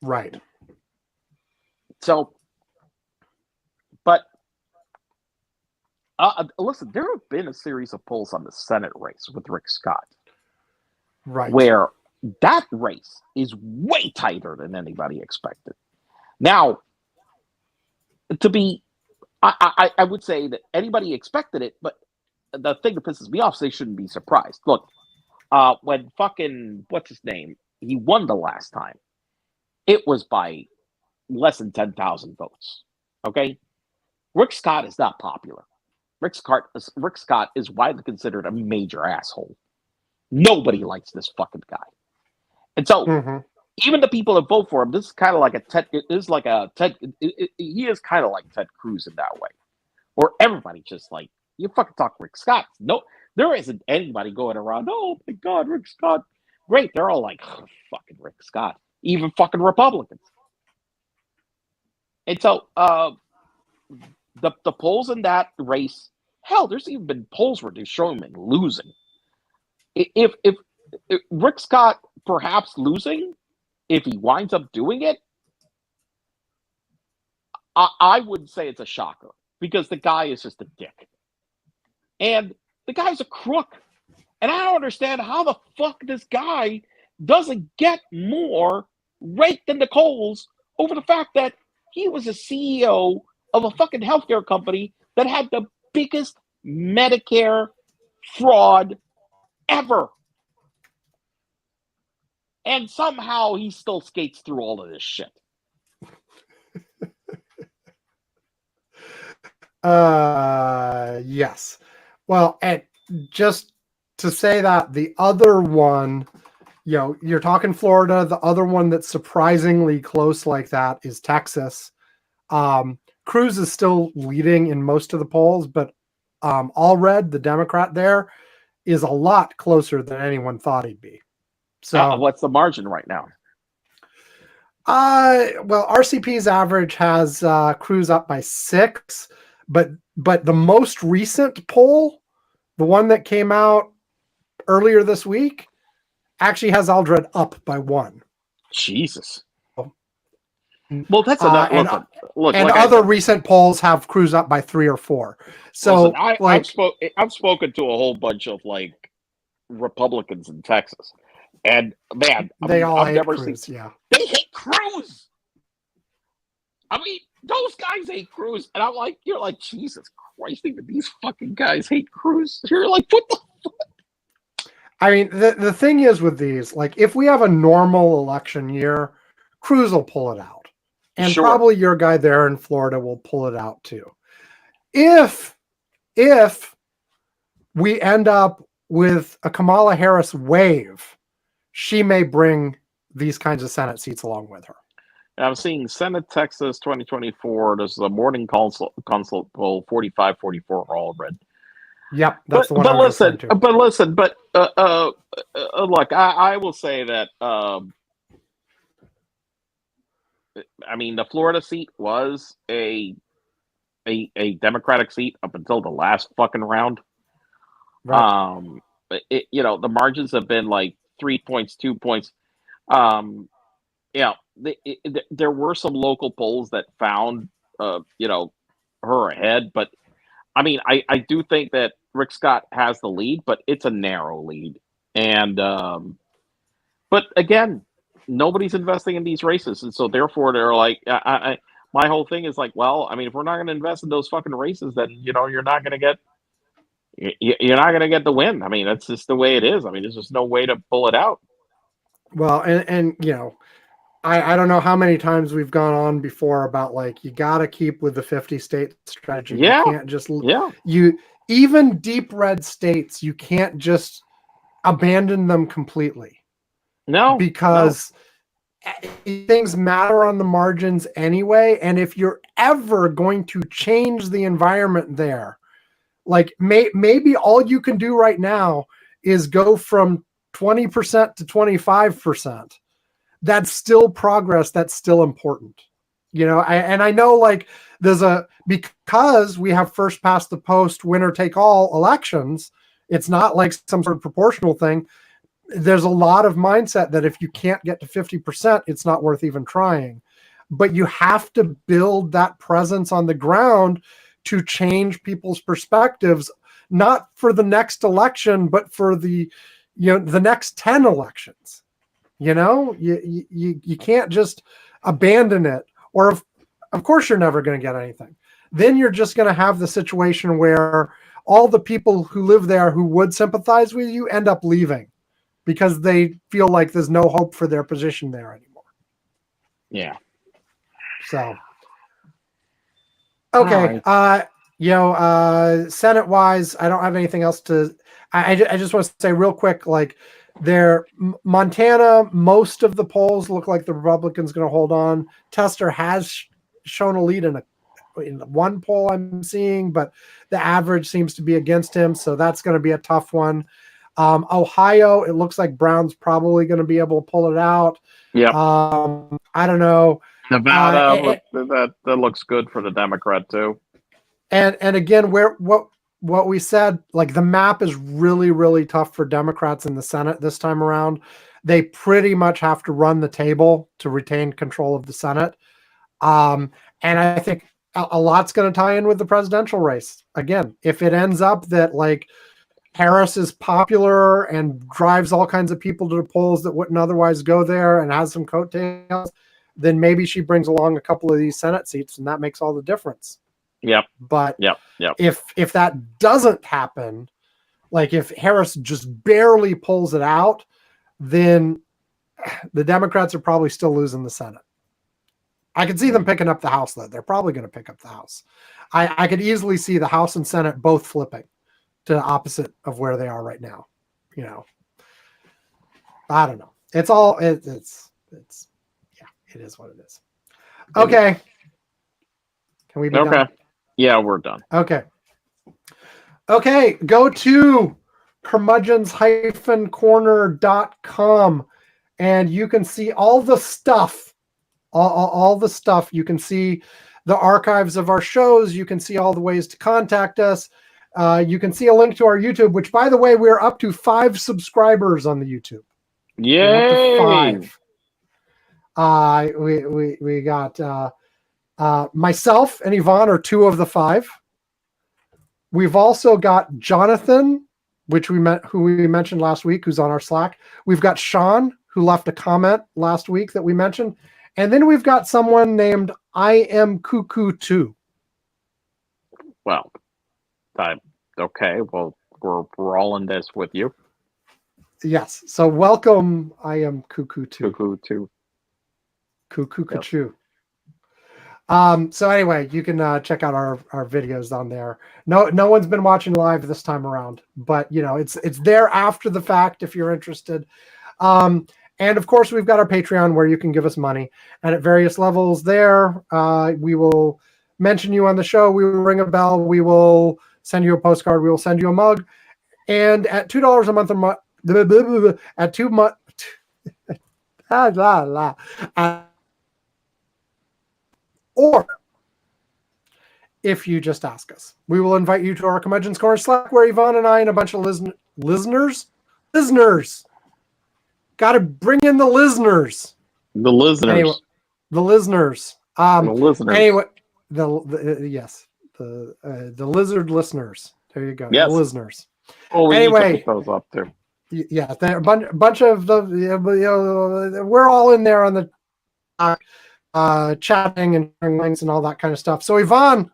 [SPEAKER 1] Right.
[SPEAKER 2] So, but listen, there have been a series of polls on the Senate race with Rick Scott.
[SPEAKER 1] Right.
[SPEAKER 2] Where that race is way tighter than anybody expected. Now, I would say that anybody expected it, but the thing that pisses me off is they shouldn't be surprised. Look, when fucking, what's his name? He won the last time. It was by less than 10,000 votes. Okay? Rick Scott is not popular. Rick Scott is widely considered a major asshole. Nobody likes this fucking guy. And so, even the people that vote for him, this is kind of like he is kind of like Ted Cruz in that way. Or everybody just like, you fucking talk Rick Scott. No, there isn't anybody going around, oh my God, Rick Scott. Great. They're all like, oh, fucking Rick Scott. Even fucking Republicans. And so, the polls in that race, hell, there's even been polls where they're showing him losing. If Rick Scott perhaps losing, if he winds up doing it, I would say it's a shocker because the guy is just a dick. And the guy's a crook. And I don't understand how the fuck this guy doesn't get more raked in the coals over the fact that he was a CEO of a fucking healthcare company that had the biggest Medicare fraud ever. And somehow he still skates through all of this shit.
[SPEAKER 1] Yes. Well, and just to say that the other one, you're talking Florida. The other one that's surprisingly close like that is Texas. Cruz is still leading in most of the polls, but Allred, the Democrat there, is a lot closer than anyone thought he'd be. So
[SPEAKER 2] what's the margin right now?
[SPEAKER 1] Well, RCP's average has Cruz up by 6, but the most recent poll, the one that came out earlier this week, actually has Allred up by 1.
[SPEAKER 2] Jesus. Well, that's enough. Look,
[SPEAKER 1] and
[SPEAKER 2] like
[SPEAKER 1] other recent polls have Cruz up by 3 or 4. So
[SPEAKER 2] listen, I've spoken to a whole bunch of like Republicans in Texas, and man, I've never
[SPEAKER 1] Cruz,
[SPEAKER 2] seen.
[SPEAKER 1] Yeah,
[SPEAKER 2] they hate Cruz. I mean, those guys hate Cruz, and I'm like, you're like, Jesus Christ, even these fucking guys hate Cruz. You're like, what the fuck?
[SPEAKER 1] I mean, the thing is with these, like, if we have a normal election year, Cruz will pull it out. And probably your guy there in Florida will pull it out too. If we end up with a Kamala Harris wave, she may bring these kinds of Senate seats along with her.
[SPEAKER 2] I'm seeing Senate Texas 2024. This is a morning consult poll, 45-44 Allred.
[SPEAKER 1] Yep, that's the one.
[SPEAKER 2] But look, I will say that. I mean, the Florida seat was a Democratic seat up until the last fucking round. Right. The margins have been like 3 points, 2 points. There were some local polls that found, her ahead, but I mean, I do think that Rick Scott has the lead, but it's a narrow lead, and but again, nobody's investing in these races, and so therefore they're like, my whole thing is like, well, I mean, if we're not going to invest in those fucking races, then you're not going to get the win. I mean, that's just the way it is. I mean, there's just no way to pull it out.
[SPEAKER 1] Well, and I don't know how many times we've gone on before about like you got to keep with the 50 state strategy.
[SPEAKER 2] Yeah.
[SPEAKER 1] You can't just even deep red states, you can't just abandon them completely.
[SPEAKER 2] No,
[SPEAKER 1] because things matter on the margins anyway. And if you're ever going to change the environment there, like maybe all you can do right now is go from 20% to 25%. That's still progress. That's still important. I know like because we have first past the post, winner take all elections. It's not like some sort of proportional thing. There's a lot of mindset that if you can't get to 50%, it's not worth even trying. But you have to build that presence on the ground to change people's perspectives, not for the next election, but for the next 10 elections. You can't just abandon it, or of course you're never going to get anything. Then you're just going to have the situation where all the people who live there who would sympathize with you end up leaving because they feel like there's no hope for their position there anymore.
[SPEAKER 2] Yeah.
[SPEAKER 1] So, okay. Right. Senate wise, I don't have anything else to, I just want to say real quick, like Montana, most of the polls look like the Republicans going to hold on. Tester has shown a lead in one poll I'm seeing, but the average seems to be against him. So that's going to be a tough one. Ohio, it looks like Brown's probably going to be able to pull it out.
[SPEAKER 2] Yeah.
[SPEAKER 1] I don't know.
[SPEAKER 2] Nevada, that looks good for the Democrat too.
[SPEAKER 1] And again, what we said, like the map is really, really tough for Democrats in the Senate this time around. They pretty much have to run the table to retain control of the Senate. And I think a lot's going to tie in with the presidential race. Again, if it ends up that like Harris is popular and drives all kinds of people to the polls that wouldn't otherwise go there and has some coattails, then maybe she brings along a couple of these Senate seats, and that makes all the difference.
[SPEAKER 2] Yep.
[SPEAKER 1] But
[SPEAKER 2] Yep.
[SPEAKER 1] if that doesn't happen, like if Harris just barely pulls it out, then the Democrats are probably still losing the Senate. I could see them picking up the House, though. They're probably going to pick up the House. I could easily see the House and Senate both flipping to the opposite of where they are right now. You know, I don't know. It's all it's yeah, it is what it is. Okay. Can we be done?
[SPEAKER 2] Yeah, we're done.
[SPEAKER 1] Okay. Go to curmudgeons-corner.com and you can see all the stuff. All the stuff. You can see the archives of our shows. You can see all the ways to contact us. You can see a link to our YouTube, which, by the way, we're up to 5 subscribers on the YouTube.
[SPEAKER 2] Yay!
[SPEAKER 1] 5. We got myself and Yvonne are 2 of the 5. We've also got Jonathan, who we mentioned last week, who's on our Slack. We've got Sean, who left a comment last week that we mentioned. And then we've got someone named I Am Cuckoo 2.
[SPEAKER 2] Well, okay. Well, we're all in this with you.
[SPEAKER 1] Yes. So welcome, I Am Cuckoo 2.
[SPEAKER 2] Cuckoo 2.
[SPEAKER 1] Cuckoo Cuckoo. So anyway, you can check out our videos on there. No one's been watching live this time around, but you know, it's there after the fact if you're interested. And of course, we've got our Patreon where you can give us money, and at various levels there, we will mention you on the show. We will ring a bell. We will send you a postcard. We will send you a mug. And at $2 a month, at 2 months, or if you just ask us, we will invite you to our Curmudgeon's Corner Slack where Yvonne and I and a bunch of listeners. Got to bring in the listeners.
[SPEAKER 2] The listeners.
[SPEAKER 1] Anyway, the listeners.
[SPEAKER 2] The listeners.
[SPEAKER 1] Anyway, yes, the lizard listeners. There you go.
[SPEAKER 2] Yes.
[SPEAKER 1] The listeners.
[SPEAKER 2] Oh, we
[SPEAKER 1] anyway,
[SPEAKER 2] need to put those up too.
[SPEAKER 1] Yeah, a bunch of the. We're all in there on the chatting and sharing links and all that kind of stuff. So Yvonne,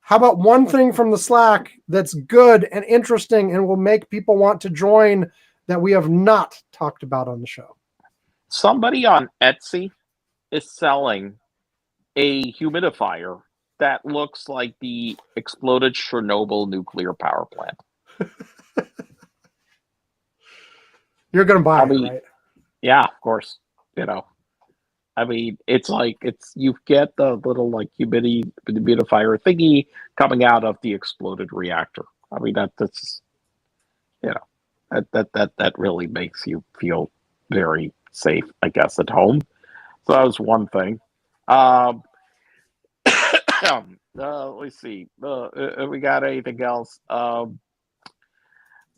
[SPEAKER 1] how about one thing from the Slack that's good and interesting and will make people want to join that we have not talked about on the show?
[SPEAKER 2] Somebody on Etsy is selling a humidifier that looks like the exploded Chernobyl nuclear power plant.
[SPEAKER 1] You're going to buy it, right?
[SPEAKER 2] Yeah, of course. You know, I mean, you get the little like humidifier thingy coming out of the exploded reactor. I mean, that's you know, that really makes you feel very safe, I guess, at home. So that was one thing. Let's see. We got anything else?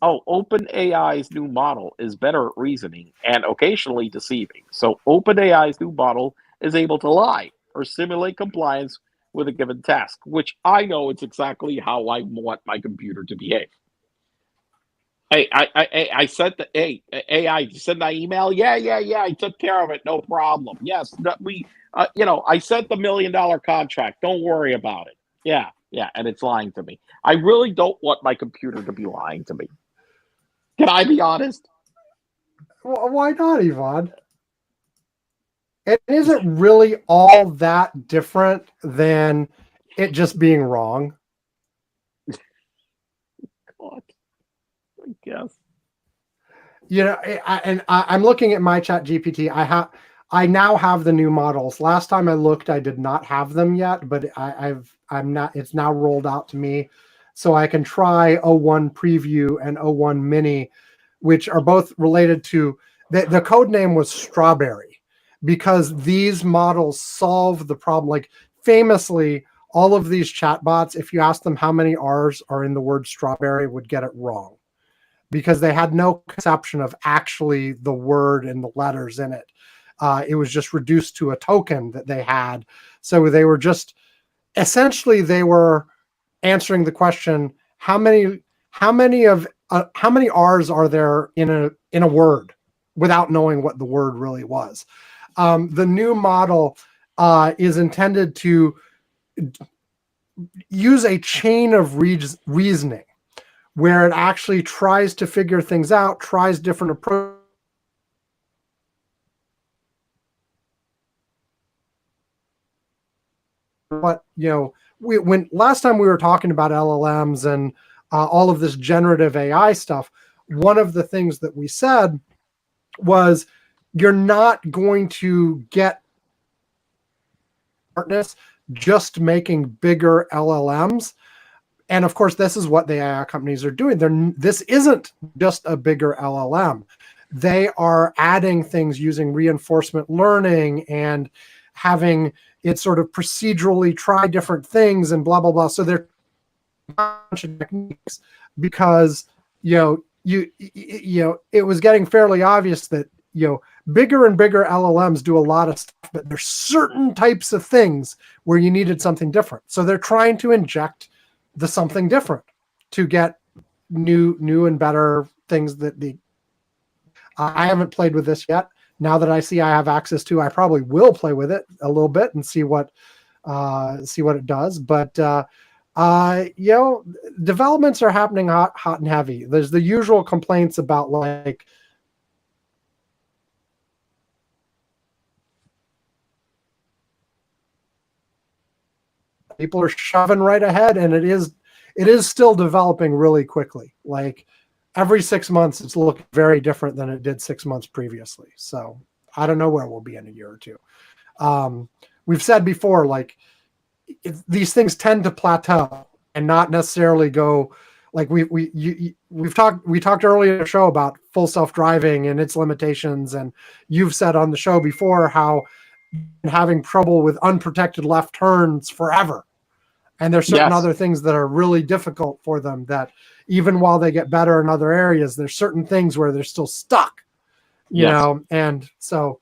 [SPEAKER 2] OpenAI's new model is better at reasoning and occasionally deceiving. So OpenAI's new model is able to lie or simulate compliance with a given task, which I know it's exactly how I want my computer to behave. Hey, I sent the AI send that email. Yeah. I took care of it. No problem. Yes, I sent the $1 million contract. Don't worry about it. Yeah, and it's lying to me. I really don't want my computer to be lying to me. Can I be honest?
[SPEAKER 1] Well, why not, Yvonne? It isn't really all that different than it just being wrong.
[SPEAKER 2] God, I guess.
[SPEAKER 1] You know, I'm looking at my Chat GPT. I now have the new models. Last time I looked, I did not have them yet, but I'm not. It's now rolled out to me, so I can try O1 Preview and O1 Mini, which are both related to the code name was Strawberry, because these models solve the problem. Like famously, all of these chatbots, if you ask them how many R's are in the word strawberry, would get it wrong, because they had no conception of actually the word and the letters in it. It was just reduced to a token that they had. So they were just essentially they were answering the question, how many of how many R's are there in a word without knowing what the word really was. The new model is intended to use a chain of reasoning where it actually tries to figure things out, tries different approaches. But when last time we were talking about LLMs and all of this generative AI stuff, one of the things that we said was you're not going to get smartness just making bigger LLMs. And of course, this is what the AI companies are doing. This isn't just a bigger LLM. They are adding things using reinforcement learning and having it sort of procedurally try different things and blah, blah, blah. So they're a bunch of techniques because, it was getting fairly obvious that, bigger and bigger LLMs do a lot of stuff, but there's certain types of things where you needed something different. So they're trying to inject the something different to get new and better things that I haven't played with this yet. Now that I see I have access to, I probably will play with it a little bit and see what it does. But developments are happening hot and heavy. There's the usual complaints about like people are shoving right ahead, and it is still developing really quickly. Like every 6 months, it's looking very different than it did 6 months previously. So I don't know where we'll be in a year or two. We've said before, like these things tend to plateau and not necessarily go like we talked earlier in the show about full self-driving and its limitations, and you've said on the show before how having trouble with unprotected left turns forever. And there's certain other things that are really difficult for them that even while they get better in other areas, there's certain things where they're still stuck, you know? And so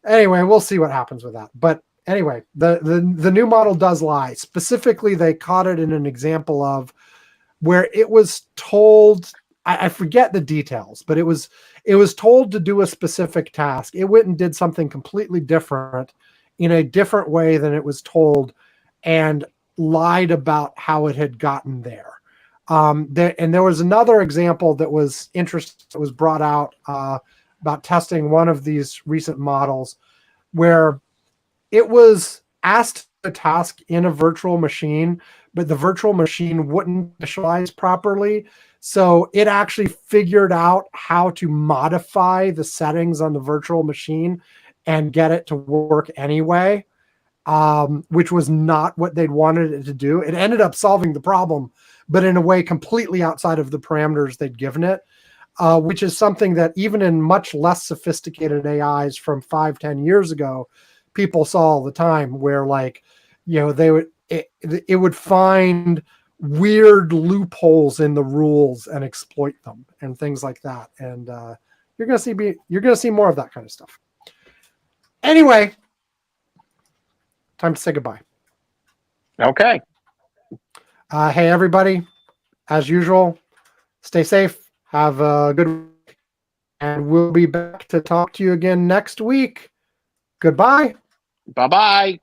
[SPEAKER 1] anyway, we'll see what happens with that. But anyway, the new model does lie. Specifically, they caught it in an example of where it was told, I forget the details, but it was told to do a specific task. It went and did something completely different in a different way than it was told and lied about how it had gotten there. And there was another example that was interesting that was brought out about testing one of these recent models where it was asked a task in a virtual machine, but the virtual machine wouldn't initialize properly. So it actually figured out how to modify the settings on the virtual machine and get it to work anyway, which was not what they'd wanted it to do. It ended up solving the problem, but in a way completely outside of the parameters they'd given it, which is something that even in much less sophisticated AIs from 5-10 years ago, people saw all the time where it would find weird loopholes in the rules and exploit them and things like that. And you're going to see more of that kind of stuff. Anyway, time to say goodbye.
[SPEAKER 2] Okay.
[SPEAKER 1] Hey, everybody, as usual, stay safe. Have a good week. And we'll be back to talk to you again next week. Goodbye.
[SPEAKER 2] Bye-bye.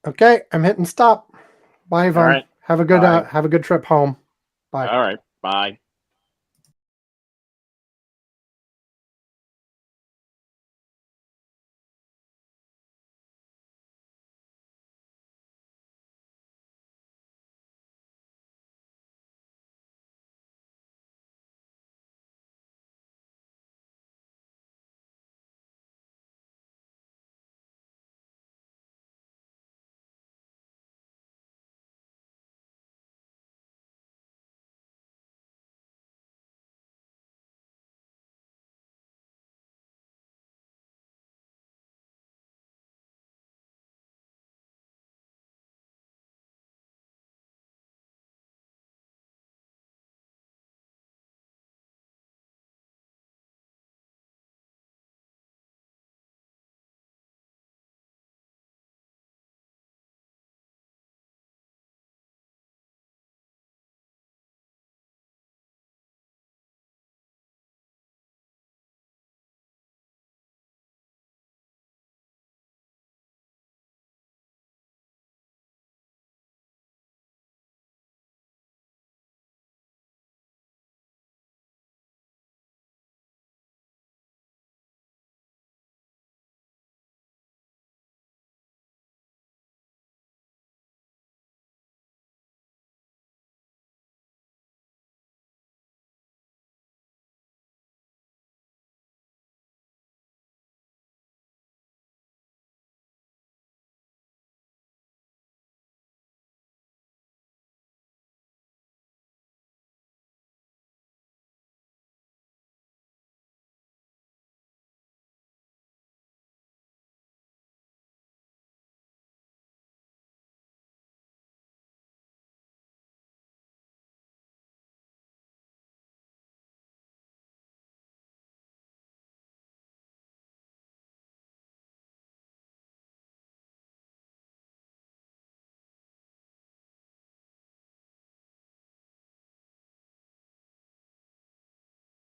[SPEAKER 1] Okay, I'm hitting stop. Bye, Yvonne.
[SPEAKER 2] All right.
[SPEAKER 1] Have a good trip home. Bye.
[SPEAKER 2] All right. Bye.